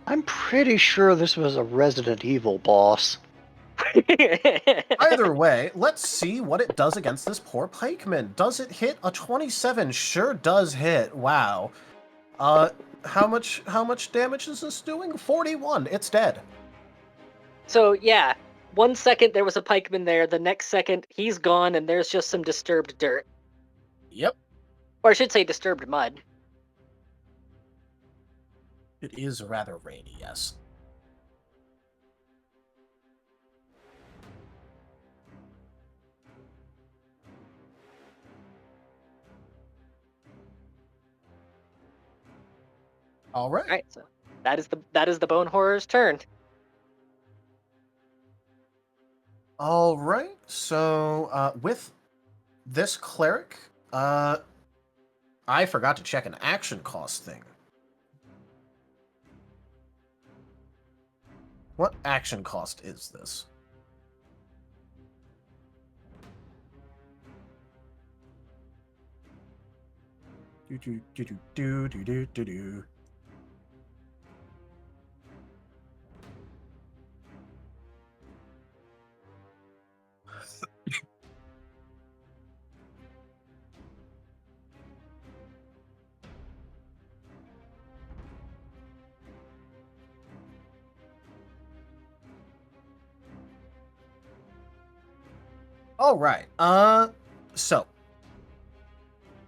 I'm pretty sure this was a Resident Evil boss. Either way, let's see what it does against this poor pikeman. Does it hit? A 27 sure does hit. Wow. How much damage is this doing? 41. It's dead. So yeah, 1 second there was a pikeman there. The next second he's gone, and there's just some disturbed dirt, Yep. or I should say disturbed mud. It is rather rainy, yes. All right. All right, so that is the bone horror's turn. All right. So with this cleric, I forgot to check an action cost thing. What action cost is this? Do do do do do do do do do. All right. So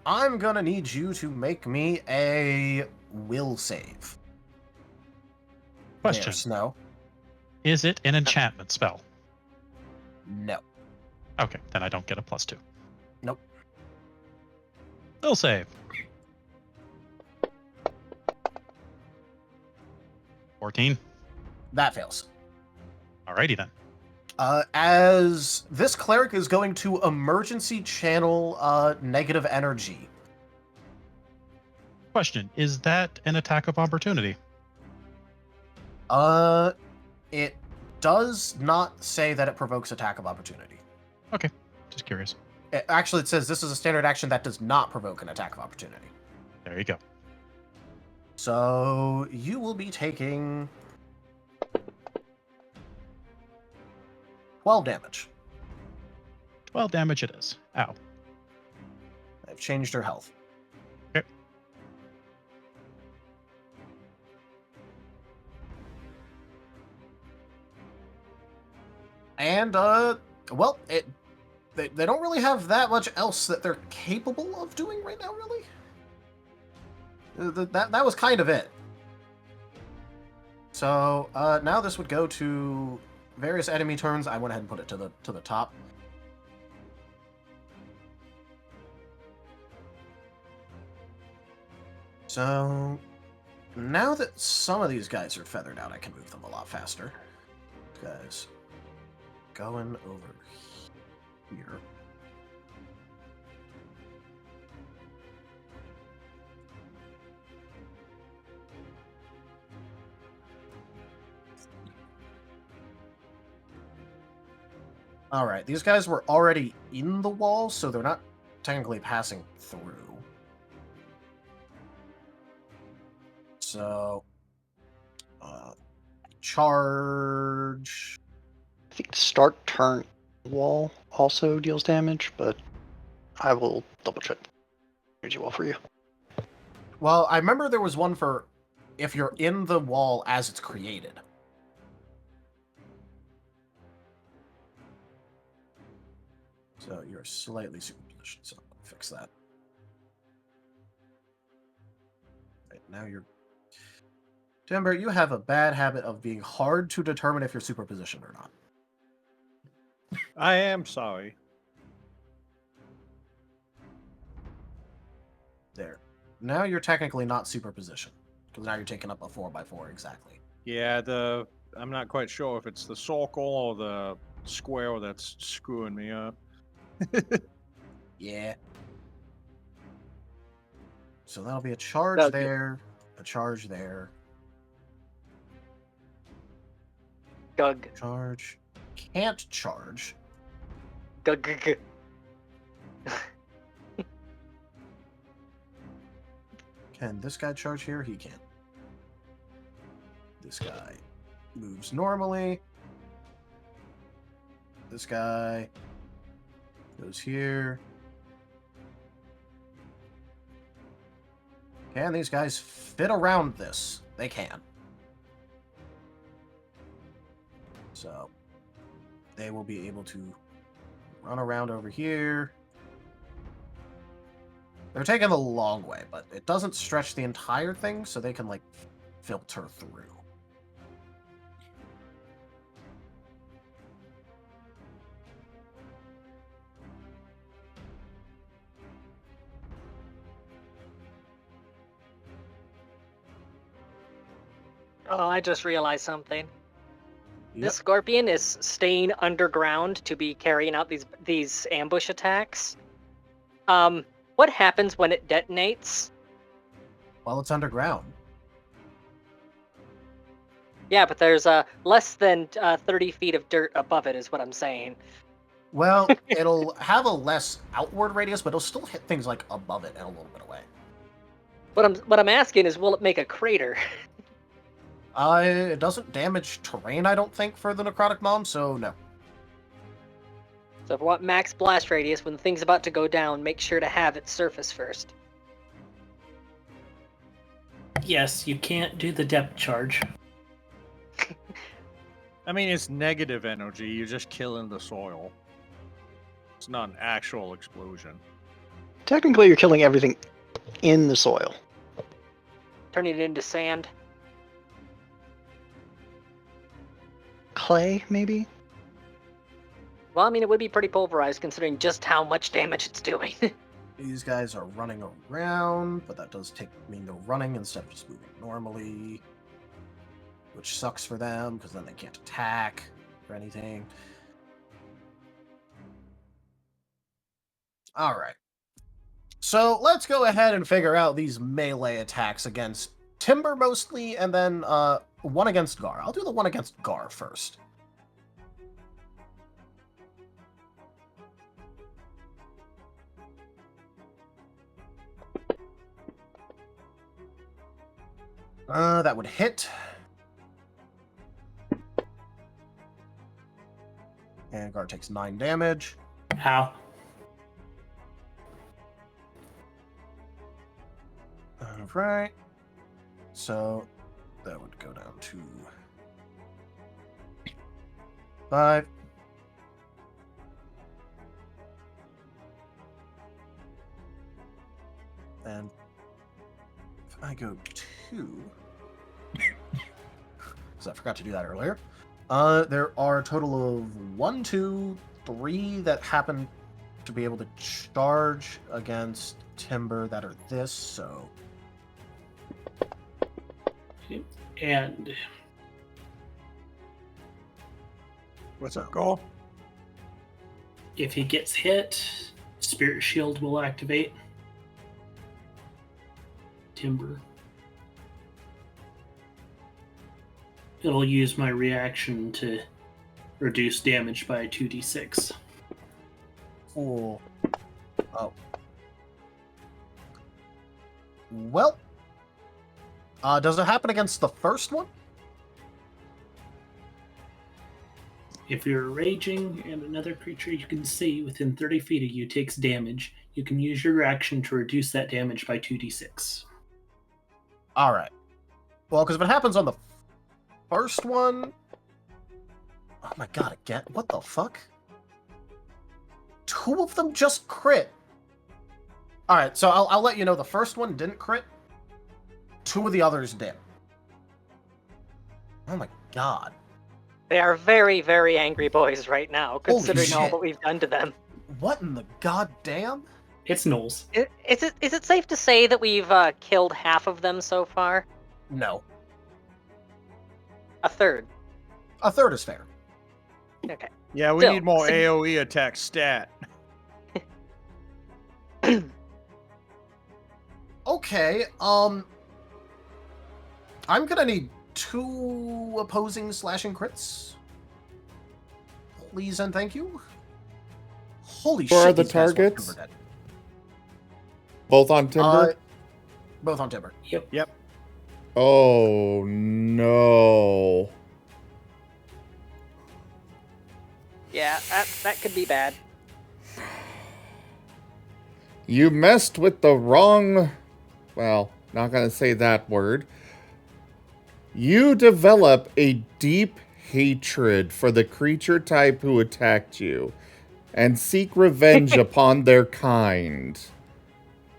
I'm gonna need you to make me a will save. Question. There, Snow. Is it an enchantment spell? No. Okay, then I don't get a +2. Nope. Will save. 14. That fails. Alrighty then. As this cleric is going to emergency channel negative energy. Question. Is that an attack of opportunity? It does not say that it provokes attack of opportunity. Okay, just curious. Actually, it says this is a standard action that does not provoke an attack of opportunity. There you go. So you will be taking 12 damage. 12 damage it is. Ow. I've changed her health. Okay. And, well, they don't really have that much else that they're capable of doing right now, really. That was kind of it. So, now this would go to various enemy turns. I went ahead and put it to the top. So, now that some of these guys are feathered out, I can move them a lot faster. Guys, going over here. Alright, these guys were already in the wall, so they're not technically passing through. So, charge. I think start turn wall also deals damage, but I will double check energy wall for you. Well, I remember there was one for if you're in the wall as it's created. So you're slightly superpositioned, so I'll fix that. Right, now you're... Timber, you have a bad habit of being hard to determine if you're superpositioned or not. I am sorry. There. Now you're technically not superpositioned, because now you're taking up a 4x4 exactly. Yeah, I'm not quite sure if it's the circle or the square that's screwing me up. Yeah. So that'll be a charge Okay. there, a charge there, Gug. charge. Can't charge. Gug. Gug, gug. Can this guy charge here? He can. This guy moves normally. This guy goes here. Can these guys fit around this? They can. So they will be able to run around over here. They're taking the long way, but it doesn't stretch the entire thing, so they can, like, filter through. Oh, I just realized something. Yep. This scorpion is staying underground to be carrying out these ambush attacks. What happens when it detonates? Well, it's underground. Yeah, but there's less than 30 feet of dirt above it, is what I'm saying. Well, it'll have a less outward radius, but it'll still hit things like above it and a little bit away. What I'm asking is, will it make a crater? It doesn't damage terrain, I don't think, for the necrotic bomb, so no. So if you want max blast radius, when the thing's about to go down, make sure to have it surface first. Yes, you can't do the depth charge. I mean, it's negative energy. You're just killing the soil. It's not an actual explosion. Technically, you're killing everything in the soil. Turning it into sand. Clay, maybe? Well, I mean, it would be pretty pulverized considering just how much damage it's doing. These guys are running around, but that does mean they're running instead of just moving normally. Which sucks for them, because then they can't attack or anything. Alright. So let's go ahead and figure out these melee attacks against Timber mostly, and then one against Gar. I'll do the one against Gar first. That would hit. And Gar takes 9 damage. How? Alright. So that would go down to 5. And if I go 2, because I forgot to do that earlier, there are a total of 1, 2, 3 that happen to be able to charge against Timber that are this, so. And What's up, goal? if he gets hit, Spirit Shield will activate. Timber. It'll use my reaction to reduce damage by 2d6. Cool. Oh. Well. Does it happen against the first one? If you're raging and another creature you can see within 30 feet of you takes damage, you can use your action to reduce that damage by 2d6. Alright. Well, because if it happens on the first one... Oh my god, again? What the fuck? 2 of them just crit. Alright, so I'll let you know the first one didn't crit. 2 of the others did. Oh my god. They are very, very angry boys right now, Holy considering all shit. that we've done to them. What in the goddamn? It's gnolls. Is it safe to say that we've killed half of them so far? No. A third. A third is fair. Okay. Yeah, we Still, need more sig- AoE attack stat. Okay, I'm gonna need 2 opposing slashing crits. Please and thank you. Holy Where shit. are the these guys want targets? Timber dead. Both on timber? Both on Timber. Yep. Oh no. Yeah, that could be bad. You messed with the wrong... Well, not gonna say that word. You develop a deep hatred for the creature type who attacked you and seek revenge upon their kind.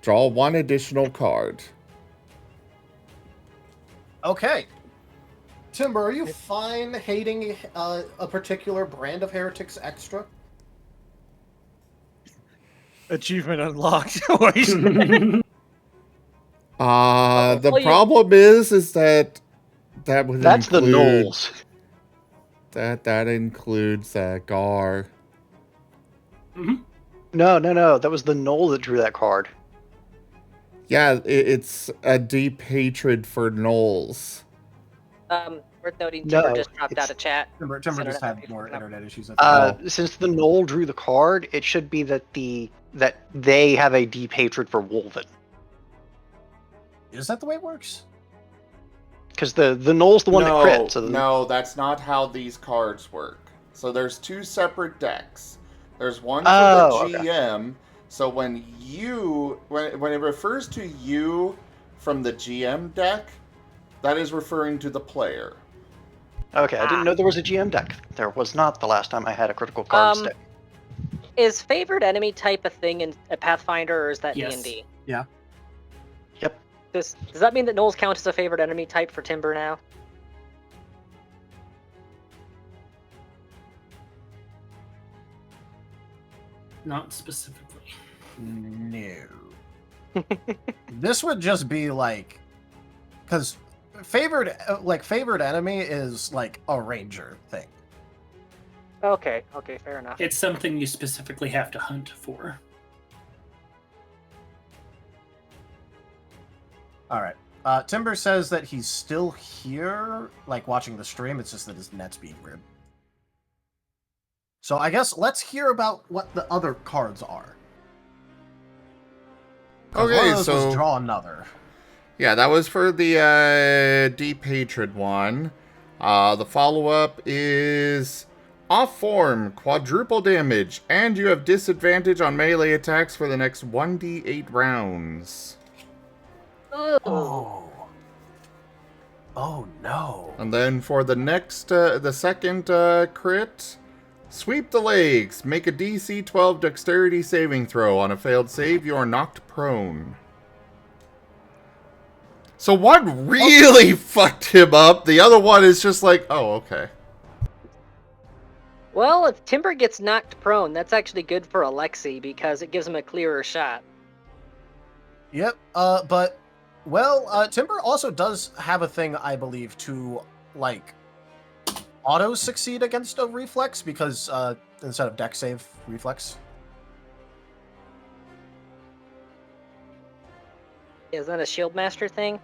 Draw one additional card. Okay. Timber, are you fine hating a particular brand of heretics extra? Achievement unlocked. What is The Well, problem is that would That's the include gnolls. that includes Gar. No. That was the gnoll that drew that card. Yeah, it's a deep hatred for gnolls. Worth noting, Timber No, just dropped out of chat. Timber His just internet might had be more fucking up. internet issues. I think. Since the gnoll drew the card, it should be that they have a deep hatred for Wolven. Is that the way it works? Because the gnoll's the one that crit. So No, that's not how these cards work. So there's two separate decks. There's one for Oh, the okay. GM. So when it refers to you from the GM deck, that is referring to the player. Okay, I didn't know there was a GM deck. There was not the last time I had a critical cards deck. Is favored enemy type a thing in a Pathfinder, or is that Yes. D&D? Yeah. Yep. Does that mean that gnolls count as a favored enemy type for Timber now? Not specifically. No. This would just be like, because favored enemy is like a ranger thing. Okay, fair enough. It's something you specifically have to hunt for. All right. Timber says that he's still here, like watching the stream. It's just that his net's being weird. So I guess let's hear about what the other cards are. 'Cause one Okay, of those was so draw another. yeah, that was for the deep hatred one. The follow-up is off form, quadruple damage, and you have disadvantage on melee attacks for the next 1d8 rounds. Oh no. And then for the next, the second crit, sweep the legs. Make a DC 12 dexterity saving throw. On a failed save, you are knocked prone. So one really fucked him up. The other one is just like, oh, okay. Well, if Timber gets knocked prone, that's actually good for Alexi because it gives him a clearer shot. Yep. But Timber also does have a thing, I believe, to like auto succeed against a reflex because instead of dex save, reflex. Is that a shield master thing?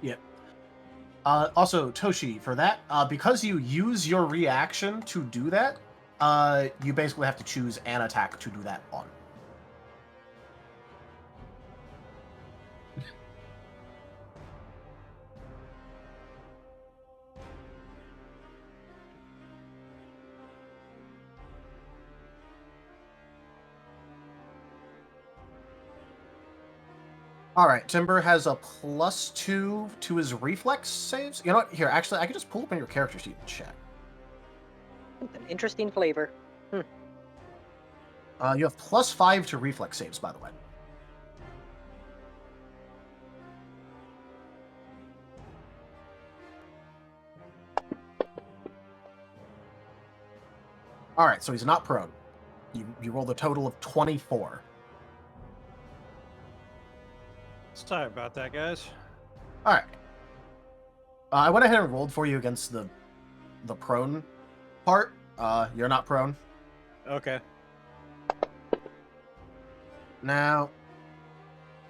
Yep. Also, Toshi, for that, because you use your reaction to do that, you basically have to choose an attack to do that on. All right, Timber has a +2 to his reflex saves. You know what? Here, actually, I can just pull up in your character sheet and check. An interesting flavor. You have +5 to reflex saves, by the way. All right, so he's not prone. You rolled a total of 24. Sorry about that, guys. All right. I went ahead and rolled for you against the prone part. You're not prone. Okay. Now,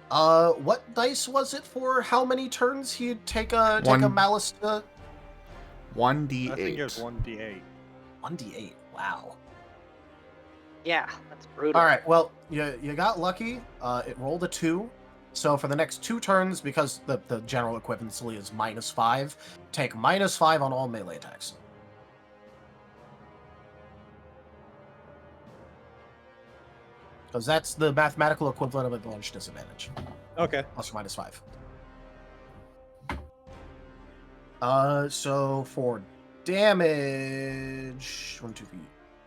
what dice was it for how many turns he'd take a malice? 1d8. I think it was 1d8. 1d8. Wow. Yeah, that's brutal. All right. Well, you got lucky. It rolled a 2. So for the next 2 turns, because the general equivalency is -5, take -5 on all melee attacks. Because that's the mathematical equivalent of advantage disadvantage. Okay. ±5. So for damage, 1, 2, 3,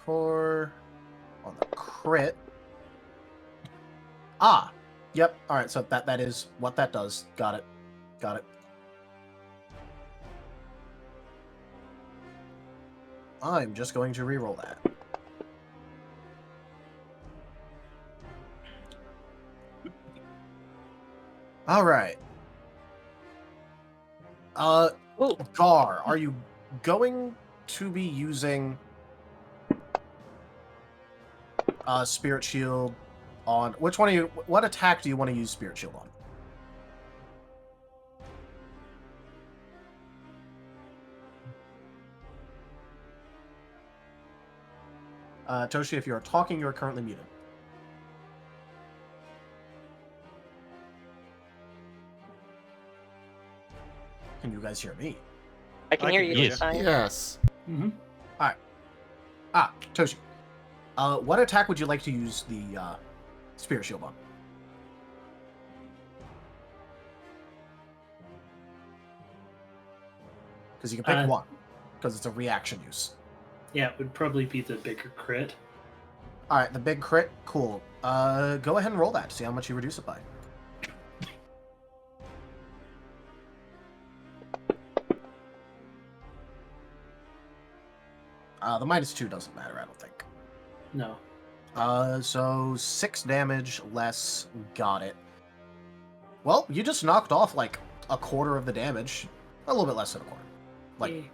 4 on the crit. Ah, yep. All right, so that is what that does. Got it. Got it. I'm just going to reroll that. All right. Ooh, Gar, are you going to be using Spirit Shield on which one of you? What attack do you want to use Spirit Shield on? Toshi, if you are talking, you are currently muted. Can you guys hear me? I can hear you. Yes. Fine. Yes. Mm-hmm. Toshi. What attack would you like to use the Spirit Shield on? Because you can pick one, because it's a reaction use. Yeah, it would probably be the bigger crit. All right, the big crit, cool. Go ahead and roll that to see how much you reduce it by. The -2 doesn't matter, I don't think. No. So 6 damage less, got it. Well, you just knocked off like a quarter of the damage. A little bit less than a quarter. Like,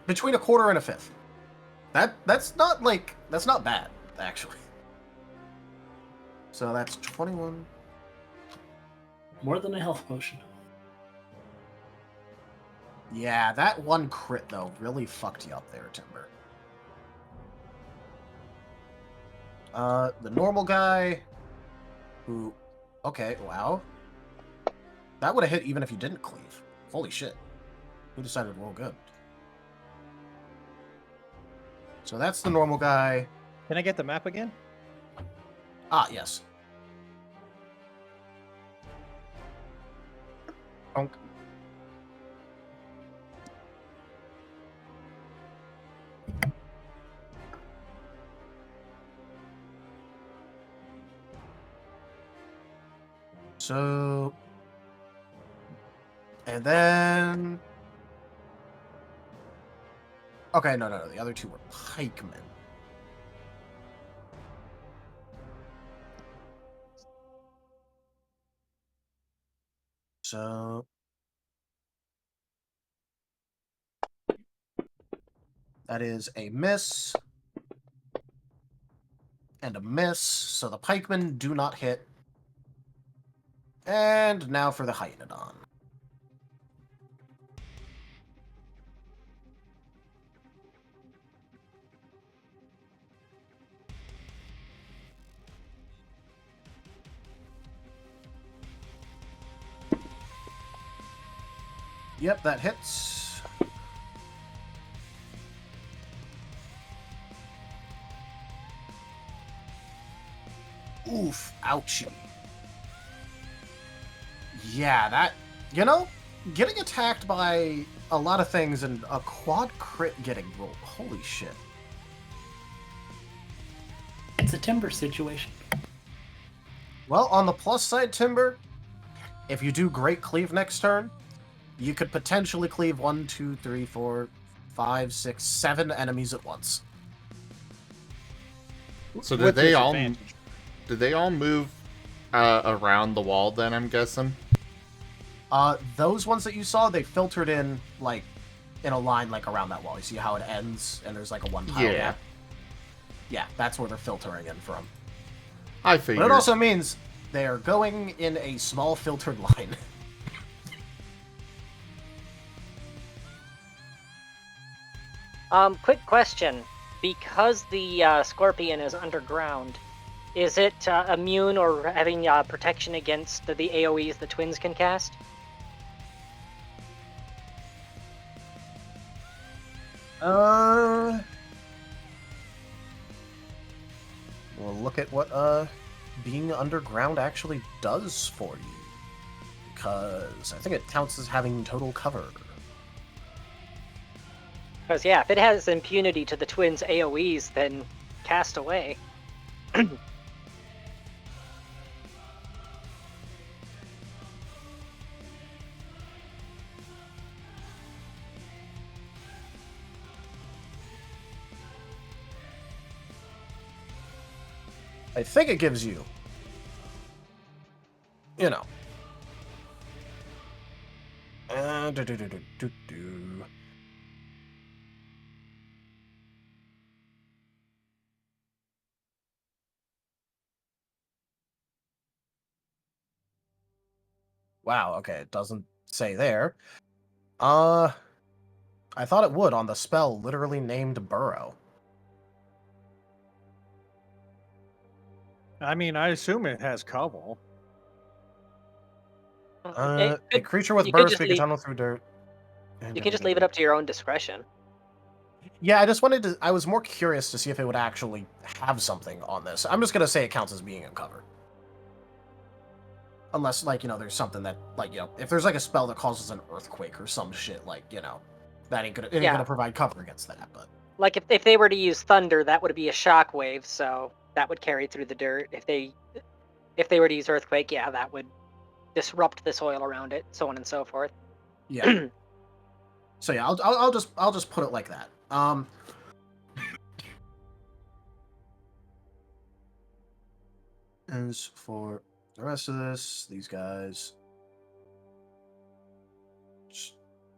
between a quarter and a fifth. That's not bad, actually. So that's 21. More than a health potion. Yeah, that one crit, though, really fucked you up there, Timber. The normal guy, who... Okay, wow. That would have hit even if you didn't cleave. Holy shit. Who decided to roll good? So that's the normal guy. Can I get the map again? Ah, yes. Bonk. So... And then... Okay, no, the other two were pikemen. So... That is a miss. And a miss, so the pikemen do not hit. And now for the Hyenodon. Yep, that hits. Oof, ouchie. Yeah, that... You know, getting attacked by a lot of things and a quad crit getting rolled. Holy shit. It's a Timber situation. Well, on the plus side, Timber, if you do Great Cleave next turn, you could potentially cleave 1, 2, 3, 4, 5, 6, 7 enemies at once. So With did disadvantage. they all move around the wall then, I'm guessing? Those ones that you saw, they filtered in, like, in a line, like, around that wall. You see how it ends, and there's, like, a one tile Yeah. gap? Yeah, that's where they're filtering in from. I figured. But it also means they are going in a small filtered line. Quick question. Because the scorpion is underground, is it immune or having protection against the AoEs the twins can cast? We'll look at what being underground actually does for you. because I think it counts as having total cover. Because, yeah, if it has impunity to the twins' AoEs, then cast away. I think it gives you, you know. Wow, okay, it doesn't say there. I thought it would on the spell literally named Burrow. I mean, I assume it has cover. A creature with you could burrow just speed can tunnel through dirt. You can just leave it up to your own discretion. Yeah, I just wanted to. I was more curious to see if it would actually have something on this. I'm just gonna say it counts as being in cover. Unless, like, you know, there's something that, like, you know, if there's like a spell that causes an earthquake or some shit, like, you know, that ain't gonna provide cover against that. But like if they were to use thunder, that would be a shockwave, so that would carry through the dirt. If they were to use earthquake, yeah, that would disrupt the soil around it, so on and so forth. Yeah. So yeah, I'll just put it like that. As for the rest of this, these guys just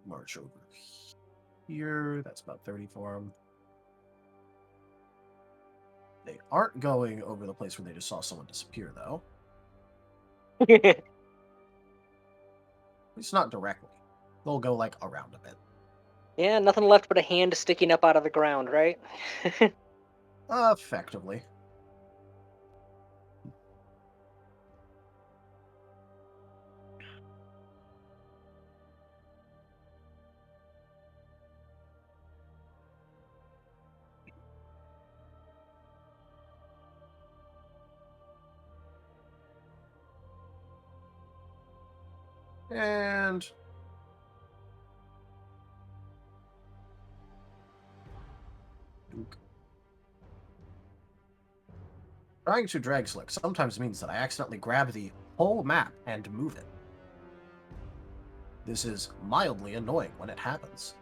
march over here. That's about 30 for them. They aren't going over the place where they just saw someone disappear, though. At least not directly. They'll go, like, around a bit. Yeah, nothing left but a hand sticking up out of the ground, right? Effectively. And trying to drag slick sometimes means that I accidentally grab the whole map and move it. This is mildly annoying when it happens.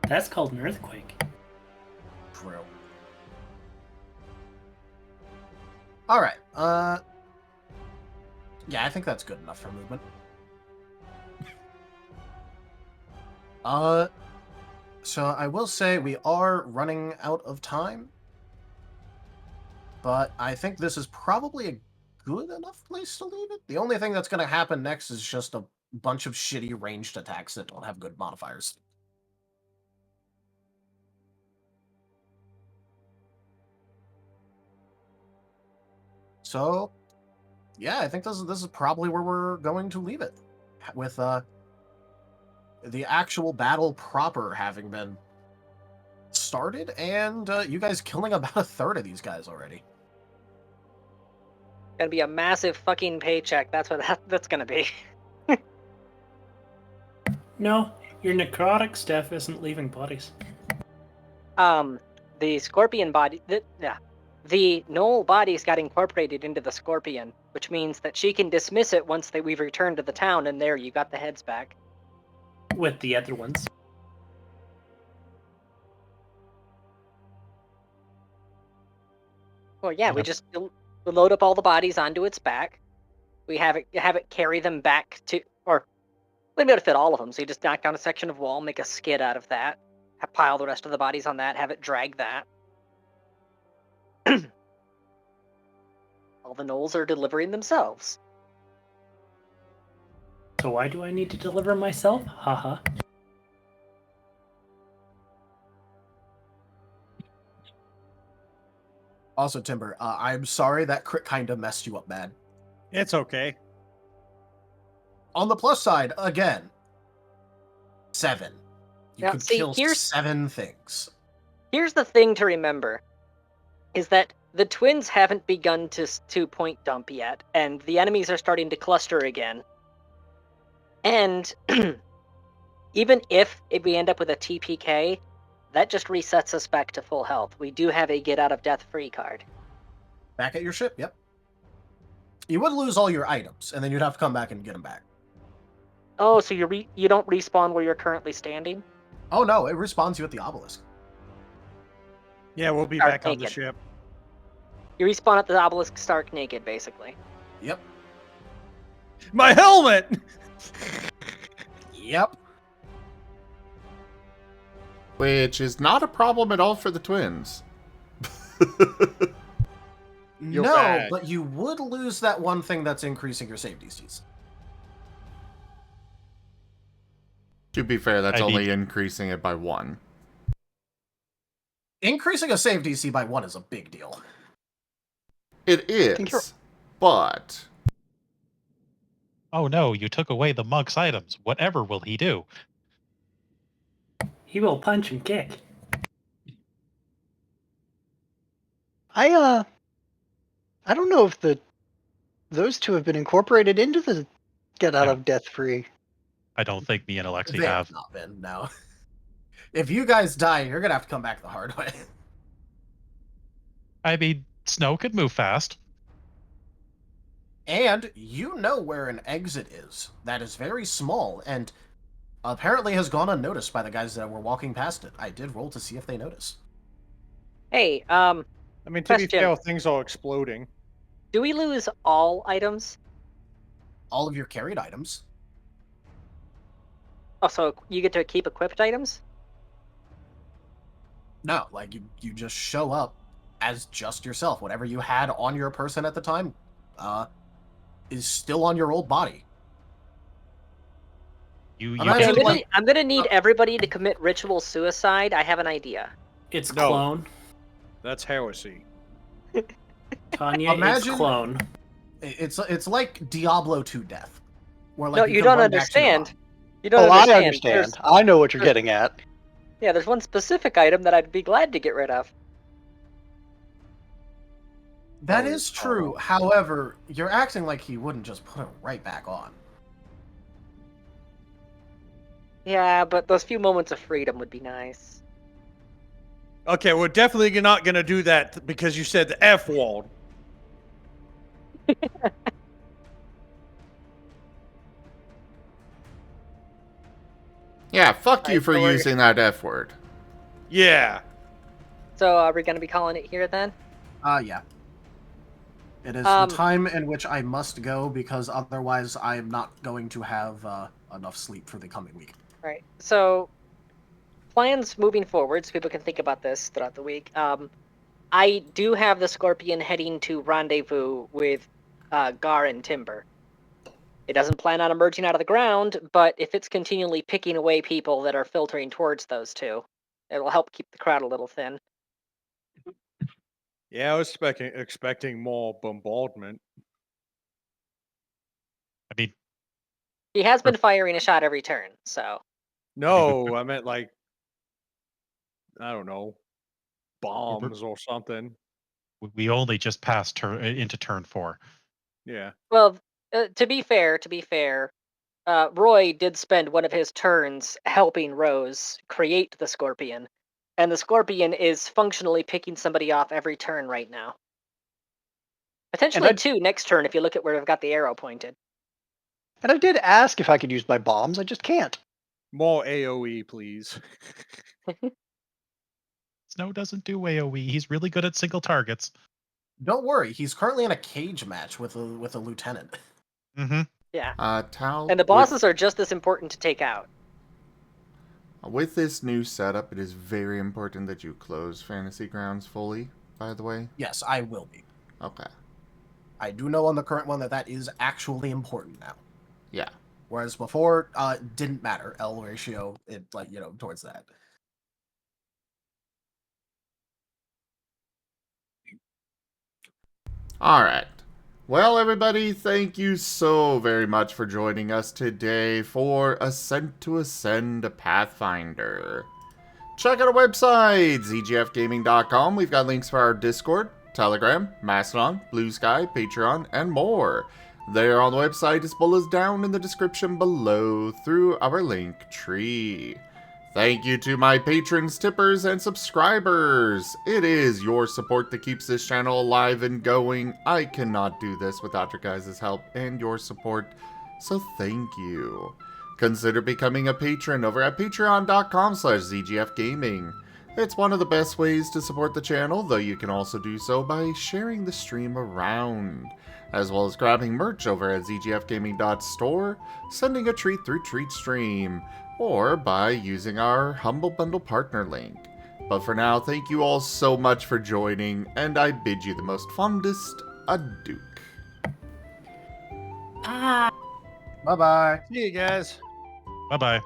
That's called an earthquake. True. Alright, yeah, I think that's good enough for movement. So I will say we are running out of time. But I think this is probably a good enough place to leave it. The only thing that's going to happen next is just a bunch of shitty ranged attacks that don't have good modifiers. So, yeah, I think this is probably where we're going to leave it. With the actual battle proper having been started, and you guys killing about a third of these guys already. Gonna be a massive fucking paycheck. That's what that's gonna be. No, your necrotic stuff isn't leaving bodies. The scorpion body, the gnoll bodies got incorporated into the scorpion, which means that she can dismiss it once we've returned to the town, and there you got the heads back. With the other ones. Well, yeah, we just load up all the bodies onto its back. We have it carry them back to, or we'd be able to fit all of them. So you just knock down a section of wall, make a skid out of that, pile the rest of the bodies on that, have it drag that. All the gnolls are delivering themselves. So why do I need to deliver myself? Haha. Also, Timber, I'm sorry that crit kind of messed you up bad. It's okay. On the plus side, again, 7. You Now, could see, kill 7 things. Here's the thing to remember, is that the twins haven't begun to point dump yet, and the enemies are starting to cluster again. And even if we end up with a TPK, that just resets us back to full health. We do have a get out of death free card. Back at your ship, yep. You would lose all your items, and then you'd have to come back and get them back. Oh, so you don't respawn where you're currently standing? Oh no, it respawns you at the obelisk. Yeah, we'll be Stark back on the naked. ship. You respawn at the obelisk stark naked, basically. Yep. My helmet! Yep. Which is not a problem at all for the twins. You're no, bad. but you would lose that one thing that's increasing your save DCs. To be fair, that's I only need- increasing it by 1. Increasing a save DC by 1 is a big deal. It think you're- is, but Oh no, you took away the monk's items. Whatever will he do? He will punch and kick. I don't know if those two have been incorporated into the get out No. of death free. I don't think me and Alexi They have. not been, no. If you guys die, you're gonna have to come back the hard way. I mean, Snow could move fast. And you know where an exit is. That is very small, and apparently has gone unnoticed by the guys that were walking past it. I did roll to see if they notice. Hey, I mean, to be Question. fair, things are exploding. do we lose all items? All of your carried items. Oh, so you get to keep equipped items? No, like you just show up as just yourself. Whatever you had on your person at the time, is still on your old body. You Imagine Okay, get like- I'm gonna need everybody to commit ritual suicide. I have an idea. It's No. clone. That's heresy. Tanya Imagine- is clone. It's like Diablo 2 death, where No, like you can don't run back to your understand. body. You don't Oh, I understand. understand. There's- I know what you're there's- getting at. Yeah, there's one specific item that I'd be glad to get rid of. That Oh, is true. However, you're acting like he wouldn't just put it right back on. Yeah, but those few moments of freedom would be nice. Okay, we're definitely not gonna do that because you said the F word. yeah, fuck you Right, for so we're- using that F word. Yeah. So are we gonna be calling it here then? Yeah. It is Um, the time in which I must go because otherwise I am not going to have enough sleep for the coming week. Right. So plans moving forward, so people can think about this throughout the week. I do have the Scorpion heading to rendezvous with Gar and Timber. It doesn't plan on emerging out of the ground, but if it's continually picking away people that are filtering towards those two, it'll help keep the crowd a little thin. Yeah, I was expecting more bombardment. I mean, He has been firing a shot every turn, so No, I meant like, I don't know, bombs or something. we only just passed into turn 4. Yeah. well. To be fair, Roy did spend one of his turns helping Rose create the Scorpion, and the Scorpion is functionally picking somebody off every turn right now. Potentially I- 2 next turn if you look at where I've got the arrow pointed. And I did ask if I could use my bombs. I just can't. More AoE, please. Snow doesn't do AoE. He's really good at single targets. Don't worry, he's currently in a cage match with a lieutenant. Mm-hmm. Yeah. Tal, And the bosses are just as important to take out. with this new setup, it is very important that you close Fantasy Grounds fully, by the way. Yes, I will be. Okay. I do know on the current one that is actually important now. Yeah. Whereas before, it didn't matter. L ratio, towards that. Alright. Well, everybody, thank you so very much for joining us today for Ascent to Ascend a Pathfinder. Check out our website, zgfgaming.com. We've got links for our Discord, Telegram, Mastodon, Blue Sky, Patreon, and more. They are on the website as well as down in the description below through our link tree. Thank you to my patrons, tippers, and subscribers. It is your support that keeps this channel alive and going. I cannot do this without your guys' help and your support, so thank you. Consider becoming a patron over at patreon.com/zgfgaming. It's one of the best ways to support the channel, though you can also do so by sharing the stream around, as well as grabbing merch over at zgfgaming.store, sending a treat through TreatStream, or by using our Humble Bundle partner link. But for now, thank you all so much for joining, and I bid you the most fondest adieu. Bye-bye. See you guys. Bye bye.